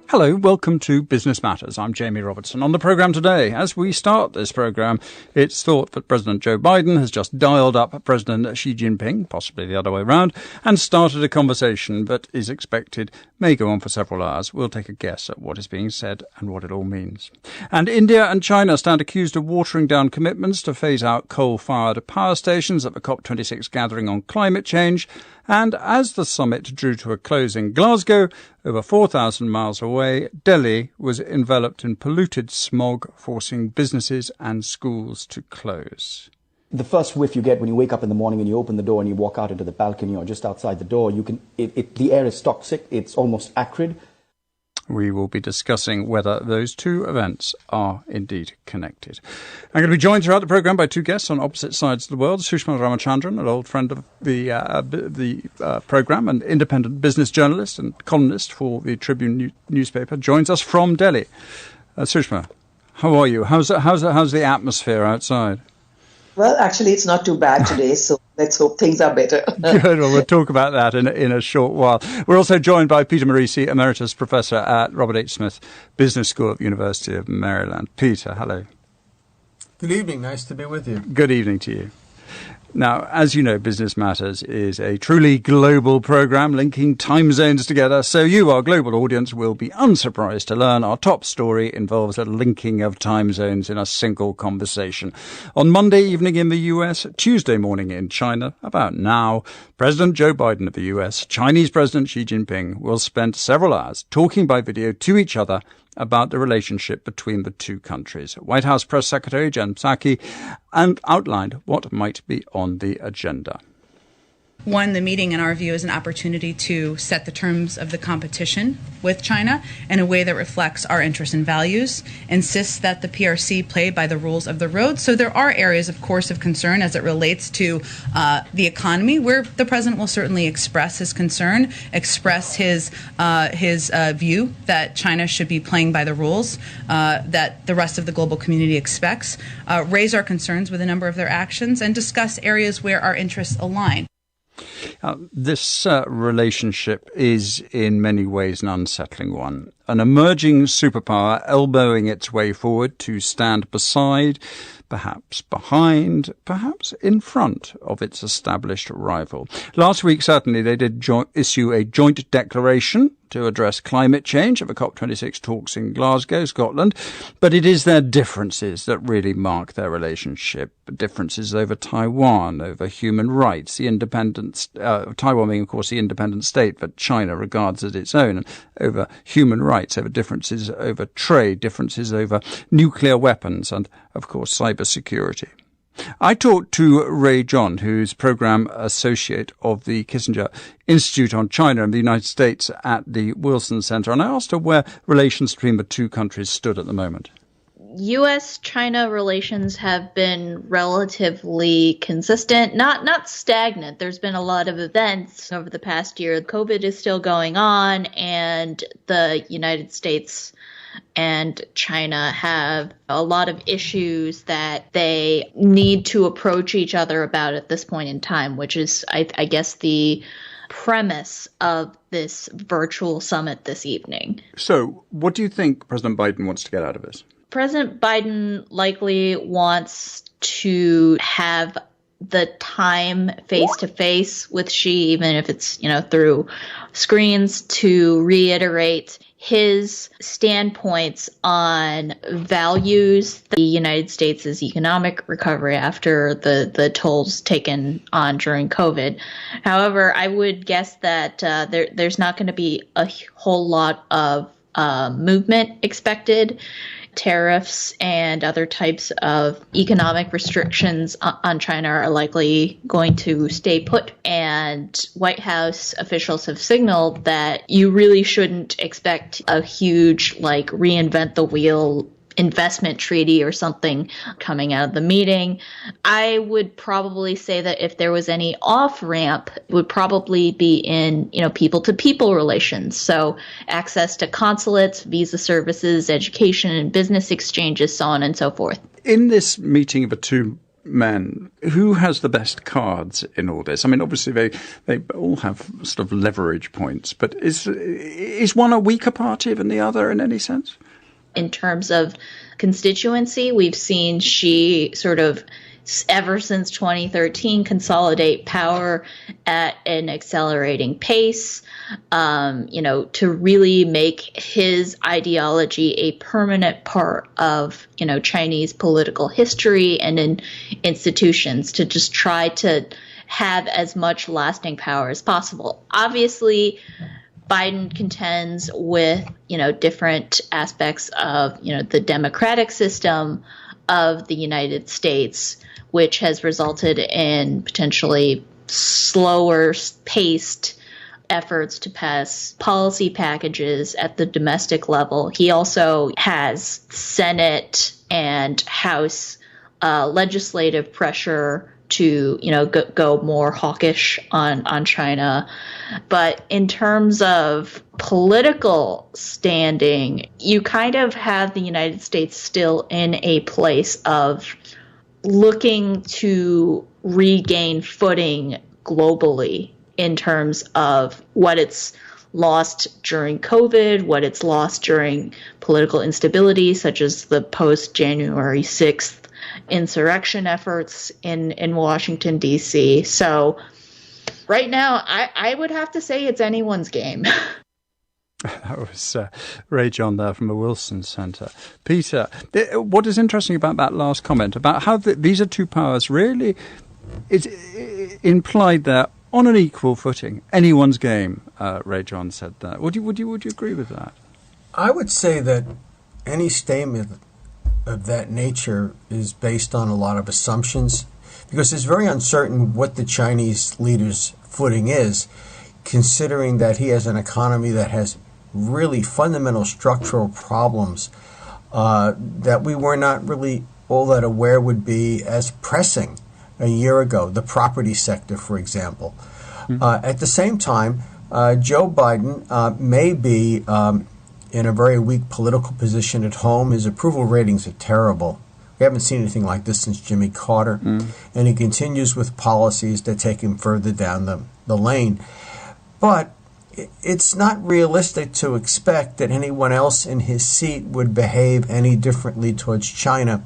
Hello, welcome to Business Matters. I'm Jamie Robertson. On the programme today, as we start this programme, it's thought that President Joe Biden has just dialed up President Xi Jinping, possibly the other way around, and started a conversation that is expected may go on for several hours. We'll take a guess at what is being said and what it all means. And India and China stand accused of watering down commitments to phase out coal-fired power stations at the COP26 gathering on climate change. And as the summit drew to a close in Glasgow, over 4,000 miles away, Delhi was enveloped in polluted smog, forcing businesses and schools to close. The first whiff you get when you wake up in the morning and you open the door and you walk out into the balcony or just outside the door, the air is toxic, it's almost acrid. We will be discussing whether those two events are indeed connected. I'm going to be joined throughout the programme by two guests on opposite sides of the world. Sushma Ramachandran, an old friend of the programme, an independent business journalist and columnist for the Tribune newspaper, joins us from Delhi. Sushma, how are you? How's the atmosphere outside? Well, actually, it's not too bad today, so let's hope things are better. Good. Well, we'll talk about that in a short while. We're also joined by Peter Marisi, Emeritus Professor at Robert H. Smith Business School at the University of Maryland. Peter, hello. Good evening. Nice to be with you. Good evening to you. Now, as you know, Business Matters is a truly global programme linking time zones together, so you, our global audience, will be unsurprised to learn our top story involves a linking of time zones in a single conversation. On Monday evening in the US, Tuesday morning in China, about now, President Joe Biden of the US, Chinese President Xi Jinping will spend several hours talking by video to each other about the relationship between the two countries. White House Press Secretary Jen Psaki and outlined what might be on the agenda. One, the meeting, in our view, is an opportunity to set the terms of the competition with China in a way that reflects our interests and values, insists that the PRC play by the rules of the road. So there are areas, of course, of concern as it relates to the economy, where the president will certainly express his concern, express his view that China should be playing by the rules that the rest of the global community expects, raise our concerns with a number of their actions, and discuss areas where our interests align. This relationship is in many ways an unsettling one. An emerging superpower elbowing its way forward to stand beside, perhaps behind, perhaps in front of its established rival. Last week, certainly, they did issue a joint declaration to address climate change at the COP26 talks in Glasgow, Scotland. But it is their differences that really mark their relationship. Differences over Taiwan, over human rights, the independence, Taiwan being, of course, the independent state that China regards as its own, and over human rights, over differences over trade, differences over nuclear weapons, and, of course, cybersecurity. I talked to Ray John, who's Programme Associate of the Kissinger Institute on China and the United States at the Wilson Center, and I asked her where relations between the two countries stood at the moment. U.S.-China relations have been relatively consistent, not stagnant. There's been a lot of events over the past year. COVID is still going on, and the United States and China have a lot of issues that they need to approach each other about at this point in time, which is, I guess, the premise of this virtual summit this evening. So what do you think President Biden wants to get out of this? President Biden likely wants to have the time face-to-face with Xi, even if it's, through screens, to reiterate his standpoints on values, the United States' economic recovery after the tolls taken on during COVID. However, I would guess that there's not going to be a whole lot of movement expected. Tariffs and other types of economic restrictions on China are likely going to stay put. And White House officials have signaled that you really shouldn't expect a huge, reinvent the wheel investment treaty or something coming out of the meeting. I would probably say that if there was any off-ramp, it would probably be in, people-to-people relations. So access to consulates, visa services, education and business exchanges, so on and so forth. In this meeting of the two men, who has the best cards in all this? I mean, obviously they all have sort of leverage points, but is one a weaker party than the other in any sense? In terms of constituency, we've seen Xi sort of, ever since 2013, consolidate power at an accelerating pace, to really make his ideology a permanent part of, Chinese political history and in institutions, to just try to have as much lasting power as possible. Obviously, Biden contends with, different aspects of, the democratic system of the United States, which has resulted in potentially slower paced efforts to pass policy packages at the domestic level. He also has Senate and House legislative pressure to, go more hawkish on China. But in terms of political standing, you kind of have the United States still in a place of looking to regain footing globally in terms of what it's lost during COVID, what it's lost during political instability, such as the post-January 6th insurrection efforts in Washington, D.C. So right now, I would have to say it's anyone's game. That was Ray John there from the Wilson Center. Peter, what is interesting about that last comment, about how these are two powers really, it's implied there on an equal footing. Anyone's game, Ray John said that. Would you agree with that? I would say that any statement of that nature is based on a lot of assumptions, because it's very uncertain what the Chinese leader's footing is, considering that he has an economy that has really fundamental structural problems that we were not really all that aware would be as pressing a year ago, the property sector, for example. At the same time, Joe Biden may be in a very weak political position at home. His approval ratings are terrible. We haven't seen anything like this since Jimmy Carter. And he continues with policies that take him further down the lane. But it's not realistic to expect that anyone else in his seat would behave any differently towards China.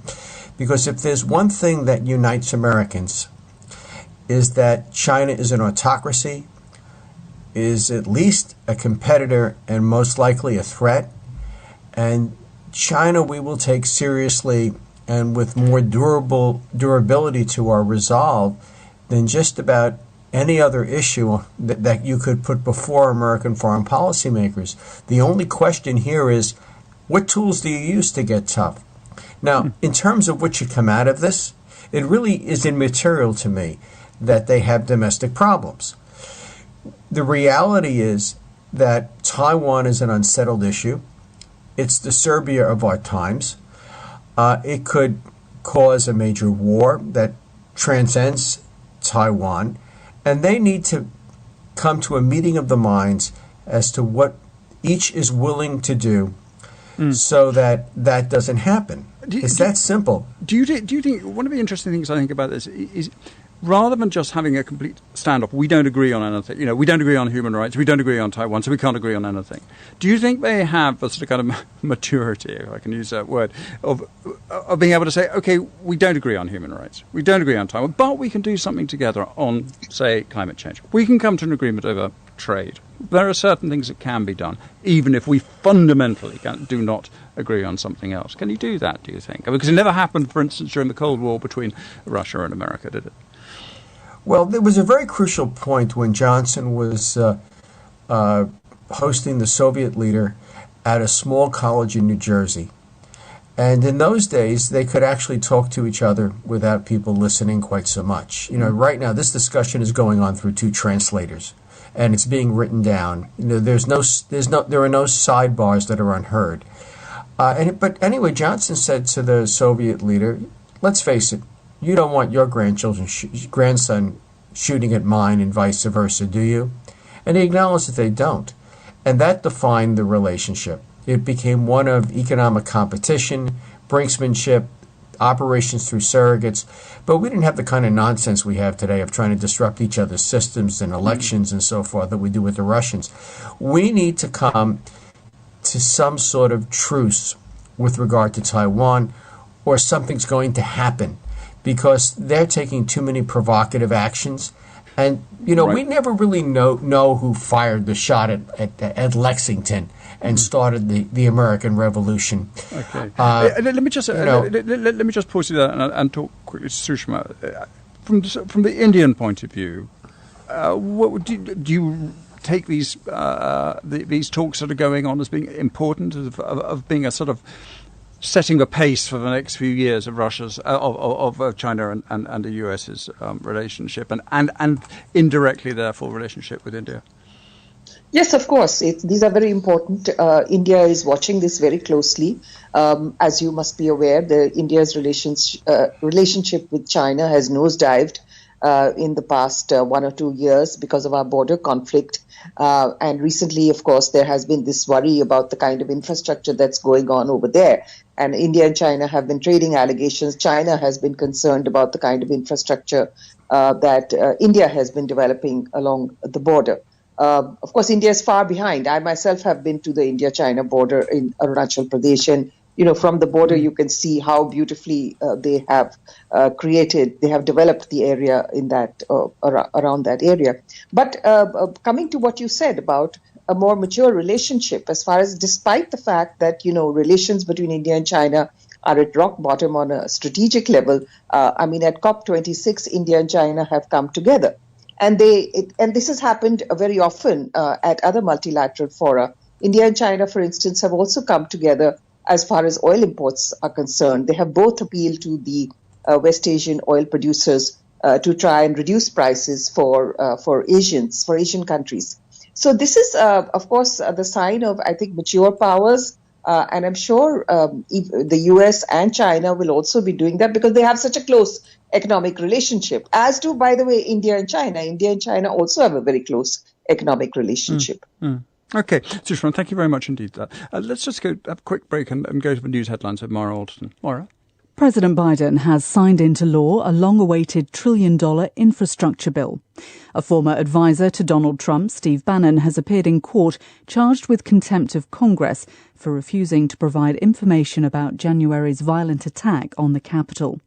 Because if there's one thing that unites Americans, is that China is an autocracy, is at least a competitor and most likely a threat. And China we will take seriously and with more durability to our resolve than just about any other issue that you could put before American foreign policymakers. The only question here is, what tools do you use to get tough? Now, in terms of what should come out of this, it really is immaterial to me that they have domestic problems. The reality is that Taiwan is an unsettled issue. It's the Serbia of our times. It could cause a major war that transcends Taiwan, and they need to come to a meeting of the minds as to what each is willing to do so that that doesn't happen. It's that simple. Do you think one of the interesting things I think about this is, rather than just having a complete standoff, we don't agree on anything. You know, we don't agree on human rights, we don't agree on Taiwan, so we can't agree on anything. Do you think they have a sort of kind of maturity, if I can use that word, of being able to say, okay, we don't agree on human rights, we don't agree on Taiwan, but we can do something together on, say, climate change. We can come to an agreement over trade. There are certain things that can be done, even if we fundamentally do not agree on something else. Can you do that, do you think? Because it never happened, for instance, during the Cold War between Russia and America, did it? Well, there was a very crucial point when Johnson was hosting the Soviet leader at a small college in New Jersey. And in those days, they could actually talk to each other without people listening quite so much. You know, right now, this discussion is going on through two translators, and it's being written down. You know, there are no sidebars that are unheard. But anyway, Johnson said to the Soviet leader, let's face it, you don't want your grandson shooting at mine and vice versa, do you? And he acknowledged that they don't. And that defined the relationship. It became one of economic competition, brinksmanship, operations through surrogates. But we didn't have the kind of nonsense we have today of trying to disrupt each other's systems and elections and so forth that we do with the Russians. We need to come to some sort of truce with regard to Taiwan, or something's going to happen, because they're taking too many provocative actions. And, you know, we never really know who fired the shot at Lexington and started the American Revolution. Okay. Let me just pause you there and talk quickly to Sushma. From the Indian point of view, what do you take these talks that are going on as being important, of being a sort of setting the pace for the next few years of Russia's of China and the US's relationship, and indirectly therefore relationship with India? Yes, of course. These are very important. India is watching this very closely. As you must be aware, India's relationship with China has nosedived in the past 1 or 2 years because of our border conflict. And recently, of course, there has been this worry about the kind of infrastructure that's going on over there. And India and China have been trading allegations. China has been concerned about the kind of infrastructure that India has been developing along the border. Of course, India is far behind. I myself have been to the India-China border in Arunachal Pradesh, and from the border you can see how beautifully they have developed the area in that around that area. But coming to what you said about a more mature relationship, as far as, despite the fact that relations between India and China are at rock bottom on a strategic level, at COP26, India and China have come together. And this has happened very often at other multilateral fora. India and China, for instance, have also come together as far as oil imports are concerned. They have both appealed to the West Asian oil producers to try and reduce prices for Asian countries. So this is, of course, the sign of, I think, mature powers. And I'm sure the US and China will also be doing that because they have such a close economic relationship, as do, by the way, India and China. India and China also have a very close economic relationship. Okay, Sushma, thank you very much indeed. Let's just have a quick break and go to the news headlines with Maura Alderton. Maura? President Biden has signed into law a long-awaited $1 trillion infrastructure bill. A former advisor to Donald Trump, Steve Bannon, has appeared in court charged with contempt of Congress for refusing to provide information about January's violent attack on the Capitol.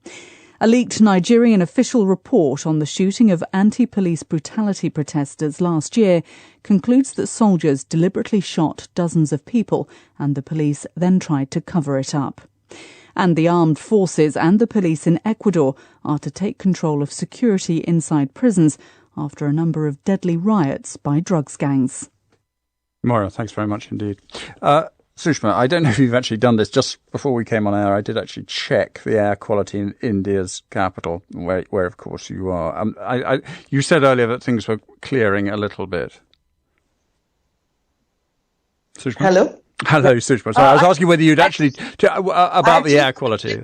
A leaked Nigerian official report on the shooting of anti-police brutality protesters last year concludes that soldiers deliberately shot dozens of people and the police then tried to cover it up. And the armed forces and the police in Ecuador are to take control of security inside prisons after a number of deadly riots by drugs gangs. Maura, thanks very much indeed. Sushma, I don't know if you've actually done this. Just before we came on air, I did actually check the air quality in India's capital, where of course you are. You said earlier that things were clearing a little bit. Sushma? Hello, Sushma. Sorry, I was asking whether you'd actually about the air quality.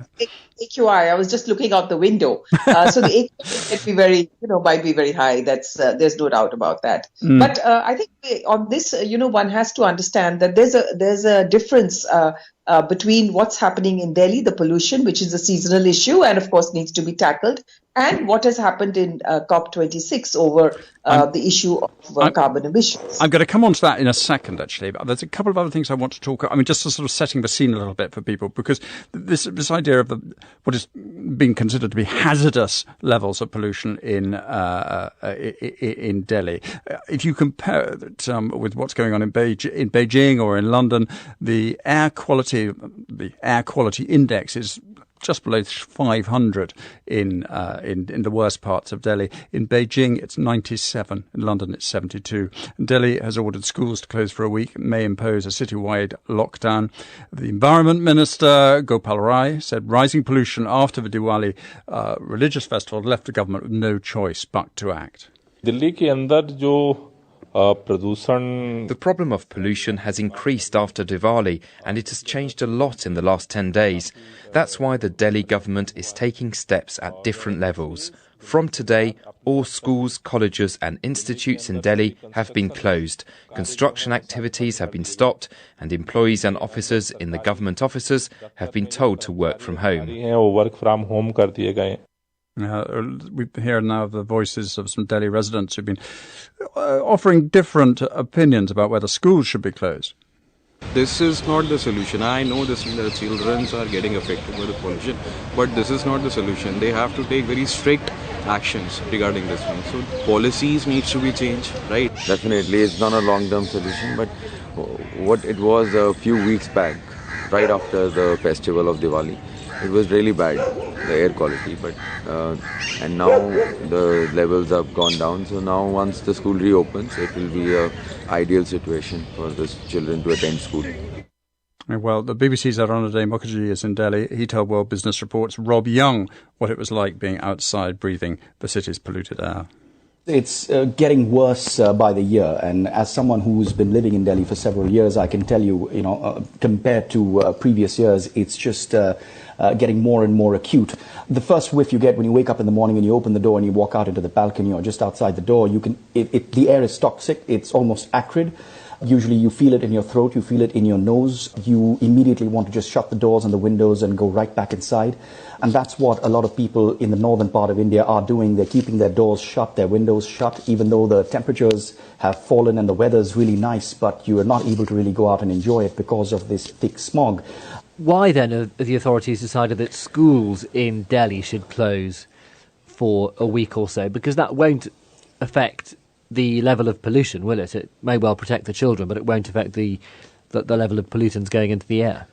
AQI. I was just looking out the window. So the AQI might be very high. That's there's no doubt about that. But I think on this, one has to understand that there's a difference between what's happening in Delhi, the pollution, which is a seasonal issue and of course needs to be tackled, and what has happened in COP26 over the issue of carbon emissions. I'm going to come on to that in a second, actually. But there's a couple of other things I want to talk about. I mean, just to sort of setting the scene a little bit for people, because this idea of what is being considered to be hazardous levels of pollution in Delhi. If you compare it with what's going on in Beijing or in London, the air quality index is just below 500 in the worst parts of Delhi. In Beijing, it's 97. In London, it's 72. Delhi has ordered schools to close for a week and may impose a citywide lockdown. The Environment Minister, Gopal Rai, said rising pollution after the Diwali religious festival left the government with no choice but to act. Delhi ke andar jo the problem of pollution has increased after Diwali, and it has changed a lot in the last 10 days. That's why the Delhi government is taking steps at different levels. From today, all schools, colleges and institutes in Delhi have been closed. Construction activities have been stopped, and employees and officers in the government offices have been told to work from home. We hear now the voices of some Delhi residents who've been offering different opinions about whether schools should be closed. This is not the solution. I know the children are getting affected by the pollution, but this is not the solution. They have to take very strict actions regarding this one. So policies needs to be changed, right? Definitely, it's not a long-term solution, but what it was a few weeks back, right after the festival of Diwali, it was really bad, the air quality, but and now the levels have gone down. So now once the school reopens, it will be an ideal situation for the children to attend school. Well, the BBC's Arunadhay Mukherjee is in Delhi. He told World Business Report's Rob Young what it was like being outside breathing the city's polluted air. It's getting worse by the year, and as someone who's been living in Delhi for several years, I can tell you, compared to previous years, it's just getting more and more acute. The first whiff you get when you wake up in the morning and you open the door and you walk out into the balcony or just outside the door, the air is toxic. It's almost acrid. Usually you feel it in your throat, you feel it in your nose. You immediately want to just shut the doors and the windows and go right back inside. And that's what a lot of people in the northern part of India are doing. They're keeping their doors shut, their windows shut, even though the temperatures have fallen and the weather's really nice, but you are not able to really go out and enjoy it because of this thick smog. Why then have the authorities decided that schools in Delhi should close for a week or so? Because that won't affect the level of pollution, will it? It may well protect the children, but it won't affect the level of pollutants going into the air.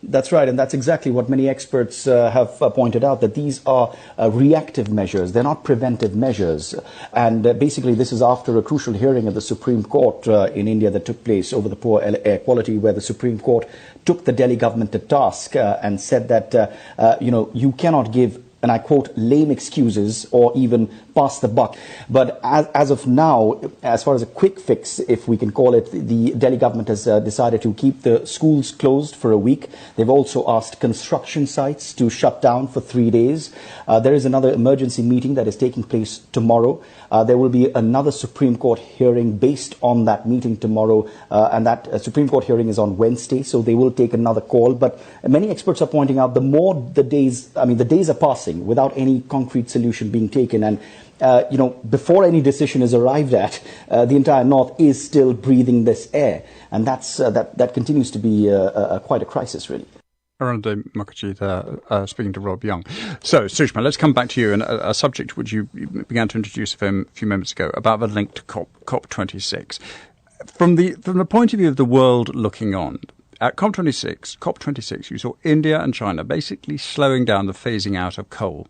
That's right, and that's exactly what many experts have pointed out, that these are reactive measures. They're not preventive measures. And basically, this is after a crucial hearing at the Supreme Court in India that took place over the poor air quality, where the Supreme Court took the Delhi government to task and said that, you cannot give, and I quote, lame excuses or even pass the buck. But as of now, as far as a quick fix, if we can call it, the Delhi government has decided to keep the schools closed for a week. They've also asked construction sites to shut down for 3 days. There is another emergency meeting that is taking place tomorrow. There will be another Supreme Court hearing based on that meeting tomorrow, and that Supreme Court hearing is on Wednesday, so they will take another call. But many experts are pointing out the days are passing without any concrete solution being taken, and before any decision is arrived at, the entire North is still breathing this air, and that continues to be quite a crisis, really. Arunde Mukherjee there, speaking to Rob Young. So, Sushma, let's come back to you, and a subject which you began to introduce a few moments ago, about the link to COP26. From the point of view of the world looking on, at COP26, you saw India and China basically slowing down the phasing out of coal.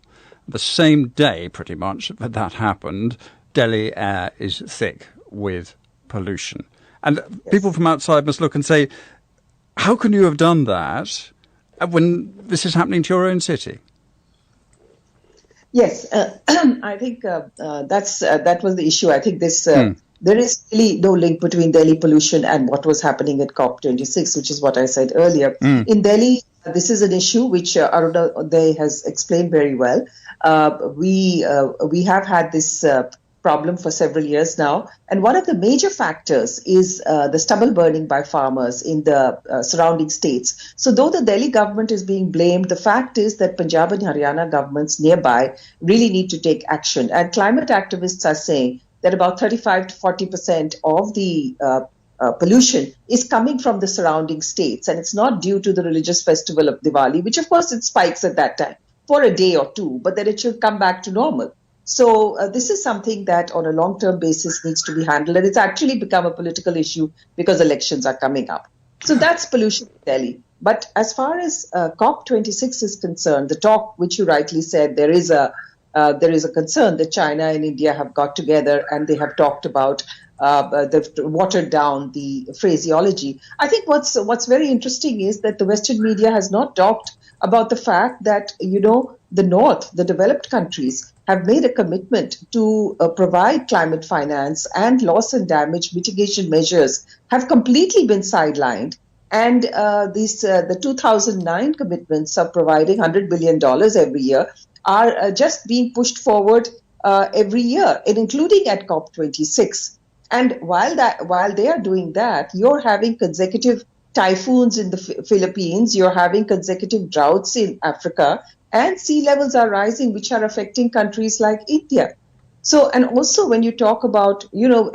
The same day, pretty much, that happened, Delhi air is thick with pollution. And people from outside must look and say, how can you have done that when this is happening to your own city? Yes, I think that was the issue. I think there is really no link between Delhi pollution and what was happening at COP26, which is what I said earlier. In Delhi, this is an issue which Arunde has explained very well. We have had this problem for several years now, and one of the major factors is the stubble burning by farmers in the surrounding states. So though the Delhi government is being blamed, the fact is that Punjab and Haryana governments nearby really need to take action. And climate activists are saying that about 35 to 40% of the pollution is coming from the surrounding states, and it's not due to the religious festival of Diwali, which of course it spikes at that time for a day or two, but then it should come back to normal. So this is something that on a long-term basis needs to be handled, and it's actually become a political issue because elections are coming up. So that's pollution in Delhi. But as far as COP26 is concerned, the talk, which you rightly said, there is a concern that China and India have got together and they have talked about, they've watered down the phraseology. I think what's very interesting is that the Western media has not talked about the fact that, the North, the developed countries, have made a commitment to provide climate finance, and loss and damage mitigation measures have completely been sidelined. And the 2009 commitments of providing $100 billion every year are just being pushed forward every year, and including at COP26. And while they are doing that, you're having consecutive typhoons in the Philippines, you're having consecutive droughts in Africa, and sea levels are rising, which are affecting countries like India. So, and also when you talk about,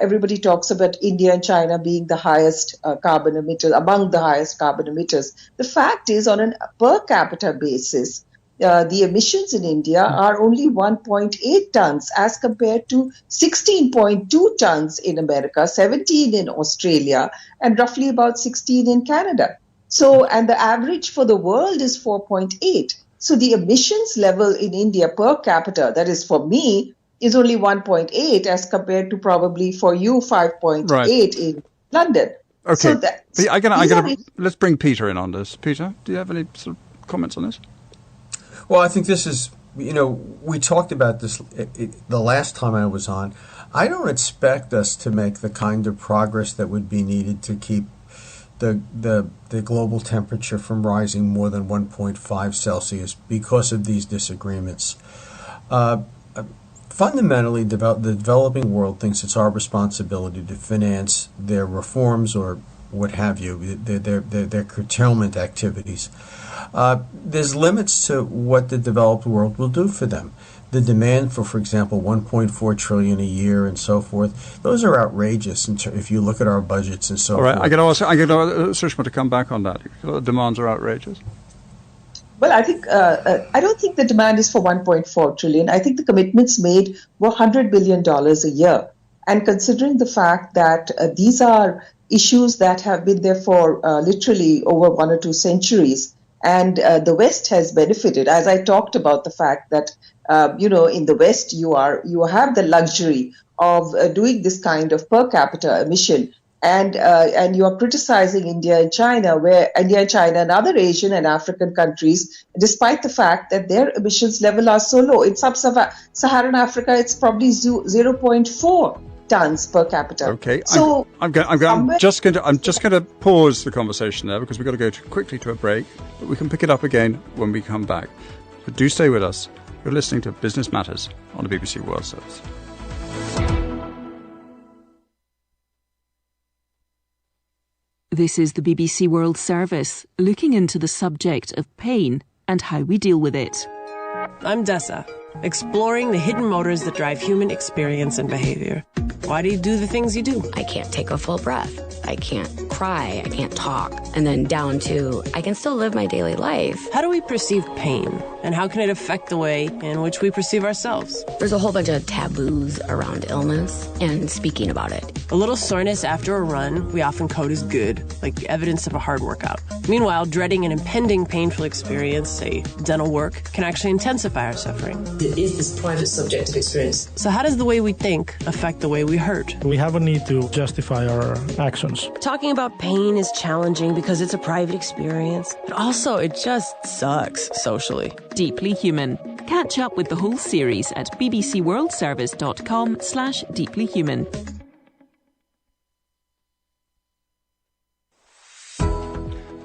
everybody talks about India and China being the highest carbon emitters, among the highest carbon emitters. The fact is, on a per capita basis, the emissions in India are only 1.8 tons as compared to 16.2 tons in America, 17 in Australia, and roughly about 16 in Canada. So, and the average for the world is 4.8. So the emissions level in India per capita, that is for me, is only 1.8 as compared to probably for you 5.8 in London. Okay, so let's bring Peter in on this. Peter, do you have any sort of comments on this? Well, I think this is, we talked about this the last time I was on. I don't expect us to make the kind of progress that would be needed to keep the global temperature from rising more than 1.5 Celsius because of these disagreements. Fundamentally, the developing world thinks it's our responsibility to finance their reforms or what have you, their curtailment activities. There's limits to what the developed world will do for them. The demand for example, 1.4 trillion a year and so forth, those are outrageous if you look at our budgets and so forth. All right, I can ask Sushma to come back on that. The demands are outrageous. Well, I think I don't think the demand is for 1.4 trillion. I think the commitments made were $100 billion a year. And considering the fact that these are issues that have been there for literally over 1 or 2 centuries, And the West has benefited, as I talked about the fact that, in the West, you have the luxury of doing this kind of per capita emission. And you are criticizing India and China, and other Asian and African countries, despite the fact that their emissions level are so low. In sub-Saharan Africa, it's probably 0.4 tons per capita. Okay, so I'm just going to pause the conversation there because we've got to go quickly to a break, but we can pick it up again when we come back. But do stay with us. You're listening to Business Matters on the BBC World Service. This is the BBC World Service, looking into the subject of pain and how we deal with it. I'm Dessa, exploring the hidden motors that drive human experience and behavior. Why do you do the things you do? I can't take a full breath. I can't cry. I can't talk. And then down to, I can still live my daily life. How do we perceive pain? And how can it affect the way in which we perceive ourselves? There's a whole bunch of taboos around illness and speaking about it. A little soreness after a run we often code as good, like evidence of a hard workout. Meanwhile, dreading an impending painful experience, say dental work, can actually intensify our suffering. It is this private subjective experience. So how does the way we think affect the way we hurt? We have a need to justify our actions. Talking about pain is challenging because it's a private experience, but also it just sucks socially. Deeply Human. Catch up with the whole series at bbcworldservice.com/deeplyhuman.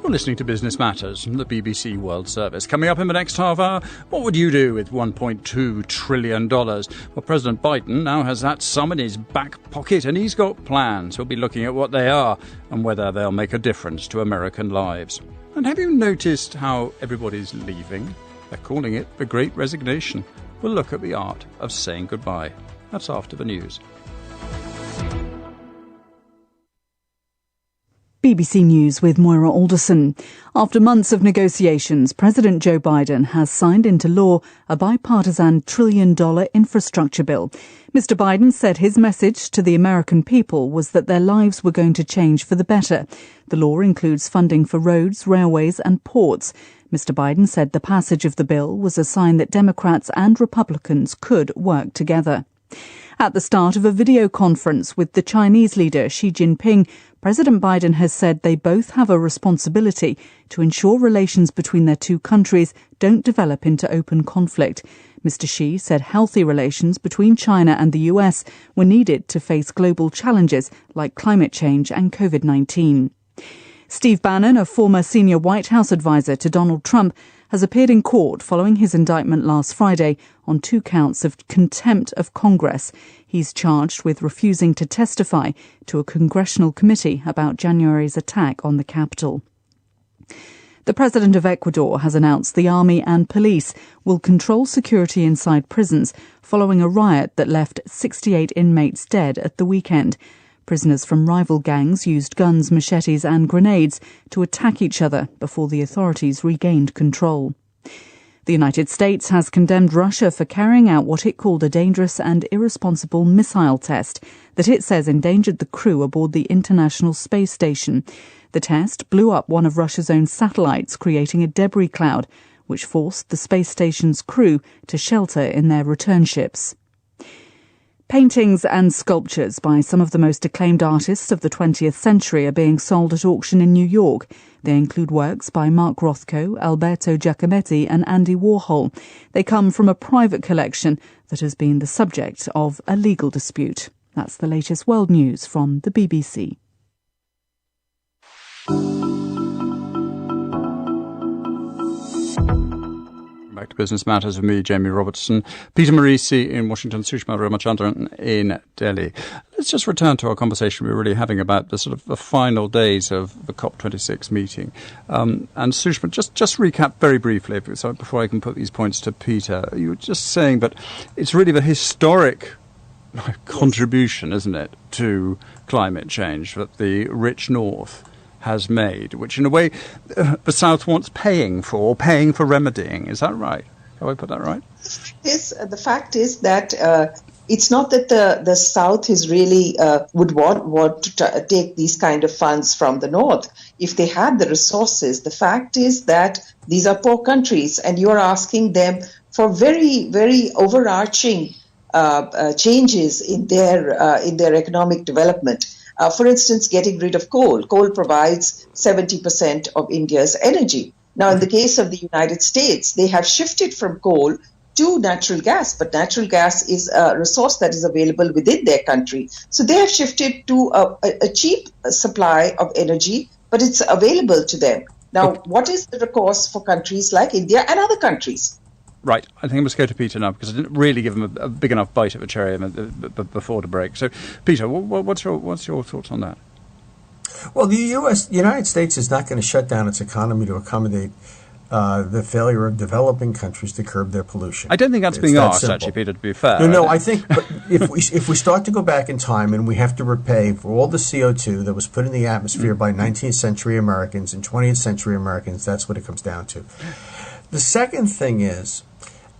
You're listening to Business Matters from the BBC World Service. Coming up in the next half hour, what would you do with $1.2 trillion? Well, President Biden now has that sum in his back pocket and he's got plans. He'll be looking at what they are and whether they'll make a difference to American lives. And have you noticed how everybody's leaving? They're calling it the Great Resignation. We'll look at the art of saying goodbye. That's after the news. BBC News with Moira Alderson. After months of negotiations, President Joe Biden has signed into law a bipartisan $1 trillion infrastructure bill. Mr. Biden said his message to the American people was that their lives were going to change for the better. The law includes funding for roads, railways and ports. Mr. Biden said the passage of the bill was a sign that Democrats and Republicans could work together. At the start of a video conference with the Chinese leader Xi Jinping, President Biden has said they both have a responsibility to ensure relations between their two countries don't develop into open conflict. Mr. Xi said healthy relations between China and the US were needed to face global challenges like climate change and COVID-19. Steve Bannon, a former senior White House advisor to Donald Trump, has appeared in court following his indictment last Friday on 2 counts of contempt of Congress. He's charged with refusing to testify to a congressional committee about January's attack on the Capitol. The president of Ecuador has announced the army and police will control security inside prisons following a riot that left 68 inmates dead at the weekend. Prisoners from rival gangs used guns, machetes and grenades to attack each other before the authorities regained control. The United States has condemned Russia for carrying out what it called a dangerous and irresponsible missile test that it says endangered the crew aboard the International Space Station. The test blew up one of Russia's own satellites, creating a debris cloud, which forced the space station's crew to shelter in their return ships. Paintings and sculptures by some of the most acclaimed artists of the 20th century are being sold at auction in New York. They include works by Mark Rothko, Alberto Giacometti and Andy Warhol. They come from a private collection that has been the subject of a legal dispute. That's the latest world news from the BBC. Back to Business Matters with me, Jamie Robertson, Peter Marisi in Washington, Sushma Ramachandran in Delhi. Let's just return to our conversation we were really having about the sort of the final days of the COP26 meeting. And Sushma, just recap very briefly, before I can put these points to Peter. You were just saying that it's really the historic contribution, isn't it, to climate change that the rich North has made, which in a way the South wants paying for remedying. Is that right? Have I put that right? Yes, the fact is that It's not that the South is really would want to take these kind of funds from the North if they had the resources. The fact is that these are poor countries, and you are asking them for very, very overarching changes in their economic development. For instance, getting rid of coal. Coal provides 70% of India's energy. Now, in the case of the United States, they have shifted from coal to natural gas, but natural gas is a resource that is available within their country. So they have shifted to a cheap supply of energy, but it's available to them. Now, what is the recourse for countries like India and other countries? Right, I think I must go to Peter now, because I didn't really give him a big enough bite of a cherry before the break. So, Peter, what's your thoughts on that? Well, the United States is not going to shut down its economy to accommodate the failure of developing countries to curb their pollution. I don't think that's being asked, actually, Peter, to be fair. No, I think but if we start to go back in time and we have to repay for all the CO2 that was put in the atmosphere by 19th century Americans and 20th century Americans, that's what it comes down to. The second thing is,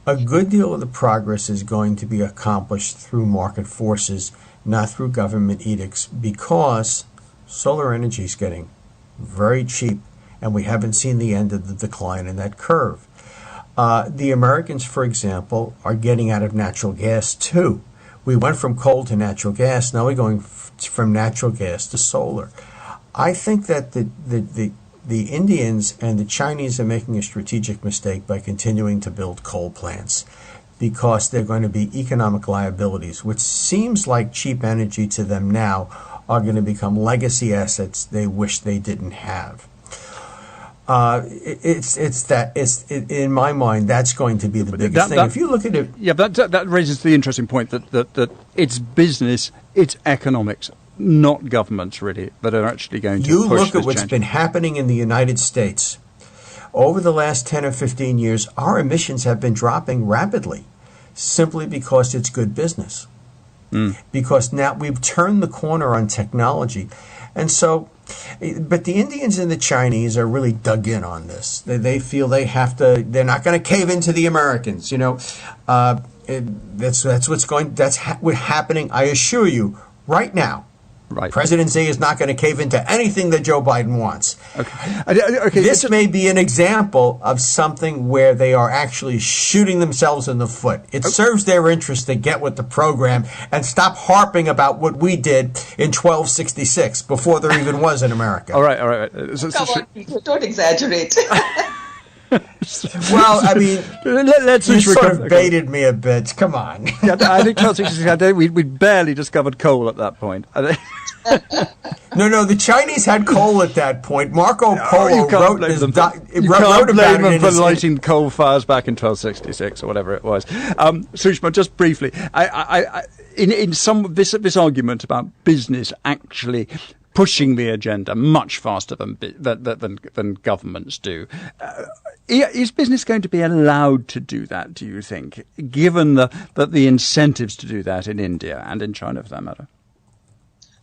a good deal of the progress is going to be accomplished through market forces, not through government edicts, because solar energy is getting very cheap, and we haven't seen the end of the decline in that curve. The Americans, for example, are getting out of natural gas too. We went from coal to natural gas. Now we're going from natural gas to solar. I think that the Indians and the Chinese are making a strategic mistake by continuing to build coal plants, because they're going to be economic liabilities, which seems like cheap energy to them now are going to become legacy assets they wish they didn't have. In my mind, that's going to be the biggest thing. If you look at it, that raises the interesting point that it's business, it's economics, not governments really, that are actually going to push this change. You look at what's been happening in the United States. Over the last 10 or 15 years, our emissions have been dropping rapidly, simply because it's good business. Because now we've turned the corner on technology. And so, but the Indians and the Chinese are really dug in on this. They feel they have to, they're not going to cave into the Americans, that's what's happening, I assure you, right now. Right. President Xi is not going to cave into anything that Joe Biden wants. Okay. This may be an example of something where they are actually shooting themselves in the foot. It serves their interest to get with the program and stop harping about what we did in 1266 before there even was an America. All right. Come on, Peter, don't exaggerate. Well, I mean, you sort of baited me a bit. Come on. Yeah, I think 1266, we'd barely discovered coal at that point. No, the Chinese had coal at that point. Marco Polo wrote about it for lighting coal fires back in 1266 or whatever it was. Sushma, just briefly, in some of this argument about business actually pushing the agenda much faster than governments do. Is business going to be allowed to do that, do you think, given that the incentives to do that in India and in China, for that matter?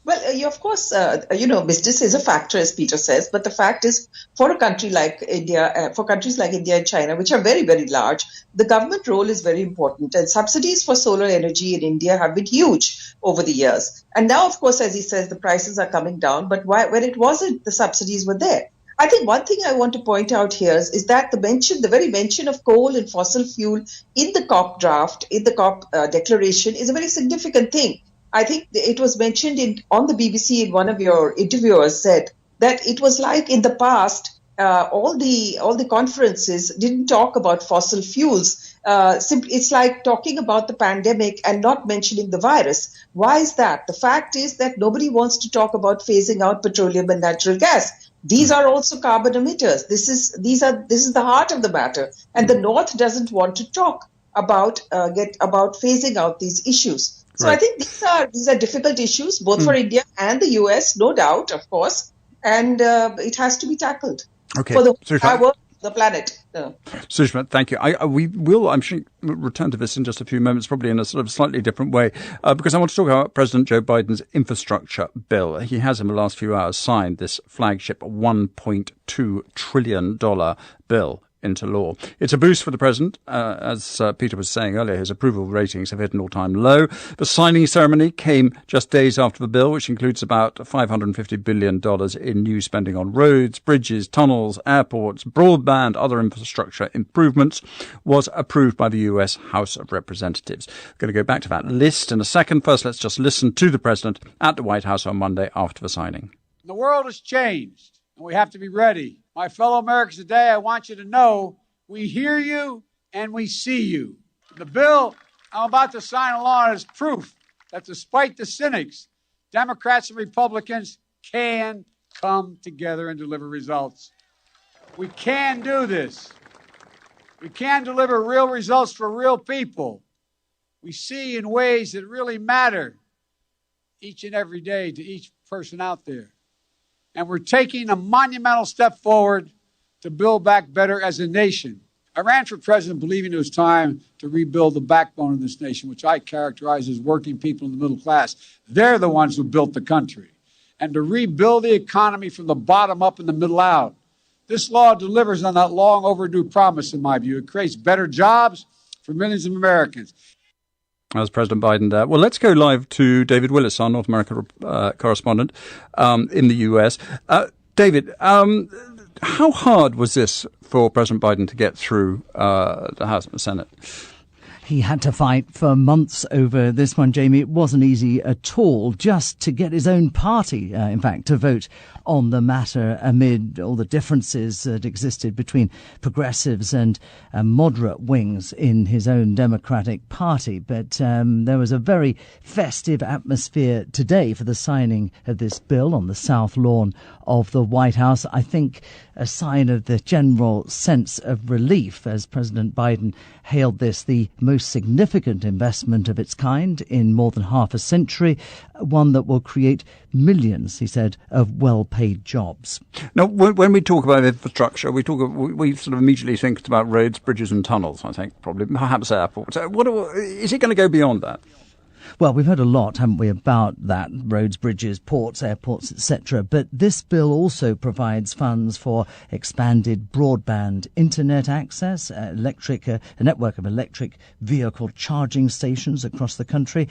Well, of course, business is a factor, as Peter says, but the fact is, for a country like India, for countries like India and China, which are very, very large, the government role is very important. And subsidies for solar energy in India have been huge over the years. And now, of course, as he says, the prices are coming down. But when it wasn't, the subsidies were there. I think one thing I want to point out here is that the very mention of coal and fossil fuel in the COP draft, in the COP declaration, is a very significant thing. I think it was mentioned on the BBC in one of your interviewers said that it was like in the past, all the conferences didn't talk about fossil fuels. Simply, it's like talking about the pandemic and not mentioning the virus. Why is that? The fact is that nobody wants to talk about phasing out petroleum and natural gas. These are also carbon emitters. This is the heart of the matter, and the North doesn't want to talk about phasing out these issues. So right. I think these are difficult issues, both for India and the US, no doubt, of course, and it has to be tackled for the entire world, the planet. Sushma, thank you. We will, I'm sure, return to this in just a few moments, probably in a sort of slightly different way, because I want to talk about President Joe Biden's infrastructure bill. He has, in the last few hours, signed this flagship $1.2 trillion bill into law. It's a boost for the president. As Peter was saying earlier, his approval ratings have hit an all-time low. The signing ceremony came just days after the bill, which includes about $550 billion in new spending on roads, bridges, tunnels, airports, broadband, other infrastructure improvements, was approved by the US House of Representatives. We're going to go back to that list in a second. First, let's just listen to the president at the White House on Monday after the signing. The world has changed, and we have to be ready. My fellow Americans, today I want you to know we hear you and we see you. The bill I'm about to sign along is proof that despite the cynics, Democrats and Republicans can come together and deliver results. We can do this. We can deliver real results for real people. We see in ways that really matter each and every day to each person out there. And we're taking a monumental step forward to build back better as a nation. I ran for president believing it was time to rebuild the backbone of this nation, which I characterize as working people in the middle class. They're the ones who built the country. And to rebuild the economy from the bottom up and the middle out. This law delivers on that long overdue promise, in my view. It creates better jobs for millions of Americans. As President Biden there. Well, let's go live to David Willis, our North America correspondent in the US. David, how hard was this for President Biden to get through the House and the Senate? He had to fight for months over this one, Jamie. It wasn't easy at all, just to get his own party, in fact, to vote on the matter amid all the differences that existed between progressives and moderate wings in his own Democratic Party. But there was a very festive atmosphere today for the signing of this bill on the South Lawn of the White House. I think a sign of the general sense of relief as President Biden hailed this the most significant investment of its kind in more than half a century, one that will create millions, he said, of well-paid jobs. Now, when we talk about infrastructure, we sort of immediately think about roads, bridges and tunnels, I think, probably, perhaps airports. Is it going to go beyond that? Well, we've heard a lot, haven't we, about that, roads, bridges, ports, airports, etc. But this bill also provides funds for expanded broadband internet access, a network of electric vehicle charging stations across the country,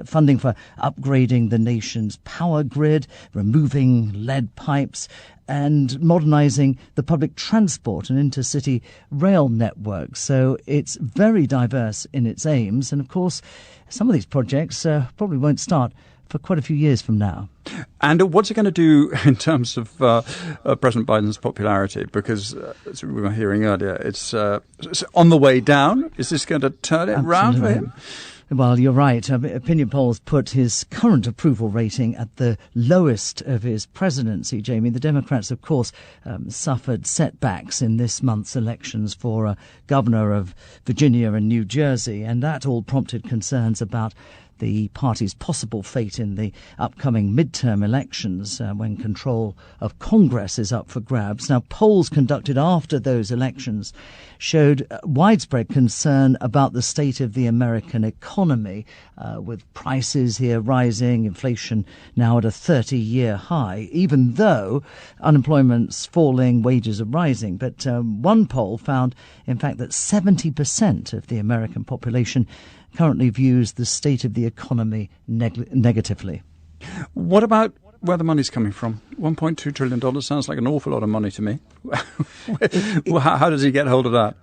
funding for upgrading the nation's power grid, removing lead pipes, and modernising the public transport and intercity rail networks. So it's very diverse in its aims. And, of course, some of these projects probably won't start for quite a few years from now. And what's it going to do in terms of President Biden's popularity? Because, as we were hearing earlier, it's on the way down. Is this going to turn it around for him? Well, you're right. Opinion polls put his current approval rating at the lowest of his presidency, Jamie. The Democrats, of course, suffered setbacks in this month's elections for governor of Virginia and New Jersey, and that all prompted concerns about the party's possible fate in the upcoming midterm elections when control of Congress is up for grabs. Now, polls conducted after those elections showed widespread concern about the state of the American economy, with prices here rising, inflation now at a 30-year high, even though unemployment's falling, wages are rising. But one poll found, in fact, that 70% of the American population currently views the state of the economy negatively. What about where the money's coming from? $1.2 trillion sounds like an awful lot of money to me. How does he get hold of that?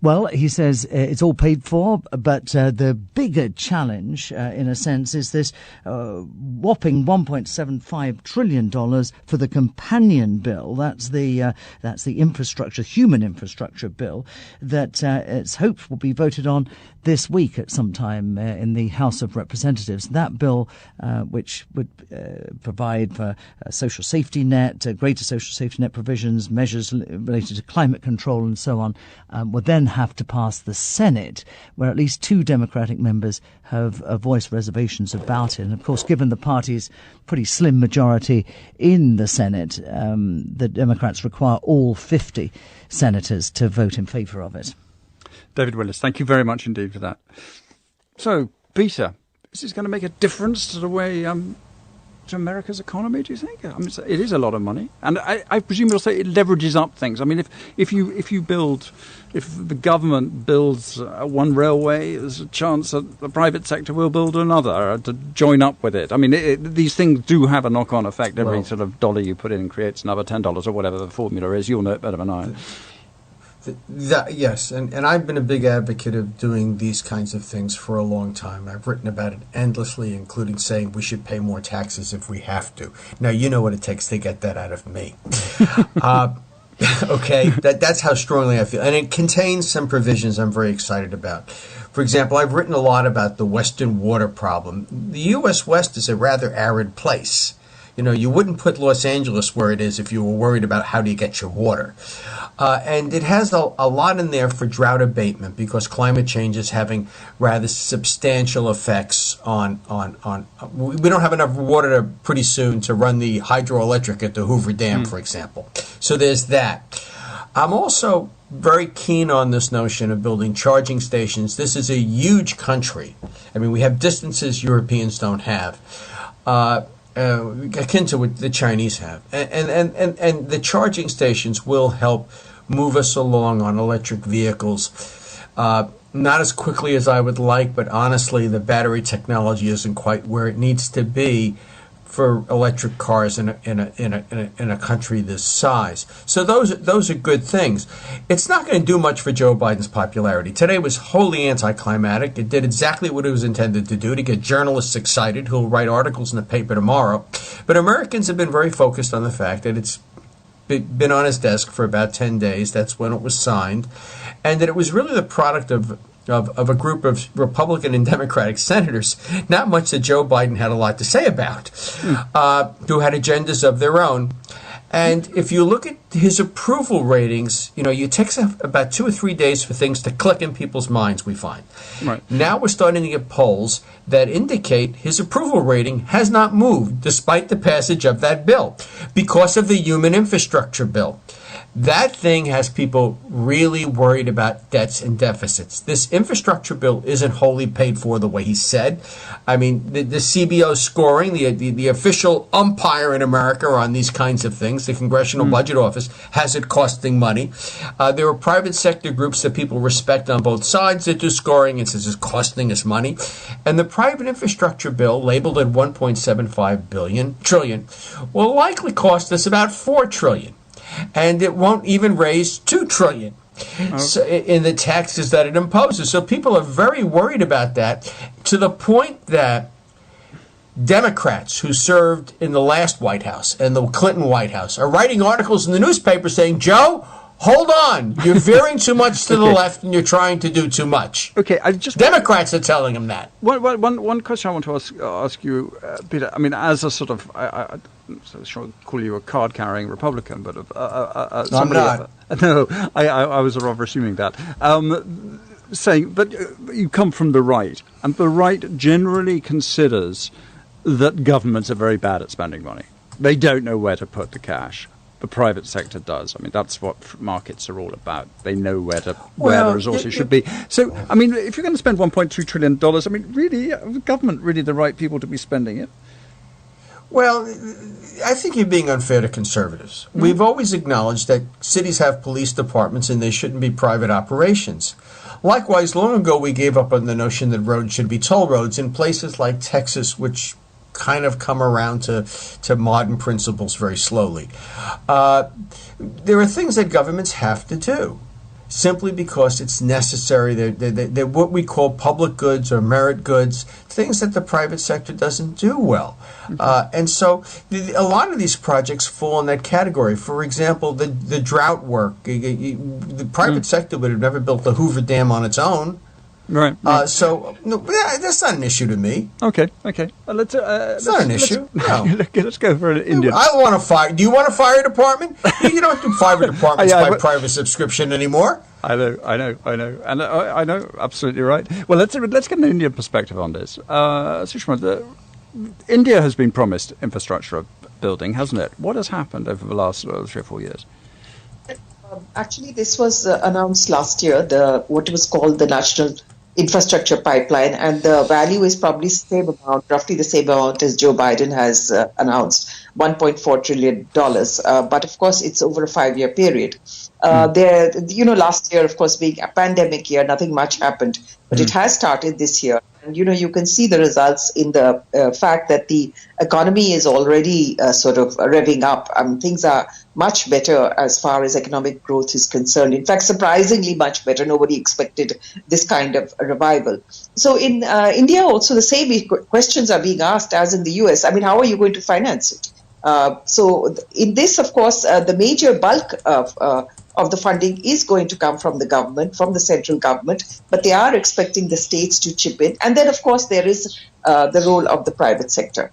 Well, he says it's all paid for, but the bigger challenge, in a sense, is this whopping $1.75 trillion for the companion bill. That's the infrastructure, human infrastructure bill that it's hoped will be voted on this week at some time in the House of Representatives. That bill, which would provide for a social safety net, greater social safety net provisions, measures related to climate control and so on, would then have to pass the Senate, where at least 2 Democratic members have voiced reservations about it. And, of course, given the party's pretty slim majority in the Senate, the Democrats require all 50 senators to vote in favour of it. David Willis, thank you very much indeed for that. So, Peter, is this going to make a difference to the way to America's economy, do you think? I mean, it is a lot of money. And I presume you'll say it leverages up things. I mean, if the government builds one railway, there's a chance that the private sector will build another to join up with it. I mean, these things do have a knock-on effect. Every sort of dollar you put in creates another $10 or whatever the formula is. You'll know it better than I. Yes, and I've been a big advocate of doing these kinds of things for a long time. I've written about it endlessly, including saying we should pay more taxes if we have to. Now, you know what it takes to get that out of me. Okay, that's how strongly I feel. And it contains some provisions I'm very excited about. For example, I've written a lot about the Western water problem. The U.S. West is a rather arid place. You know, you wouldn't put Los Angeles where it is if you were worried about how do you get your water. And it has a lot in there for drought abatement because climate change is having rather substantial effects on we don't have enough water pretty soon to run the hydroelectric at the Hoover Dam, for example. So there's that. I'm also very keen on this notion of building charging stations. This is a huge country. I mean, we have distances Europeans don't have. Akin to what the Chinese have. And the charging stations will help move us along on electric vehicles. Not as quickly as I would like, but honestly, the battery technology isn't quite where it needs to be for electric cars in a country this size. So those are good things. It's not going to do much for Joe Biden's popularity. Today was wholly anticlimactic. It did exactly what it was intended to do, to get journalists excited who will write articles in the paper tomorrow. But Americans have been very focused on the fact that it's been on his desk for about 10 days. That's when it was signed. And that it was really the product of a group of Republican and Democratic senators, not much that Joe Biden had a lot to say about, who had agendas of their own. And if you look at his approval ratings, you know, it takes about 2 or 3 days for things to click in people's minds, we find. Right. Now we're starting to get polls that indicate his approval rating has not moved despite the passage of that bill because of the human infrastructure bill. That thing has people really worried about debts and deficits. This infrastructure bill isn't wholly paid for the way he said. I mean, the CBO scoring, the official umpire in America on these kinds of things, the Congressional Budget Office, has it costing money. There are private sector groups that people respect on both sides that do scoring and says it's costing us money. And the private infrastructure bill, labeled at $1.75 trillion, will likely cost us about $4 trillion. And it won't even raise $2 trillion in the taxes that it imposes. So people are very worried about that, to the point that Democrats who served in the last White House and the Clinton White House are writing articles in the newspaper saying, Joe, hold on, you're veering too much to the left and you're trying to do too much. Okay, Democrats are telling him that. One question I want to ask you, Peter. I mean, as a sort of, I'm sure I'll call you a card-carrying Republican, but I'm not. No, I was rather assuming that. Saying, but you come from the right, and the right generally considers that governments are very bad at spending money. They don't know where to put the cash. The private sector does. I mean, that's what markets are all about. They know where the resources should be. So, I mean, if you're going to spend $1.2 trillion, I mean, really, the government really the right people to be spending it? Well, I think you're being unfair to conservatives. We've always acknowledged that cities have police departments and they shouldn't be private operations. Likewise, long ago we gave up on the notion that roads should be toll roads in places like Texas, which kind of come around to modern principles very slowly. There are things that governments have to do simply because it's necessary. They're what we call public goods or merit goods, things that the private sector doesn't do well. And so a lot of these projects fall in that category. For example, the drought work. The private sector would have never built the Hoover Dam on its own. Right. So no, that's not an issue to me. Okay. It's not an issue. No. Let's go for an Indian. I want to fire. Do you want a fire department? You don't do fire departments by private subscription anymore. I know, and I know, absolutely right. Well, let's get an Indian perspective on this. Sushma, India has been promised infrastructure building, hasn't it? What has happened over the last 3 or 4 years? Actually, this was announced last year, what was called the National infrastructure pipeline, and the value is probably roughly the same amount as Joe Biden has announced, $1.4 trillion. But of course, it's over a 5-year period. Last year, of course, being a pandemic year, nothing much happened, but it has started this year. And, you can see the results in the fact that the economy is already sort of revving up. Things are much better as far as economic growth is concerned. In fact, surprisingly much better. Nobody expected this kind of a revival. So in India also the same questions are being asked as in the US. How are you going to finance it? So in this, of course, the major bulk of the funding is going to come from the government, from the central government, but they are expecting the states to chip in. And then, of course, there is the role of the private sector,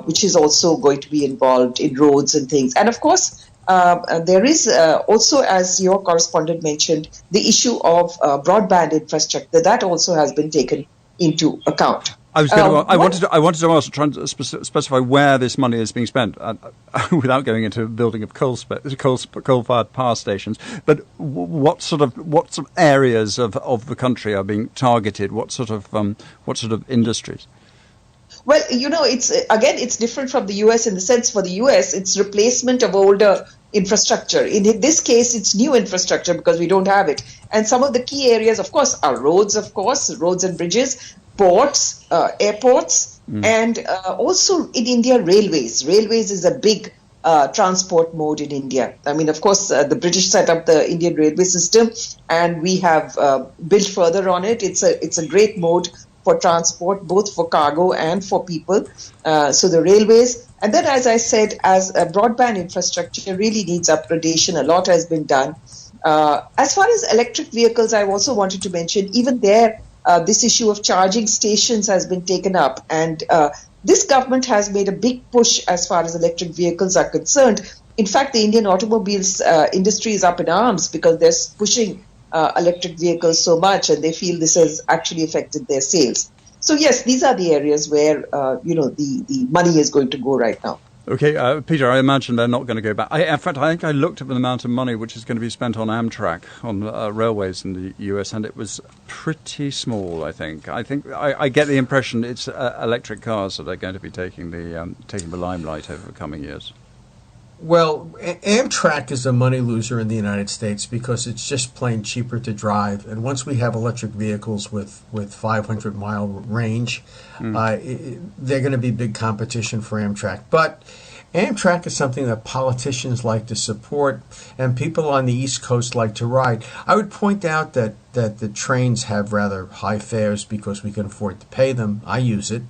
which is also going to be involved in roads and things. And, of course, there is also, as your correspondent mentioned, the issue of broadband infrastructure. That also has been taken into account. I wanted to ask, trying to specify where this money is being spent, without going into building of coal-fired power stations. But what sort of areas of the country are being targeted? What sort of industries? Well, it's different from the US in the sense for the US, it's replacement of older infrastructure. In this case, it's new infrastructure because we don't have it. And some of the key areas, of course, are roads and bridges, ports, airports, and also in India, railways. Railways is a big transport mode in India. Of course, the British set up the Indian railway system, and we have built further on it. It's a great mode for transport, both for cargo and for people. So the railways. And then, as I said, as a broadband infrastructure really needs upgradation. A lot has been done. As far as electric vehicles, I also wanted to mention, even there, this issue of charging stations has been taken up. And this government has made a big push as far as electric vehicles are concerned. In fact, the Indian automobiles industry is up in arms because they're pushing electric vehicles so much, and they feel this has actually affected their sales. So yes, these are the areas where the money is going to go right now. Okay, Peter, I imagine they're not going to go back. In fact, I think I looked at the amount of money which is going to be spent on Amtrak, on railways in the US, and it was pretty small, I think. I get the impression it's electric cars that are going to be taking the limelight over the coming years. Well, Amtrak is a money loser in the United States because it's just plain cheaper to drive. And once we have electric vehicles with 500-mile range, they're going to be big competition for Amtrak. But Amtrak is something that politicians like to support and people on the East Coast like to ride. I would point out that the trains have rather high fares because we can afford to pay them. I use it.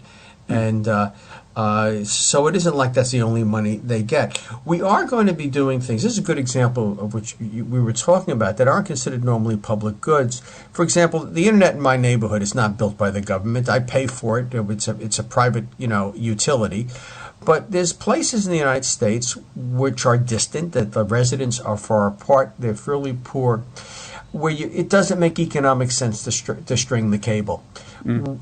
And so it isn't like that's the only money they get. We are going to be doing things. This is a good example of which we were talking about that aren't considered normally public goods. For example, the internet in my neighborhood is not built by the government. I pay for it. It's a private, utility. But there's places in the United States which are distant, that the residents are far apart. They're fairly poor, where it doesn't make economic sense to string the cable.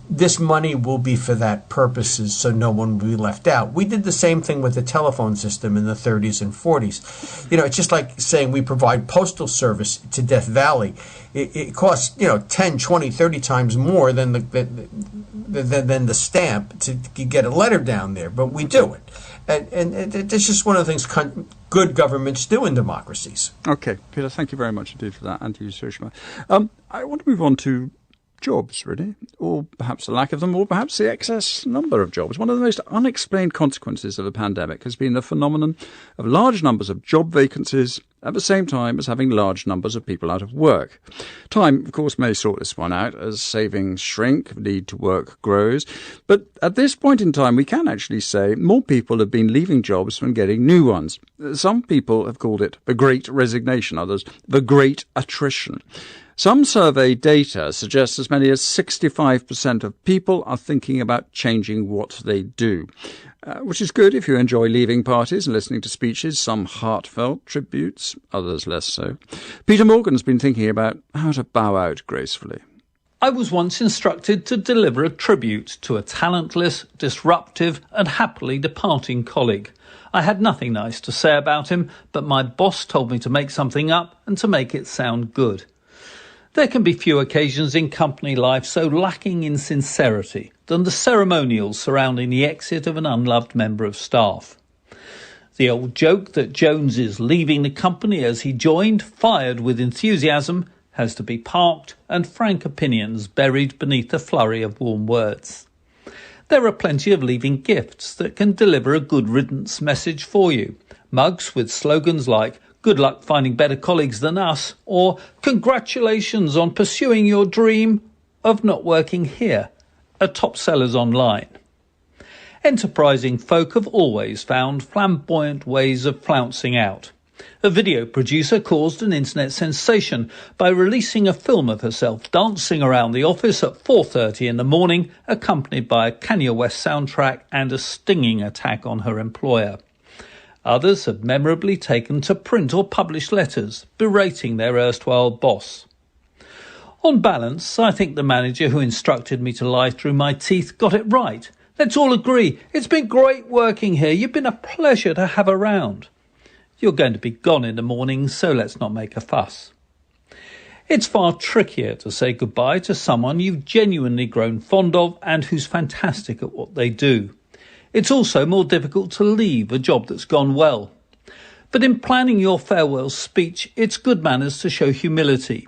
This money will be for that purposes, so no one will be left out. We did the same thing with the telephone system in the 30s and 40s. It's just like saying we provide postal service to Death Valley. It costs, 10, 20, 30 times more than the stamp to get a letter down there, but we do it. And it's just one of the things good governments do in democracies. Okay, Peter, thank you very much indeed for that, and to you, Sushma. I want to move on to jobs, really, or perhaps the lack of them, or perhaps the excess number of jobs. One of the most unexplained consequences of the pandemic has been the phenomenon of large numbers of job vacancies at the same time as having large numbers of people out of work. Time, of course, may sort this one out as savings shrink, need to work grows. But at this point in time, we can actually say more people have been leaving jobs than getting new ones. Some people have called it the Great Resignation, others the Great Attrition. Some survey data suggests as many as 65% of people are thinking about changing what they do, which is good if you enjoy leaving parties and listening to speeches, some heartfelt tributes, others less so. Peter Morgan's been thinking about how to bow out gracefully. I was once instructed to deliver a tribute to a talentless, disruptive and happily departing colleague. I had nothing nice to say about him, but my boss told me to make something up and to make it sound good. There can be few occasions in company life so lacking in sincerity than the ceremonials surrounding the exit of an unloved member of staff. The old joke that Jones is leaving the company as he joined, fired with enthusiasm, has to be parked and frank opinions buried beneath a flurry of warm words. There are plenty of leaving gifts that can deliver a good riddance message for you. Mugs with slogans like "Good luck finding better colleagues than us," or "Congratulations on pursuing your dream of not working here," are top sellers online. Enterprising folk have always found flamboyant ways of flouncing out. A video producer caused an internet sensation by releasing a film of herself dancing around the office at 4:30 in the morning, accompanied by a Kanye West soundtrack and a stinging attack on her employer. Others have memorably taken to print or publish letters, berating their erstwhile boss. On balance, I think the manager who instructed me to lie through my teeth got it right. Let's all agree, it's been great working here. You've been a pleasure to have around. You're going to be gone in the morning, so let's not make a fuss. It's far trickier to say goodbye to someone you've genuinely grown fond of and who's fantastic at what they do. It's also more difficult to leave a job that's gone well. But in planning your farewell speech, it's good manners to show humility.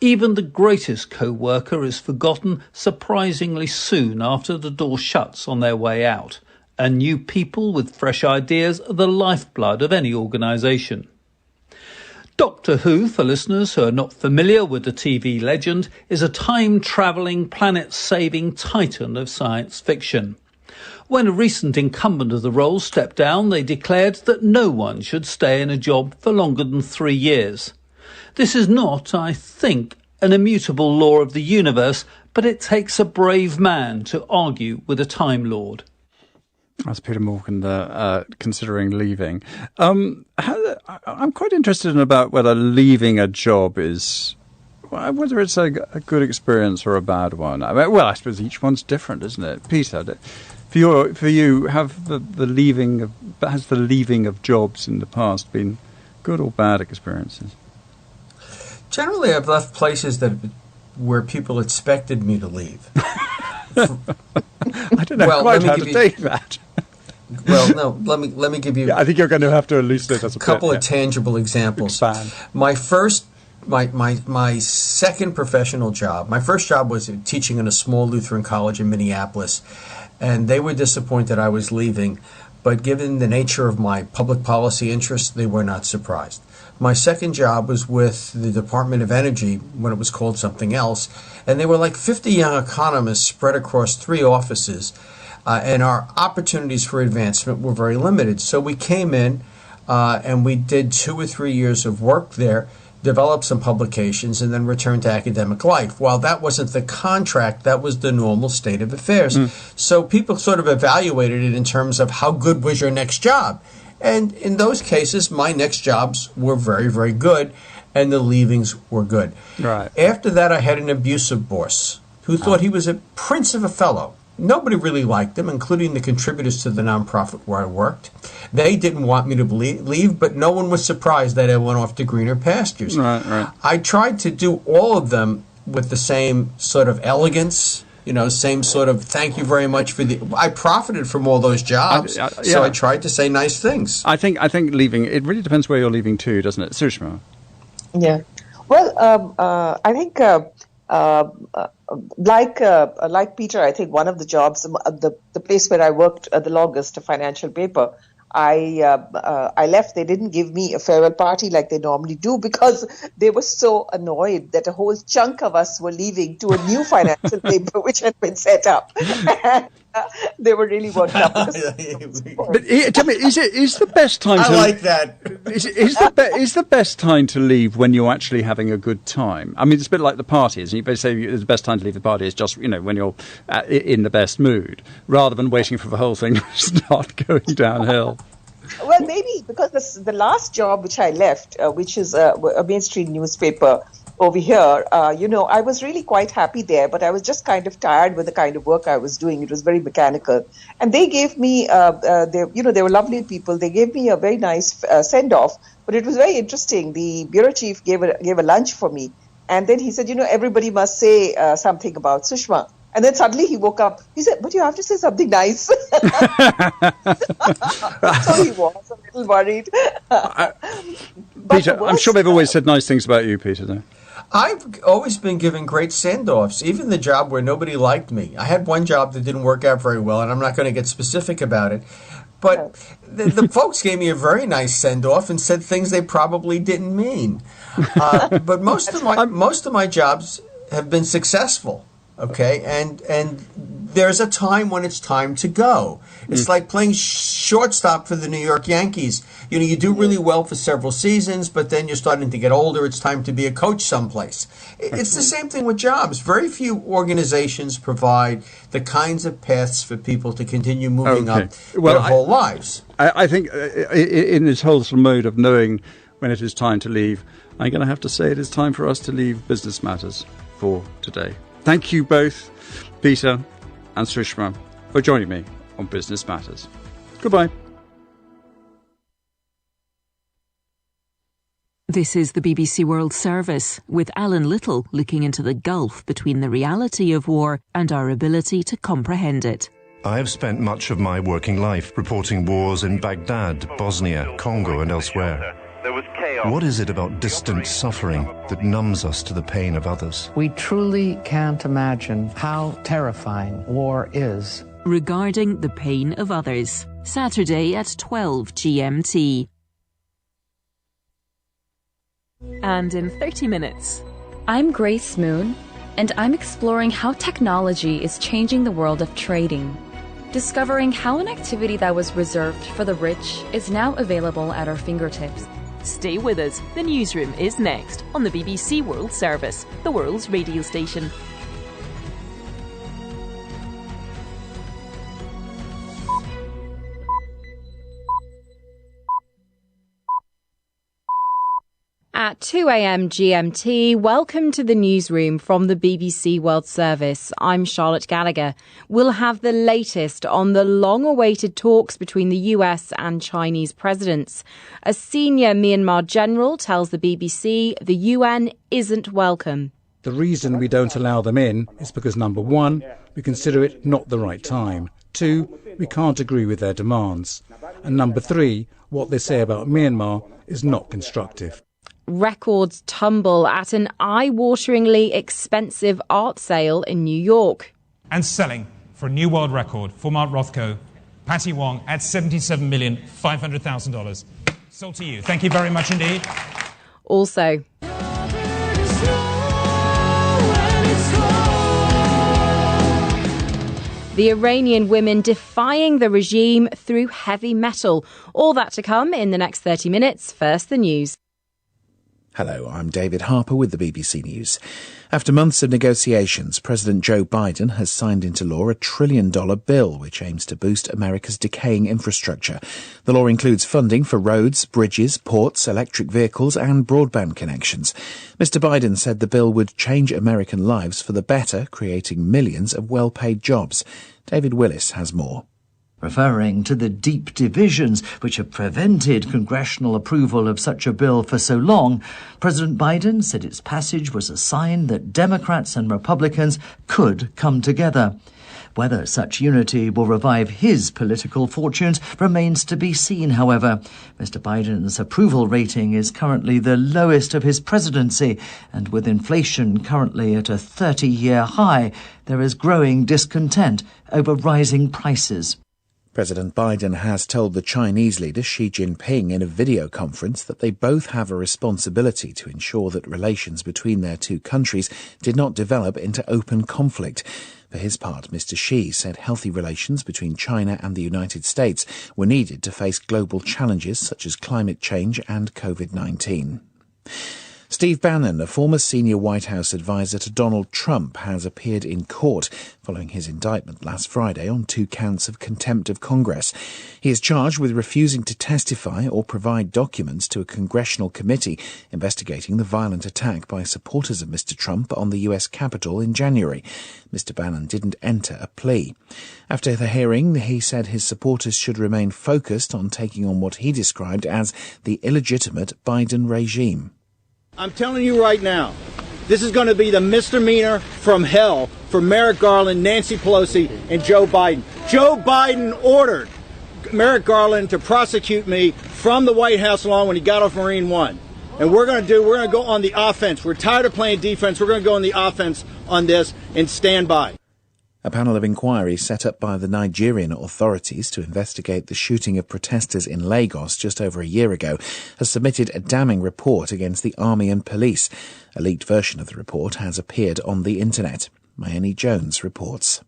Even the greatest co-worker is forgotten surprisingly soon after the door shuts on their way out. And new people with fresh ideas are the lifeblood of any organisation. Doctor Who, for listeners who are not familiar with the TV legend, is a time-travelling, planet-saving titan of science fiction. When a recent incumbent of the role stepped down, they declared that no one should stay in a job for longer than 3 years. This is not, I think, an immutable law of the universe, but it takes a brave man to argue with a Time Lord. That's Peter Morgan considering leaving. I'm quite interested in about whether leaving a job is, whether it's a good experience or a bad one. I suppose each one's different, isn't it? Peter, for you, has the leaving of jobs in the past been good or bad experiences? Generally, I've left places where people expected me to leave. I don't know quite how to take that. Well, no. Let me give you. I think you're going to have to elucidate us a couple of tangible examples. Expand. My second professional job. My first job was teaching in a small Lutheran college in Minneapolis, and they were disappointed I was leaving. But given the nature of my public policy interests, they were not surprised. My second job was with the Department of Energy when it was called something else, and they were like 50 young economists spread across 3 offices, and our opportunities for advancement were very limited. So we came in and we did 2 or 3 years of work there, developed some publications, and then returned to academic life. While that wasn't the contract, that was the normal state of affairs. So people sort of evaluated it in terms of how good was your next job. And in those cases, my next jobs were very, very good, and the leavings were good. Right. After that, I had an abusive boss who thought he was a prince of a fellow. Nobody really liked him, including the contributors to the nonprofit where I worked. They didn't want me to leave, but no one was surprised that I went off to greener pastures. Right. I tried to do all of them with the same sort of elegance, same sort of thank you very much for I profited from all those jobs, so I tried to say nice things. I think leaving, it really depends where you're leaving to, doesn't it? Sushma? Yeah. Well, I think like Peter, I think one of the jobs, the place where I worked the longest, a financial paper, I left. They didn't give me a farewell party like they normally do because they were so annoyed that a whole chunk of us were leaving to a new financial paper which had been set up. And, they were really worked up. But tell me, is the best time? I like that. Is the best time to leave when you're actually having a good time? I mean, it's a bit like the parties. You say the best time to leave the party is just when you're in the best mood, rather than waiting for the whole thing to start going downhill. Well, maybe because the last job which I left, which is a mainstream newspaper over here, I was really quite happy there, but I was just kind of tired with the kind of work I was doing. It was very mechanical. And they gave me, they were lovely people. They gave me a very nice send-off, but it was very interesting. The bureau chief gave a lunch for me. And then he said, everybody must say something about Sushma. And then suddenly he woke up. He said, but you have to say something nice. So he was a little worried. Peter, I'm sure they've always said nice things about you, Peter, though. I've always been given great send-offs, even the job where nobody liked me. I had one job that didn't work out very well, and I'm not going to get specific about it. But the folks gave me a very nice send-off and said things they probably didn't mean. But most of my jobs have been successful. Okay, and there's a time when it's time to go. It's like playing shortstop for the New York Yankees. You do really well for several seasons, but then you're starting to get older. It's time to be a coach someplace. It's the same thing with jobs. Very few organizations provide the kinds of paths for people to continue moving up their whole lives. I think in this whole sort of mode of knowing when it is time to leave, I'm going to have to say it is time for us to leave Business Matters for today. Thank you both, Peter and Sushma, for joining me on Business Matters. Goodbye. This is the BBC World Service, with Alan Little looking into the gulf between the reality of war and our ability to comprehend it. I have spent much of my working life reporting wars in Baghdad, Bosnia, Congo and elsewhere. There was chaos. What is it about distant suffering that numbs us to the pain of others? We truly can't imagine how terrifying war is. Regarding the pain of others. Saturday at 12 GMT. And in 30 minutes. I'm Grace Moon, and I'm exploring how technology is changing the world of trading. Discovering how an activity that was reserved for the rich is now available at our fingertips. Stay with us. The newsroom is next on the BBC World Service, the world's radio station. At 2 a.m. GMT, welcome to the newsroom from the BBC World Service. I'm Charlotte Gallagher. We'll have the latest on the long-awaited talks between the US and Chinese presidents. A senior Myanmar general tells the BBC the UN isn't welcome. The reason we don't allow them in is because, number one, we consider it not the right time. 2, we can't agree with their demands. And number 3, what they say about Myanmar is not constructive. Records tumble at an eye-wateringly expensive art sale in New York. And selling for a new world record for Mount Rothko, Patty Wong at $77,500,000. Sold to you. Thank you very much indeed. Also, the Iranian women defying the regime through heavy metal. All that to come in the next 30 minutes. First, the news. Hello, I'm David Harper with the BBC News. After months of negotiations, President Joe Biden has signed into law a $1 trillion bill which aims to boost America's decaying infrastructure. The law includes funding for roads, bridges, ports, electric vehicles and broadband connections. Mr. Biden said the bill would change American lives for the better, creating millions of well-paid jobs. David Willis has more. Referring to the deep divisions which have prevented congressional approval of such a bill for so long, President Biden said its passage was a sign that Democrats and Republicans could come together. Whether such unity will revive his political fortunes remains to be seen, however. Mr. Biden's approval rating is currently the lowest of his presidency, and with inflation currently at a 30-year high, there is growing discontent over rising prices. President Biden has told the Chinese leader Xi Jinping in a video conference that they both have a responsibility to ensure that relations between their two countries did not develop into open conflict. For his part, Mr. Xi said healthy relations between China and the United States were needed to face global challenges such as climate change and COVID-19. Steve Bannon, a former senior White House advisor to Donald Trump, has appeared in court following his indictment last Friday on 2 counts of contempt of Congress. He is charged with refusing to testify or provide documents to a congressional committee investigating the violent attack by supporters of Mr. Trump on the US Capitol in January. Mr. Bannon didn't enter a plea. After the hearing, he said his supporters should remain focused on taking on what he described as the illegitimate Biden regime. I'm telling you right now, This is going to be the misdemeanor from hell for Merrick Garland, Nancy Pelosi, and Joe Biden. Joe Biden ordered Merrick Garland to prosecute me from the White House lawn when he got off Marine One. And we're going to go on the offense. We're tired of playing defense. We're going to go on the offense on this and stand by. A panel of inquiry set up by the Nigerian authorities to investigate the shooting of protesters in Lagos just over a year ago has submitted a damning report against the army and police. A leaked version of the report has appeared on the internet. Mayeni Jones reports.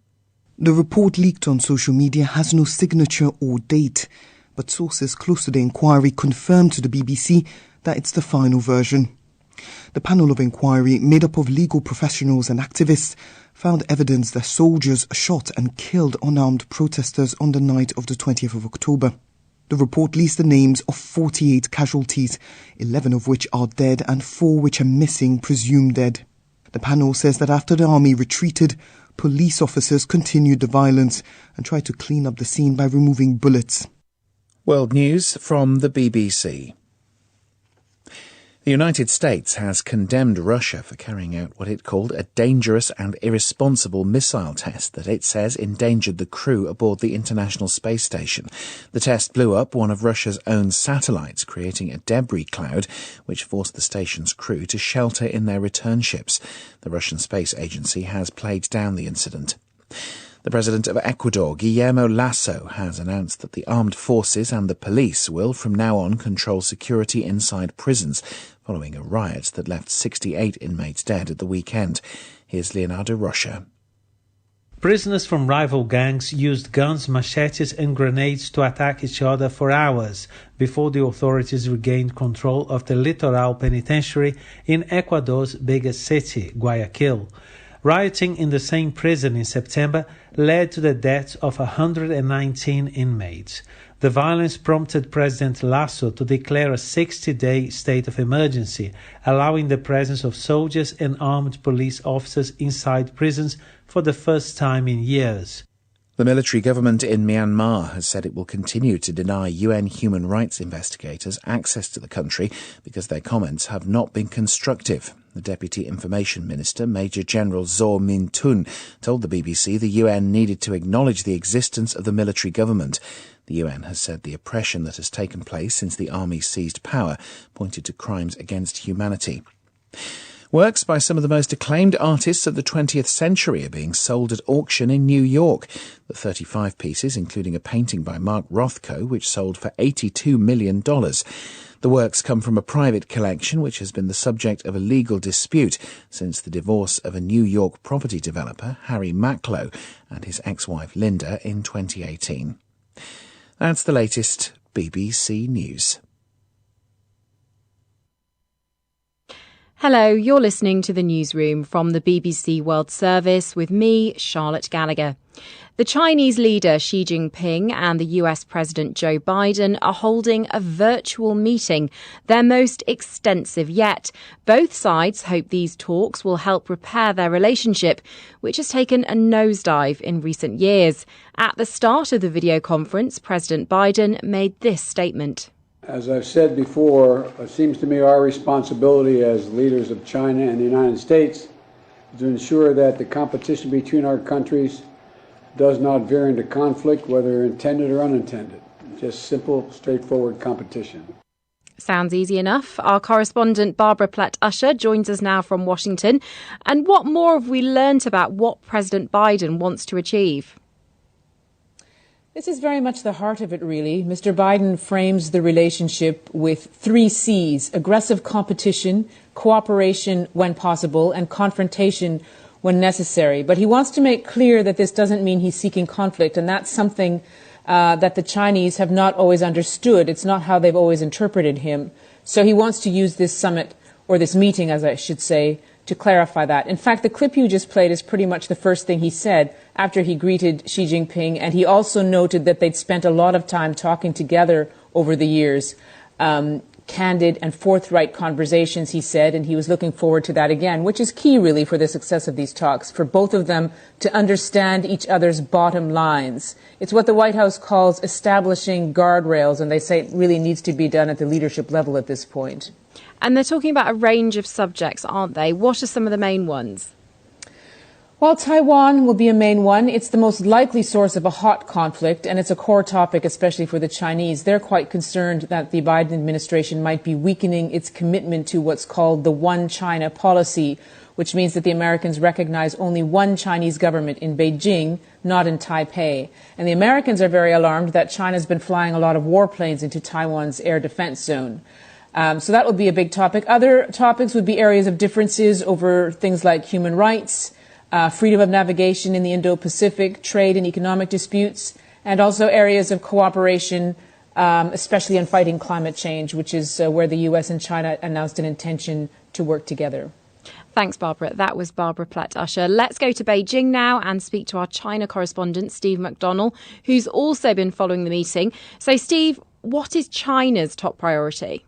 The report leaked on social media has no signature or date, but sources close to the inquiry confirmed to the BBC that it's the final version. The panel of inquiry, made up of legal professionals and activists, found evidence that soldiers shot and killed unarmed protesters on the night of the 20th of October. The report lists the names of 48 casualties, 11 of which are dead and 4 which are missing, presumed dead. The panel says that after the army retreated, police officers continued the violence and tried to clean up the scene by removing bullets. World news from the BBC. The United States has condemned Russia for carrying out what it called a dangerous and irresponsible missile test that it says endangered the crew aboard the International Space Station. The test blew up one of Russia's own satellites, creating a debris cloud which forced the station's crew to shelter in their return ships. The Russian Space Agency has played down the incident. The president of Ecuador, Guillermo Lasso, has announced that the armed forces and the police will from now on control security inside prisons, following a riot that left 68 inmates dead at the weekend. Here's Leonardo Rocha. Prisoners from rival gangs used guns, machetes and grenades to attack each other for hours before the authorities regained control of the Litoral Penitentiary in Ecuador's biggest city, Guayaquil. Rioting in the same prison in September led to the deaths of 119 inmates. The violence prompted President Lasso to declare a 60-day state of emergency, allowing the presence of soldiers and armed police officers inside prisons for the first time in years. The military government in Myanmar has said it will continue to deny UN human rights investigators access to the country because their comments have not been constructive. The Deputy Information Minister, Major General Zaw Min Tun, told the BBC the UN needed to acknowledge the existence of the military government. The UN has said the oppression that has taken place since the army seized power pointed to crimes against humanity. Works by some of the most acclaimed artists of the 20th century are being sold at auction in New York. The 35 pieces, including a painting by Mark Rothko, which sold for $82 million. The works come from a private collection which has been the subject of a legal dispute since the divorce of a New York property developer, Harry Macklowe, and his ex-wife Linda in 2018. That's the latest BBC News. Hello, you're listening to the newsroom from the BBC World Service with me, Charlotte Gallagher. The Chinese leader Xi Jinping and the US President Joe Biden are holding a virtual meeting, their most extensive yet. Both sides hope these talks will help repair their relationship, which has taken a nosedive in recent years. At the start of the video conference, President Biden made this statement. As I've said before, it seems to me our responsibility as leaders of China and the United States is to ensure that the competition between our countries does not veer into conflict, whether intended or unintended. Just simple, straightforward competition. Sounds easy enough. Our correspondent Barbara Platt-Usher joins us now from Washington. And what more have we learnt about what President Biden wants to achieve? This is very much the heart of it, really. Mr. Biden frames the relationship with 3 C's: aggressive competition, cooperation when possible, and confrontation when necessary. But he wants to make clear that this doesn't mean he's seeking conflict, and that's something that the Chinese have not always understood. It's not how they've always interpreted him. So he wants to use this summit, or this meeting, as I should say, to clarify that. In fact, the clip you just played is pretty much the first thing he said after he greeted Xi Jinping, and he also noted that they'd spent a lot of time talking together over the years. candid and forthright conversations, he said, and he was looking forward to that again, which is key, really, for the success of these talks, for both of them to understand each other's bottom lines. It's what the White House calls establishing guardrails, and they say it really needs to be done at the leadership level at this point. And they're talking about a range of subjects, aren't they? What are some of the main ones? Well, Taiwan will be a main one. It's the most likely source of a hot conflict, and it's a core topic, especially for the Chinese. They're quite concerned that the Biden administration might be weakening its commitment to what's called the One China policy, which means that the Americans recognize only one Chinese government in Beijing, not in Taipei. And the Americans are very alarmed that China's been flying a lot of warplanes into Taiwan's air defense zone. So that would be a big topic. Other topics would be areas of differences over things like human rights, freedom of navigation in the Indo-Pacific, trade and economic disputes, and also areas of cooperation, especially in fighting climate change, which is where the U.S. and China announced an intention to work together. Thanks, Barbara. That was Barbara Platt-Usher. Let's go to Beijing now and speak to our China correspondent, Steve McDonnell, who's also been following the meeting. So, Steve, what is China's top priority?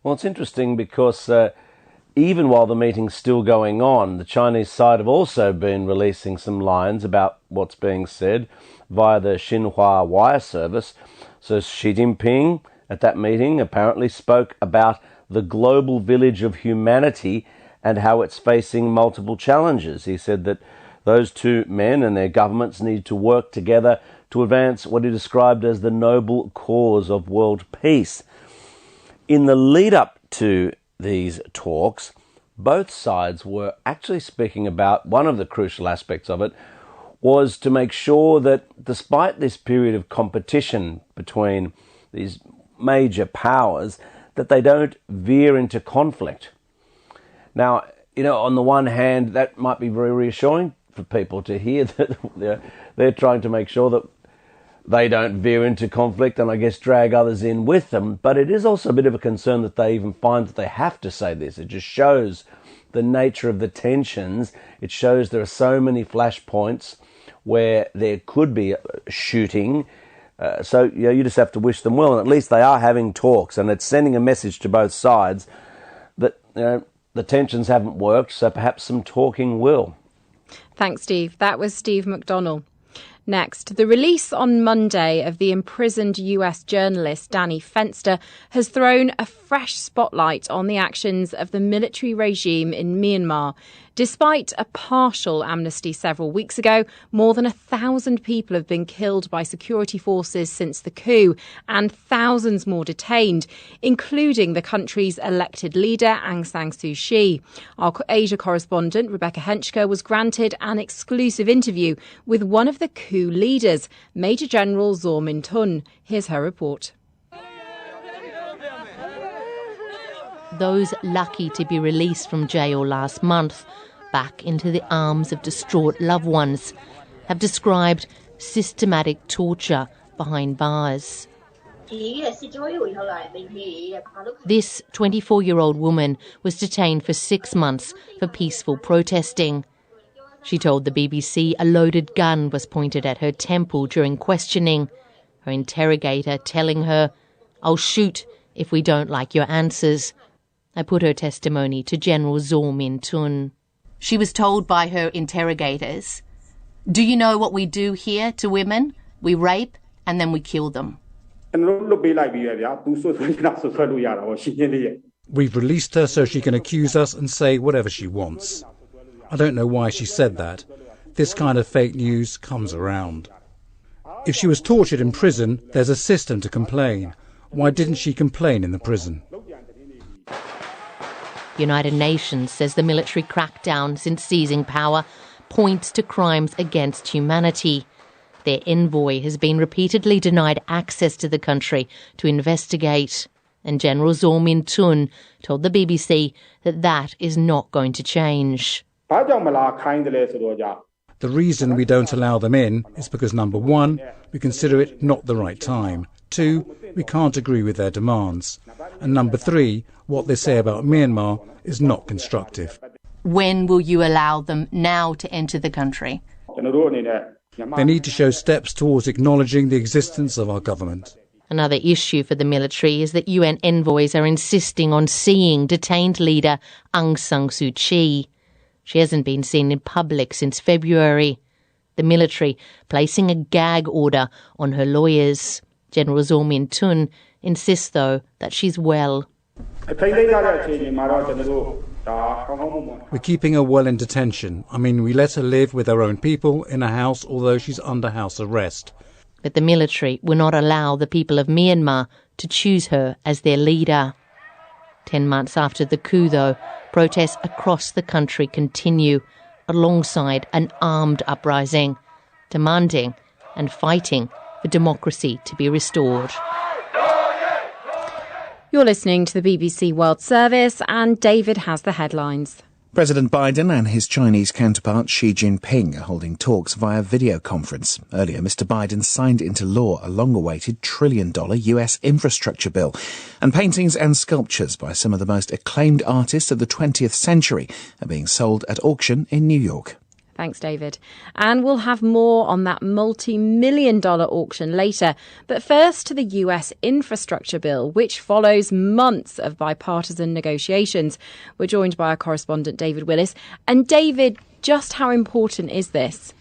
Well, it's interesting because even while the meeting's still going on, the Chinese side have also been releasing some lines about what's being said via the Xinhua wire service. So Xi Jinping at that meeting apparently spoke about the global village of humanity and how it's facing multiple challenges. He said that those two men and their governments need to work together to advance what he described as the noble cause of world peace. In the lead up to these talks, both sides were actually speaking about one of the crucial aspects of it was to make sure that despite this period of competition between these major powers, that they don't veer into conflict. Now, on the one hand, that might be very reassuring for people to hear that they're trying to make sure that they don't veer into conflict and I guess drag others in with them. But it is also a bit of a concern that they even find that they have to say this. It just shows the nature of the tensions. It shows there are so many flashpoints where there could be shooting. So you just have to wish them well. And at least they are having talks, and it's sending a message to both sides that the tensions haven't worked, so perhaps some talking will. Thanks, Steve. That was Steve McDonnell. Next, the release on Monday of the imprisoned US journalist Danny Fenster has thrown a fresh spotlight on the actions of the military regime in Myanmar. Despite a partial amnesty several weeks ago, more than 1,000 people have been killed by security forces since the coup and thousands more detained, including the country's elected leader, Aung San Suu Kyi. Our Asia correspondent, Rebecca Henchker, was granted an exclusive interview with one of the coup leaders, Major General Zaw Min Tun. Here's her report. Those lucky to be released from jail last month, back into the arms of distraught loved ones, have described systematic torture behind bars. This 24-year-old woman was detained for 6 months for peaceful protesting. She told the BBC a loaded gun was pointed at her temple during questioning, her interrogator telling her, "I'll shoot if we don't like your answers." I put her testimony to General Zaw Min Tun. She was told by her interrogators, "Do you know what we do here to women? We rape and then we kill them." We've released her so she can accuse us and say whatever she wants. I don't know why she said that. This kind of fake news comes around. If she was tortured in prison, there's a system to complain. Why didn't she complain in the prison? United Nations says the military crackdown since seizing power points to crimes against humanity. Their envoy has been repeatedly denied access to the country to investigate. And General Zaw Min Tun told the BBC that is not going to change. The reason we don't allow them in is because, number one, we consider it not the right time. 2, we can't agree with their demands. And number 3, what they say about Myanmar is not constructive. When will you allow them now to enter the country? They need to show steps towards acknowledging the existence of our government. Another issue for the military is that UN envoys are insisting on seeing detained leader Aung San Suu Kyi. She hasn't been seen in public since February. The military placing a gag order on her lawyers. General Zaw Min Tun insists, though, that she's well. We're keeping her well in detention. We let her live with her own people in a house, although she's under house arrest. But the military will not allow the people of Myanmar to choose her as their leader. 10 months after the coup, though, protests across the country continue, alongside an armed uprising, demanding and fighting for democracy to be restored. You're listening to the BBC World Service, and David has the headlines. President Biden and his Chinese counterpart Xi Jinping are holding talks via video conference. Earlier, Mr. Biden signed into law a long-awaited $1 trillion US infrastructure bill. And paintings and sculptures by some of the most acclaimed artists of the 20th century are being sold at auction in New York. Thanks, David. And we'll have more on that multi-million-dollar auction later. But first to the US infrastructure bill, which follows months of bipartisan negotiations. We're joined by our correspondent, David Willis. And David, just how important is this?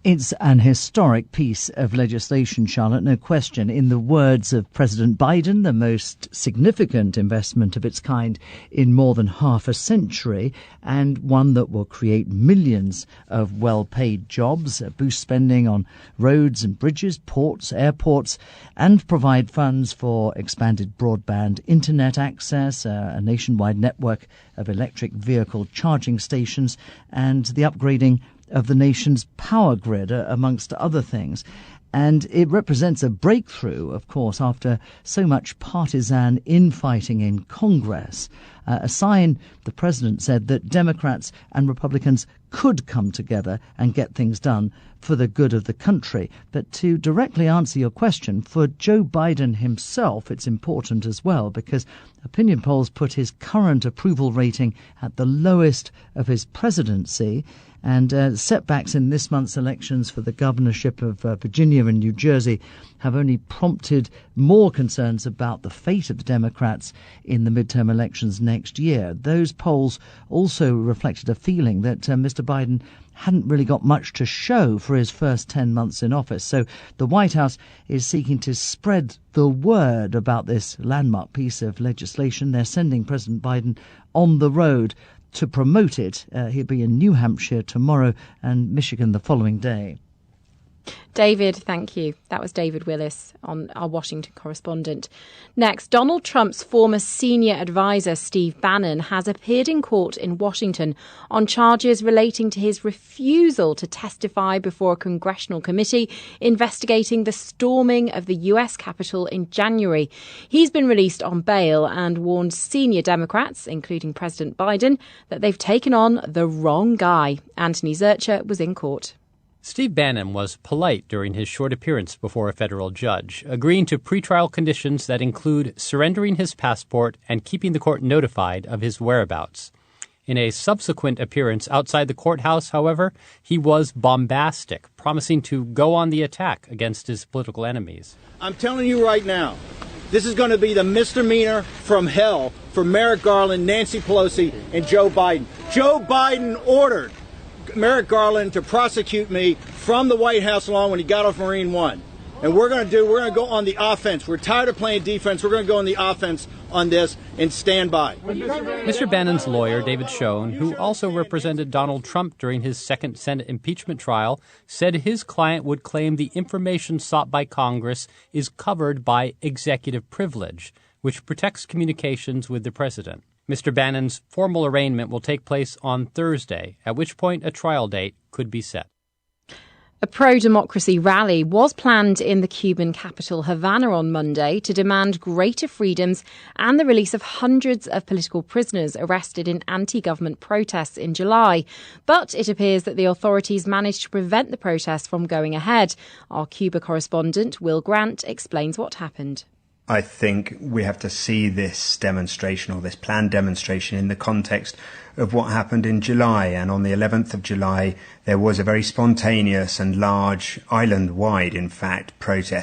It's an historic piece of legislation, Charlotte, no question. In the words of President Biden, the most significant investment of its kind in more than half a century, and one that will create millions of well-paid jobs, boost spending on roads and bridges, ports, airports, and provide funds for expanded broadband internet access, a nationwide network of electric vehicle charging stations, and the upgrading of the nation's power grid, amongst other things. And it represents a breakthrough, of course, after so much partisan infighting in Congress. A sign, the president said, that Democrats and Republicans could come together and get things done for the good of the country. But to directly answer your question, for Joe Biden himself, it's important as well, because opinion polls put his current approval rating at the lowest of his presidency. And setbacks in this month's elections for the governorship of Virginia and New Jersey have only prompted more concerns about the fate of the Democrats in the midterm elections next year. Those polls also reflected a feeling that Mr. Biden hadn't really got much to show for his first 10 months in office. So the White House is seeking to spread the word about this landmark piece of legislation. They're sending President Biden on the road to promote it. He'll be in New Hampshire tomorrow and Michigan the following day. David, thank you. That was David Willis, our Washington correspondent. Next, Donald Trump's former senior advisor, Steve Bannon, has appeared in court in Washington on charges relating to his refusal to testify before a congressional committee investigating the storming of the US Capitol in January. He's been released on bail and warned senior Democrats, including President Biden, that they've taken on the wrong guy. Anthony Zurcher was in court. Steve Bannon was polite during his short appearance before a federal judge, agreeing to pretrial conditions that include surrendering his passport and keeping the court notified of his whereabouts. In a subsequent appearance outside the courthouse, however, he was bombastic, promising to go on the attack against his political enemies. I'm telling you right now, this is going to be the misdemeanor from hell for Merrick Garland, Nancy Pelosi, and Joe Biden. Joe Biden ordered Merrick Garland to prosecute me from the White House lawn when he got off Marine One. And we're going to go on the offense. We're tired of playing defense. We're going to go on the offense on this and stand by. Mr. Bannon's lawyer, David Schoen, who also represented Donald Trump during his second Senate impeachment trial, said his client would claim the information sought by Congress is covered by executive privilege, which protects communications with the president. Mr. Bannon's formal arraignment will take place on Thursday, at which point a trial date could be set. A pro-democracy rally was planned in the Cuban capital Havana on Monday to demand greater freedoms and the release of hundreds of political prisoners arrested in anti-government protests in July. But it appears that the authorities managed to prevent the protests from going ahead. Our Cuba correspondent, Will Grant, explains what happened. I think we have to see this demonstration, or this planned demonstration, in the context of what happened in July. And on the 11th of July, there was a very spontaneous and large, island-wide, in fact,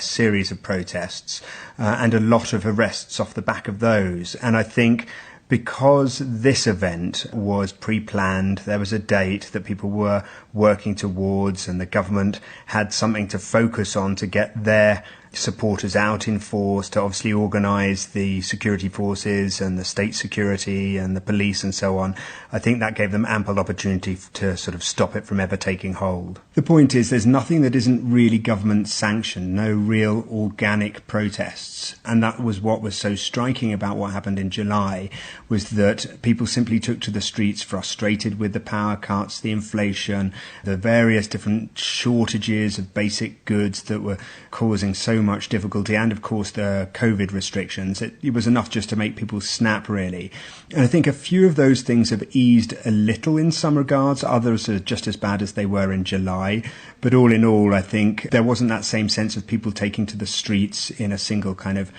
series of protests, and a lot of arrests off the back of those. And I think because this event was pre-planned, there was a date that people were working towards, and the government had something to focus on to get their supporters out in force, to obviously organise the security forces and the state security and the police and so on. I think that gave them ample opportunity to sort of stop it from ever taking hold. The point is, there's nothing that isn't really government sanctioned, no real organic protests. And that was what was so striking about what happened in July, was that people simply took to the streets frustrated with the power cuts, the inflation, the various different shortages of basic goods that were causing so much difficulty, and of course the COVID restrictions. It was enough just to make people snap, really. And I think a few of those things have eased a little in some regards. Others are just as bad as they were in July. But all in all, I think there wasn't that same sense of people taking to the streets in a single kind of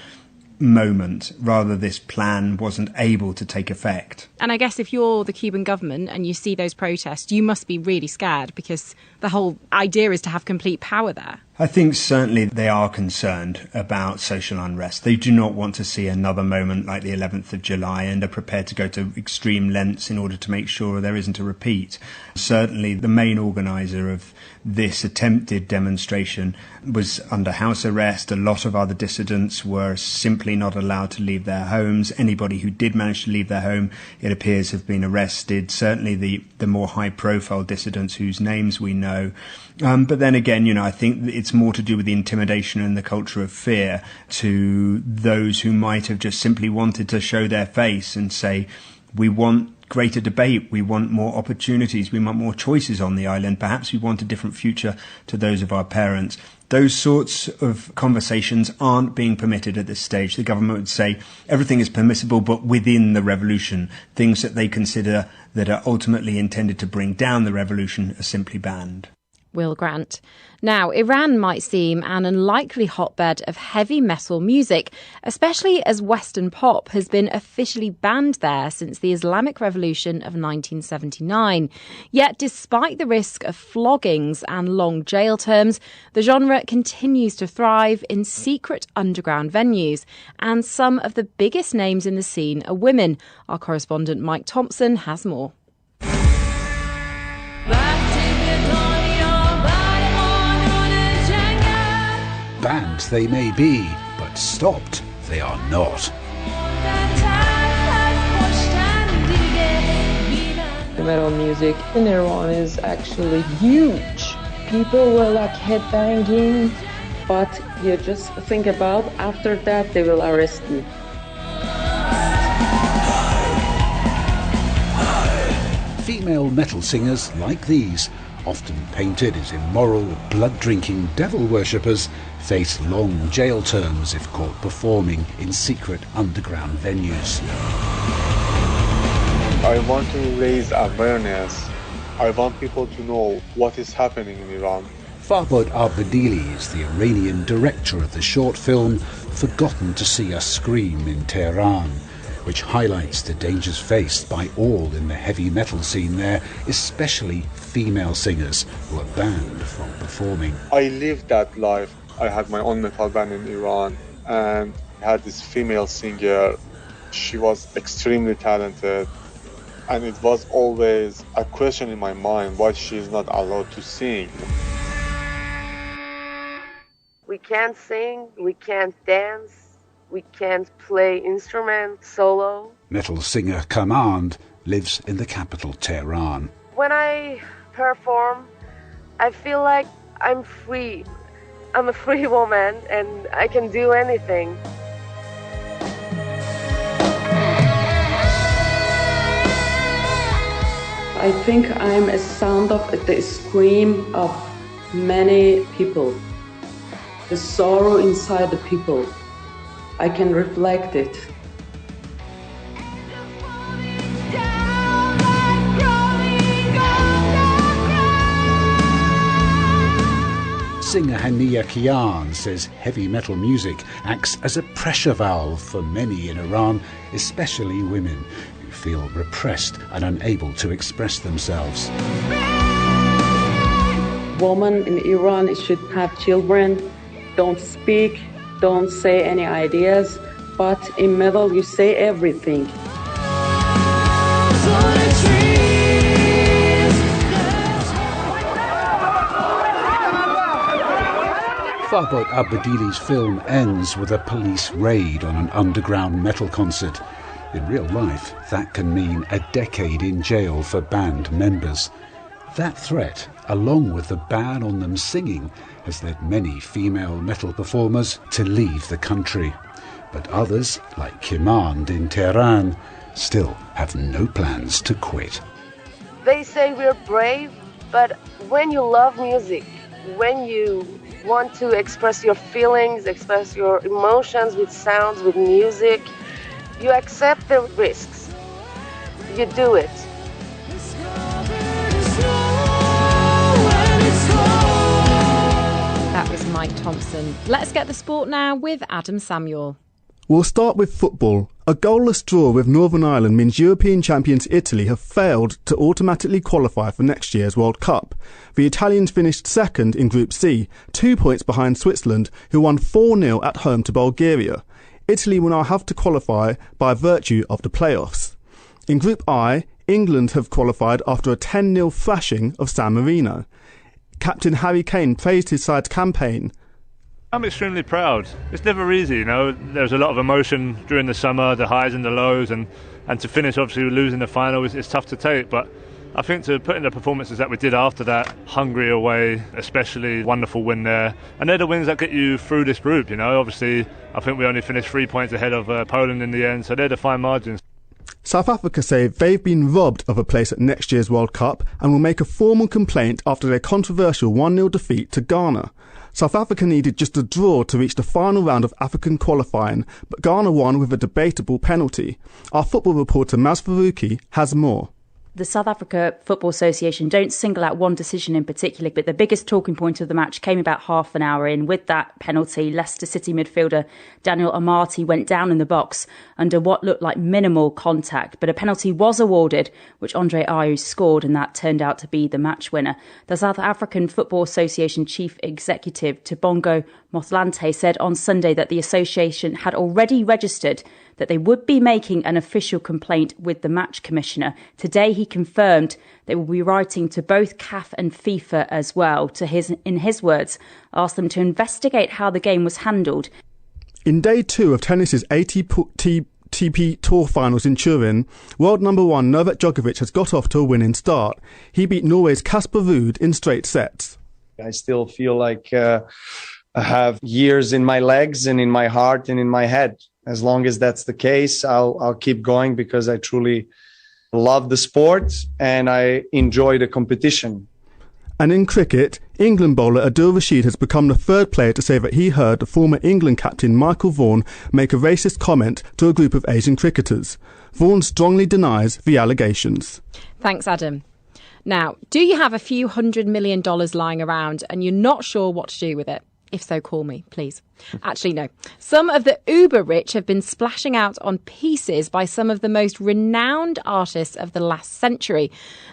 moment. Rather, this plan wasn't able to take effect. And I guess if you're the Cuban government and you see those protests, you must be really scared, because the whole idea is to have complete power there. I think certainly they are concerned about social unrest. They do not want to see another moment like the 11th of July, and are prepared to go to extreme lengths in order to make sure there isn't a repeat. Certainly the main organiser of this attempted demonstration was under house arrest. A lot of other dissidents were simply not allowed to leave their homes. Anybody who did manage to leave their home, it appears, have been arrested. Certainly the more high-profile dissidents whose names we know. But then again, I think it's more to do with the intimidation and the culture of fear to those who might have just simply wanted to show their face and say, we want greater debate, we want more opportunities, we want more choices on the island, perhaps we want a different future to those of our parents. Those sorts of conversations aren't being permitted at this stage. The government would say everything is permissible, but within the revolution. Things that they consider that are ultimately intended to bring down the revolution are simply banned. Will Grant. Now, Iran might seem an unlikely hotbed of heavy metal music, especially as Western pop has been officially banned there since the Islamic Revolution of 1979. Yet, despite the risk of floggings and long jail terms, the genre continues to thrive in secret underground venues, and some of the biggest names in the scene are women. Our correspondent Mike Thompson has more. Banned they may be, but stopped they are not. The metal music in Iran is actually huge. People were like headbanging, but you just think about after that they will arrest you. Female metal singers like these, often painted as immoral, blood-drinking devil worshippers, face long jail terms if caught performing in secret underground venues. I want to raise awareness. I want people to know what is happening in Iran. Farbod Arbadili is the Iranian director of the short film Forgotten to See Us Scream in Tehran, which highlights the dangers faced by all in the heavy metal scene there, especially female singers who are banned from performing. I lived that life. I had my own metal band in Iran, and I had this female singer. She was extremely talented, and it was always a question in my mind why she is not allowed to sing. We can't sing, we can't dance, we can't play instruments solo. Metal singer Command lives in the capital, Tehran. When I perform, I feel like I'm free. I'm a free woman and I can do anything. I think I'm a sound of the scream of many people. The sorrow inside the people. I can reflect it. Singer Hania Kian says heavy metal music acts as a pressure valve for many in Iran, especially women, who feel repressed and unable to express themselves. Women in Iran should have children, don't speak, don't say any ideas, but in metal you say everything. Farhad Abedili's film ends with a police raid on an underground metal concert. In real life, that can mean a decade in jail for band members. That threat, along with the ban on them singing, has led many female metal performers to leave the country. But others, like Kimand in Tehran, still have no plans to quit. They say we're brave, but when you love music, when you want to express your feelings, express your emotions with sounds, with music, you accept the risks. You do it. That was Mike Thompson. Let's get the sport now with Adam Samuel. We'll start with football. A goalless draw with Northern Ireland means European champions Italy have failed to automatically qualify for next year's World Cup. The Italians finished second in Group C, 2 points behind Switzerland, who won 4-0 at home to Bulgaria. Italy will now have to qualify by virtue of the playoffs. In Group I, England have qualified after a 10-0 thrashing of San Marino. Captain Harry Kane praised his side's campaign. I'm extremely proud. It's never easy, you know. There's a lot of emotion during the summer, the highs and the lows, and to finish obviously losing the final is tough to take. But I think to put in the performances that we did after that, Hungary away especially, wonderful win there. And they're the wins that get you through this group, you know. Obviously, I think we only finished 3 points ahead of Poland in the end, so they're the fine margins. South Africa say they've been robbed of a place at next year's World Cup and will make a formal complaint after their controversial 1-0 defeat to Ghana. South Africa needed just a draw to reach the final round of African qualifying, but Ghana won with a debatable penalty. Our football reporter Maz Faruqi has more. The South Africa Football Association don't single out one decision in particular, but the biggest talking point of the match came about half an hour in. With that penalty, Leicester City midfielder Daniel Amati went down in the box under what looked like minimal contact, but a penalty was awarded, which Andre Ayew scored, and that turned out to be the match winner. The South African Football Association Chief Executive Tebongo Motlanthe said on Sunday that the association had already registered that they would be making an official complaint with the match commissioner. Today he confirmed they will be writing to both CAF and FIFA as well to, in his words, ask them to investigate how the game was handled. In day 2 of tennis's ATP Tour finals in Turin, world number 1 Novak Djokovic has got off to a winning start. He beat Norway's Casper Ruud in straight sets. I still feel like I have years in my legs and in my heart and in my head. As long as that's the case, I'll keep going because I truly love the sport and I enjoy the competition. And in cricket, England bowler Adil Rashid has become the third player to say that he heard the former England captain Michael Vaughan make a racist comment to a group of Asian cricketers. Vaughan strongly denies the allegations. Thanks, Adam. Now, do you have a few $100 million lying around and you're not sure what to do with it? If so, call me, please. Actually, no. Some of the uber rich have been splashing out on pieces by some of the most renowned artists of the last century.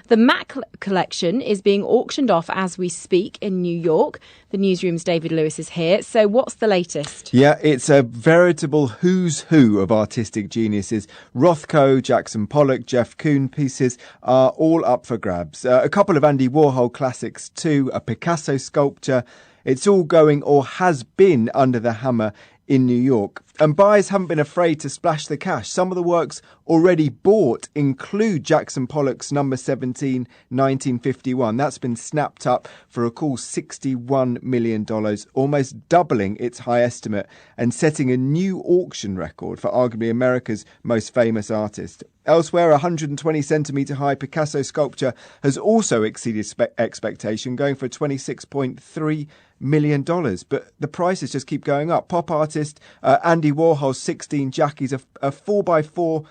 The Mac collection is being auctioned off as we speak in New York. The newsroom's David Lewis is here. So what's the latest? Yeah, it's a veritable who's who of artistic geniuses. Rothko, Jackson Pollock, Jeff Koons pieces are all up for grabs. A couple of Andy Warhol classics too, a Picasso sculpture. It's all going, or has been, under the hammer in New York. And buyers haven't been afraid to splash the cash. Some of the works already bought include Jackson Pollock's number 17, 1951. That's been snapped up for a cool $61 million, almost doubling its high estimate and setting a new auction record for arguably America's most famous artist. Elsewhere, a 120 centimetre high Picasso sculpture has also exceeded expectation, going for $26.3 million. But the prices just keep going up. Pop artist Andy Warhol's 16 Jackies, a 4x4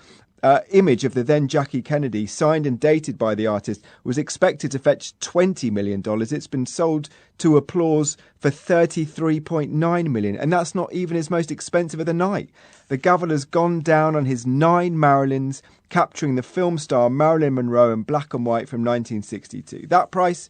image of the then Jackie Kennedy, signed and dated by the artist, was expected to fetch $20 million. It's been sold to Applause for $33.9 million, and that's not even his most expensive of the night. The Gaveller's gone down on his 9 Marilyns, capturing the film star Marilyn Monroe in black and white from 1962. That price,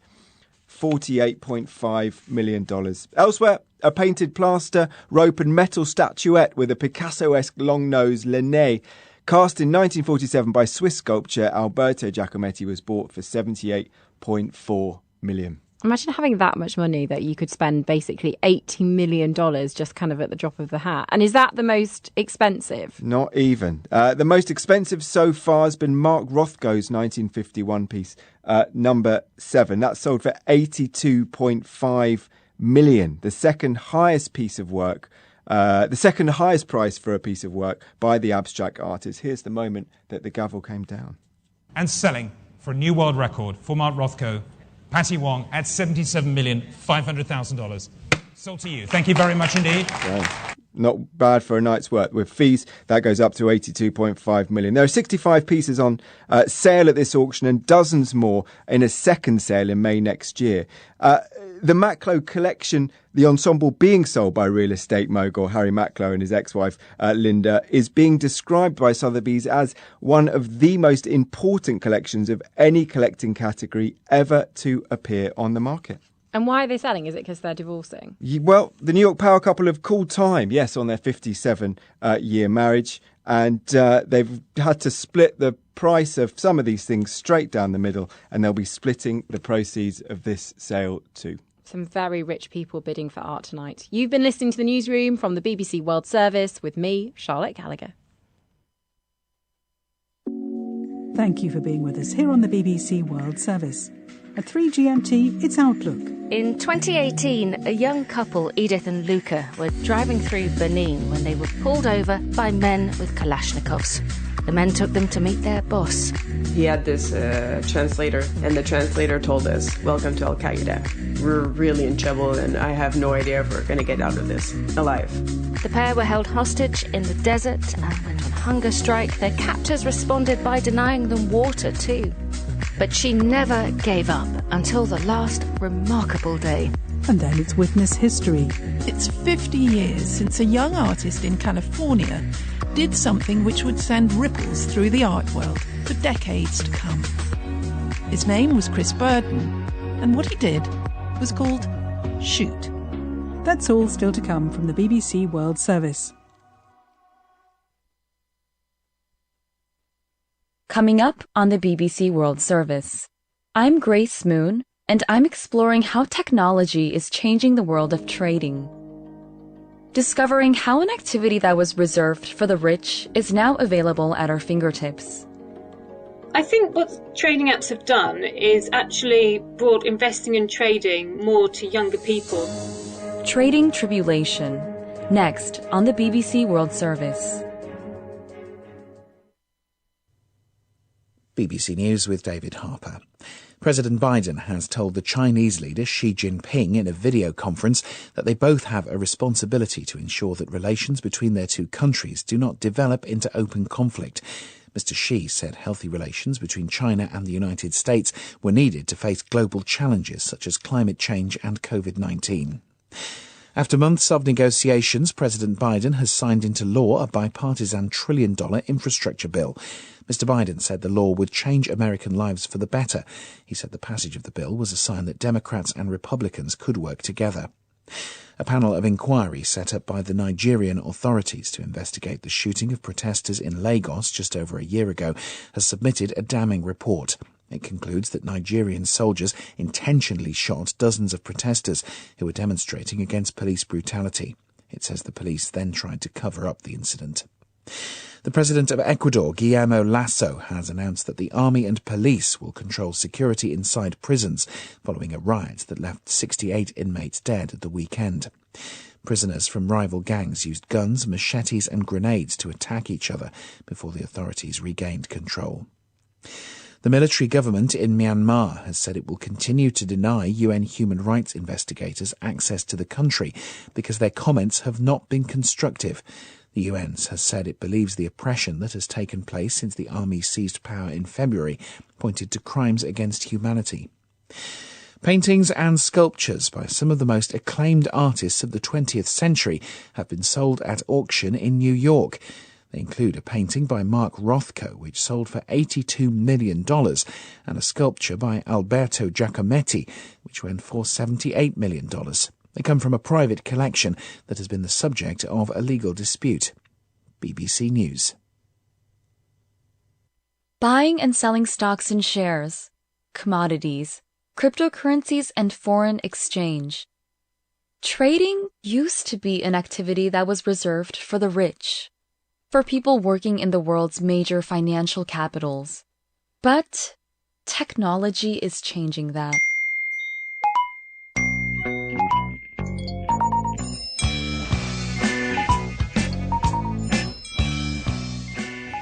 $48.5 million. Elsewhere, a painted plaster, rope and metal statuette with a Picasso-esque long-nosed Linné, cast in 1947 by Swiss sculptor Alberto Giacometti, was bought for $78.4 million. Imagine having that much money that you could spend basically $80 million just kind of at the drop of the hat. And is that the most expensive? Not even. The most expensive so far has been Mark Rothko's 1951 piece, number 7. That sold for $82.5 million. The second highest piece of work, the second highest price for a piece of work by the abstract artist. Here's the moment that the gavel came down. And selling for a new world record for Mark Rothko, Patty Wong at $77,500,000. Sold to you. Thank you very much indeed. Right. Not bad for a night's work. With fees, that goes up to $82.5 million. There are 65 pieces on sale at this auction and dozens more in a second sale in May next year. The Macklowe collection, the ensemble being sold by real estate mogul Harry Macklowe and his ex-wife Linda, is being described by Sotheby's as one of the most important collections of any collecting category ever to appear on the market. And why are they selling? Is it because they're divorcing? Well, the New York power couple have called time, yes, on their 57-year marriage, and they've had to split the price of some of these things straight down the middle, and they'll be splitting the proceeds of this sale too. Some very rich people bidding for art tonight. You've been listening to the newsroom from the BBC World Service with me, Charlotte Gallagher. Thank you for being with us here on the BBC World Service. At 3 GMT, it's Outlook. In 2018, a young couple, Edith and Luca, were driving through Benin when they were pulled over by men with Kalashnikovs. The men took them to meet their boss. He had this translator, and the translator told us, "Welcome to Al-Qaeda. We're really in trouble, and I have no idea if we're going to get out of this alive." The pair were held hostage in the desert and went on hunger strike. Their captors responded by denying them water too. But she never gave up until the last remarkable day. And then it's witness history. It's 50 years since a young artist in California did something which would send ripples through the art world for decades to come. His name was Chris Burden, and what he did was called Shoot. That's all still to come from the BBC World Service. Coming up on the BBC World Service, I'm Grace Moon, and I'm exploring how technology is changing the world of trading. Discovering how an activity that was reserved for the rich is now available at our fingertips. I think what trading apps have done is actually brought investing and trading more to younger people. Trading Tribulation, next on the BBC World Service. BBC News with David Harper. President Biden has told the Chinese leader Xi Jinping in a video conference that they both have a responsibility to ensure that relations between their two countries do not develop into open conflict. Mr. Xi said healthy relations between China and the United States were needed to face global challenges such as climate change and COVID-19. After months of negotiations, President Biden has signed into law a bipartisan $1 trillion infrastructure bill. Mr. Biden said the law would change American lives for the better. He said the passage of the bill was a sign that Democrats and Republicans could work together. A panel of inquiry set up by the Nigerian authorities to investigate the shooting of protesters in Lagos just over a year ago has submitted a damning report. It concludes that Nigerian soldiers intentionally shot dozens of protesters who were demonstrating against police brutality. It says the police then tried to cover up the incident. The president of Ecuador, Guillermo Lasso, has announced that the army and police will control security inside prisons following a riot that left 68 inmates dead at the weekend. Prisoners from rival gangs used guns, machetes and grenades to attack each other before the authorities regained control. The military government in Myanmar has said it will continue to deny UN human rights investigators access to the country because their comments have not been constructive. The The UN has said it believes the oppression that has taken place since the army seized power in February pointed to crimes against humanity. Paintings and sculptures by some of the most acclaimed artists of the 20th century have been sold at auction in New York. They include a painting by Mark Rothko, which sold for $82 million, and a sculpture by Alberto Giacometti, which went for $78 million. They come from a private collection that has been the subject of a legal dispute. BBC News. Buying and selling stocks and shares, commodities, cryptocurrencies and foreign exchange. Trading used to be an activity that was reserved for the rich, for people working in the world's major financial capitals. But technology is changing that.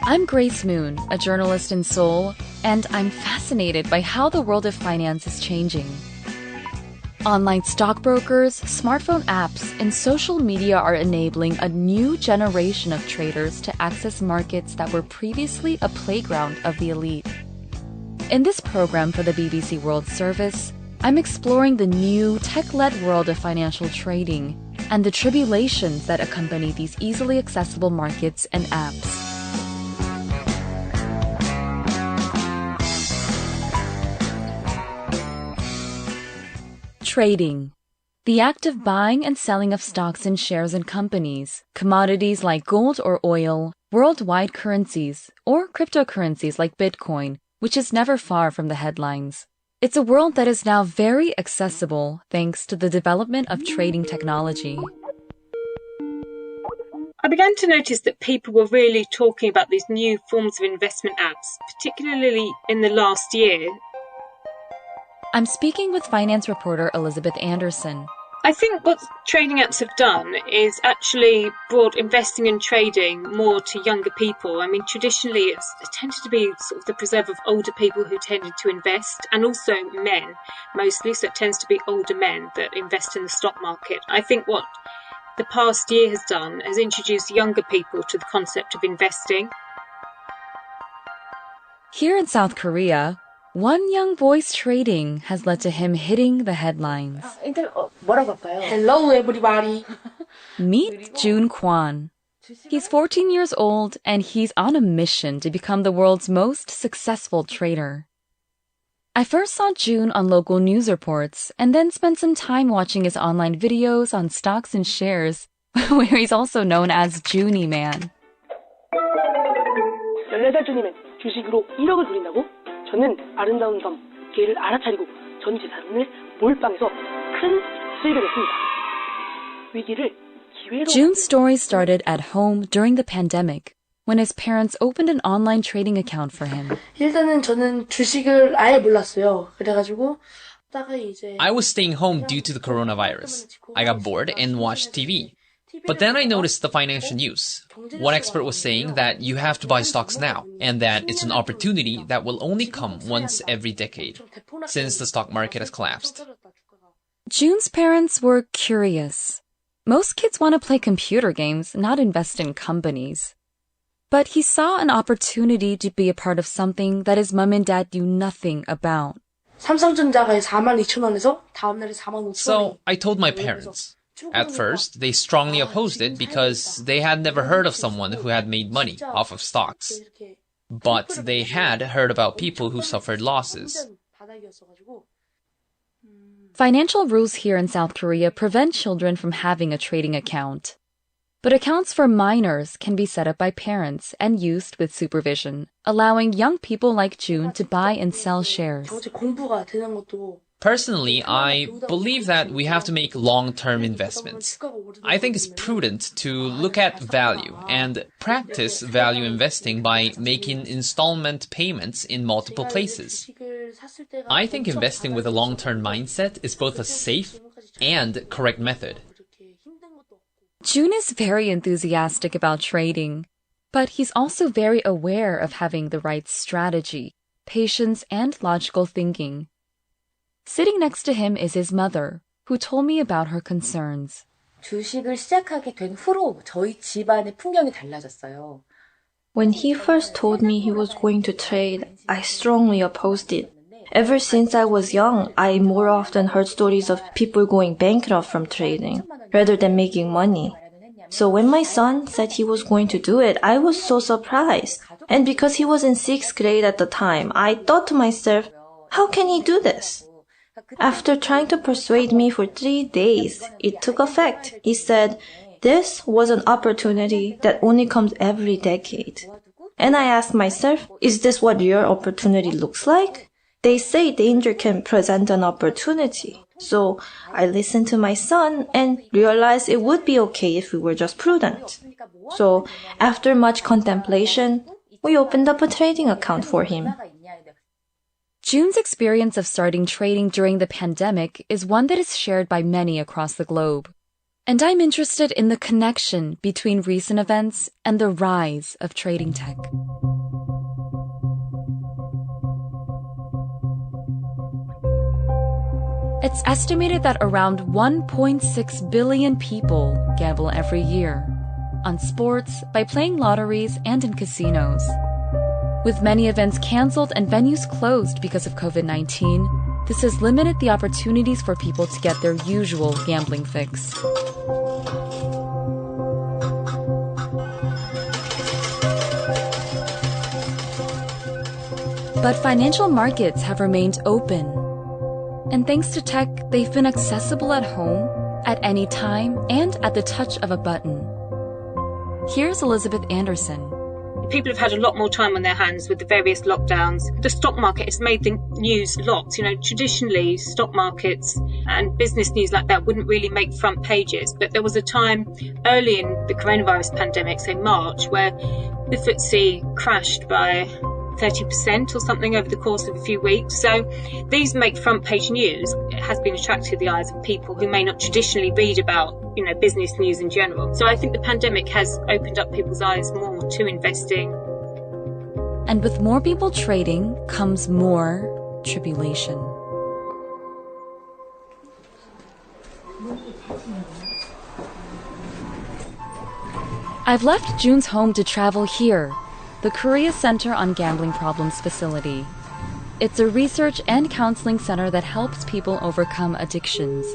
I'm Grace Moon, a journalist in Seoul, and I'm fascinated by how the world of finance is changing. Online stockbrokers, smartphone apps, and social media are enabling a new generation of traders to access markets that were previously a playground of the elite. In this program for the BBC World Service, I'm exploring the new tech-led world of financial trading and the tribulations that accompany these easily accessible markets and apps. Trading. The act of buying and selling of stocks and shares in companies, commodities like gold or oil, worldwide currencies, or cryptocurrencies like Bitcoin, which is never far from the headlines. It's a world that is now very accessible thanks to the development of trading technology. I began to notice that people were really talking about these new forms of investment apps, particularly in the last year. I'm speaking with finance reporter Elizabeth Anderson. I think what trading apps have done is actually brought investing and trading more to younger people. I mean, traditionally it tended to be sort of the preserve of older people who tended to invest, and also men mostly, so it tends to be older men that invest in the stock market. I think what the past year has done has introduced younger people to the concept of investing. Here in South Korea, one young boy's trading has led to him hitting the headlines. Hello, everybody. Meet Jun Kwan. He's 14 years old and he's on a mission to become the world's most successful trader. I first saw Jun on local news reports and then spent some time watching his online videos on stocks and shares, where he's also known as Junie Man. 14살 주님은 주식으로 1억을 부린다고? 저는 아름다운 섬, 개를 알아차리고 전 재산을 몰빵해서 큰 수익을 냈습니다. 위기를 기회로... Jun's story started at home during the pandemic, when his parents opened an online trading account for him. 일단은 저는 주식을 아예 몰랐어요. 그래가지고 I was staying home due to the coronavirus. I got bored and watched TV. But then I noticed the financial news. One expert was saying that you have to buy stocks now, and that it's an opportunity that will only come once every decade, since the stock market has collapsed. Jun's parents were curious. Most kids want to play computer games, not invest in companies. But he saw an opportunity to be a part of something that his mom and dad knew nothing about. 삼성전자가 42,000원에서 다음 날에 45,000원. So I told my parents. At first, they strongly opposed it because they had never heard of someone who had made money off of stocks. But they had heard about people who suffered losses. Financial rules here in South Korea prevent children from having a trading account. But accounts for minors can be set up by parents and used with supervision, allowing young people like Jun to buy and sell shares. Personally, I believe that we have to make long-term investments. I think it's prudent to look at value and practice value investing by making installment payments in multiple places. I think investing with a long-term mindset is both a safe and correct method. Jun is very enthusiastic about trading, but he's also very aware of having the right strategy, patience, and logical thinking. Sitting next to him is his mother, who told me about her concerns. 주식을 시작하게 된 후로 저희 집안의 풍경이 달라졌어요. When he first told me he was going to trade, I strongly opposed it. Ever since I was young, I more often heard stories of people going bankrupt from trading rather than making money. So when my son said he was going to do it, I was so surprised. And because he was in 6th grade at the time, I thought to myself, how can he do this? After trying to persuade me for 3 days, it took effect. He said, this was an opportunity that only comes every decade. And I asked myself, is this what your opportunity looks like? They say danger can present an opportunity. So I listened to my son and realized it would be okay if we were just prudent. So after much contemplation, we opened up a trading account for him. June's experience of starting trading during the pandemic is one that is shared by many across the globe. And I'm interested in the connection between recent events and the rise of trading tech. It's estimated that around 1.6 billion people gamble every year on sports, by playing lotteries, and in casinos. With many events canceled and venues closed because of COVID-19, this has limited the opportunities for people to get their usual gambling fix. But financial markets have remained open. And thanks to tech, they've been accessible at home, at any time, and at the touch of a button. Here's Elizabeth Anderson. People have had a lot more time on their hands with the various lockdowns. The stock market has made the news lots. Traditionally, stock markets and business news like that wouldn't really make front pages. But there was a time early in the coronavirus pandemic, say March, where the FTSE crashed by 30% or something over the course of a few weeks. So these make front page news. It has been attracting the eyes of people who may not traditionally read about, business news in general. So I think the pandemic has opened up people's eyes more to investing. And with more people trading comes more tribulation. I've left June's home to travel here, the Korea Center on Gambling Problems facility. It's a research and counseling center that helps people overcome addictions.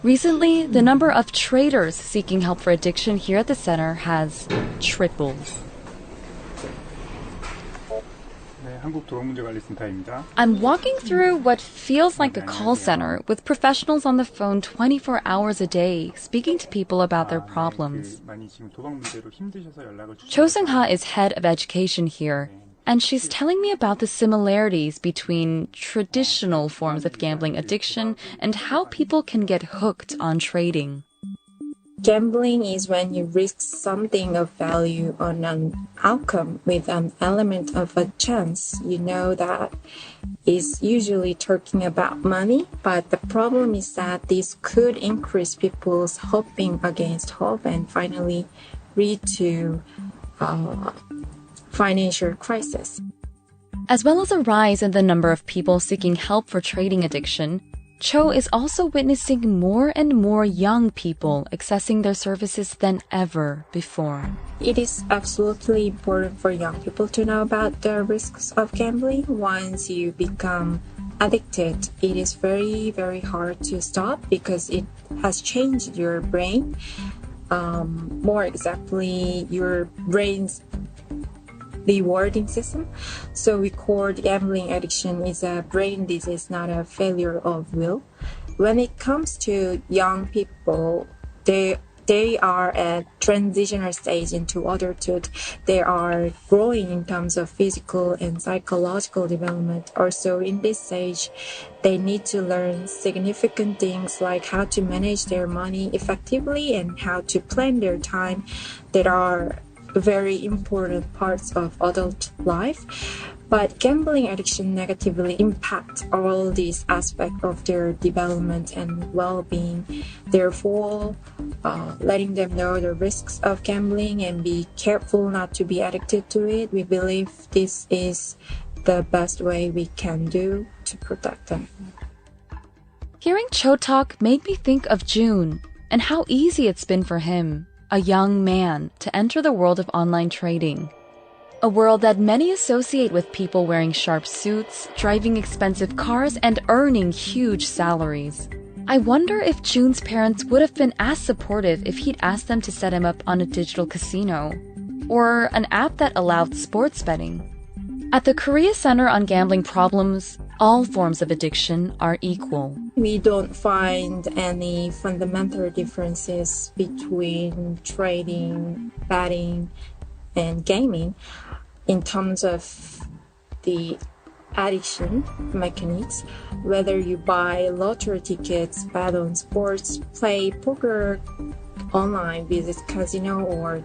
Recently, the number of traders seeking help for addiction here at the center has tripled. I'm walking through what feels like a call center with professionals on the phone 24 hours a day, speaking to people about their problems. Cho Seung-ha is head of education here, and she's telling me about the similarities between traditional forms of gambling addiction and how people can get hooked on trading. Gambling is when you risk something of value on an outcome with an element of a chance. You know that is usually talking about money, but the problem is that this could increase people's hoping against hope and finally lead to financial crisis. As well as a rise in the number of people seeking help for trading addiction, Cho is also witnessing more and more young people accessing their services than ever before. It is absolutely important for young people to know about the risks of gambling. Once you become addicted, it is very, very hard to stop because it has changed your brain. More exactly, your brain's rewarding system. So we call gambling addiction is a brain disease, not a failure of will. When it comes to young people, they are at transitional stage into adulthood. They are growing in terms of physical and psychological development. Also in this stage, they need to learn significant things like how to manage their money effectively and how to plan their time that are very important parts of adult life. But gambling addiction negatively impacts all these aspects of their development and well-being. Therefore, letting them know the risks of gambling and be careful not to be addicted to it, we believe this is the best way we can do to protect them. Hearing Cho talk made me think of June. and how easy it's been for him, a young man, to enter the world of online trading. A world that many associate with people wearing sharp suits, driving expensive cars, and earning huge salaries. I wonder if Jun's parents would have been as supportive if he'd asked them to set him up on a digital casino, or an app that allowed sports betting. At the Korea Center on Gambling Problems, all forms of addiction are equal. We don't find any fundamental differences between trading, betting, and gaming in terms of the addiction mechanics. Whether you buy lottery tickets, bet on sports, play poker online, visit casino, or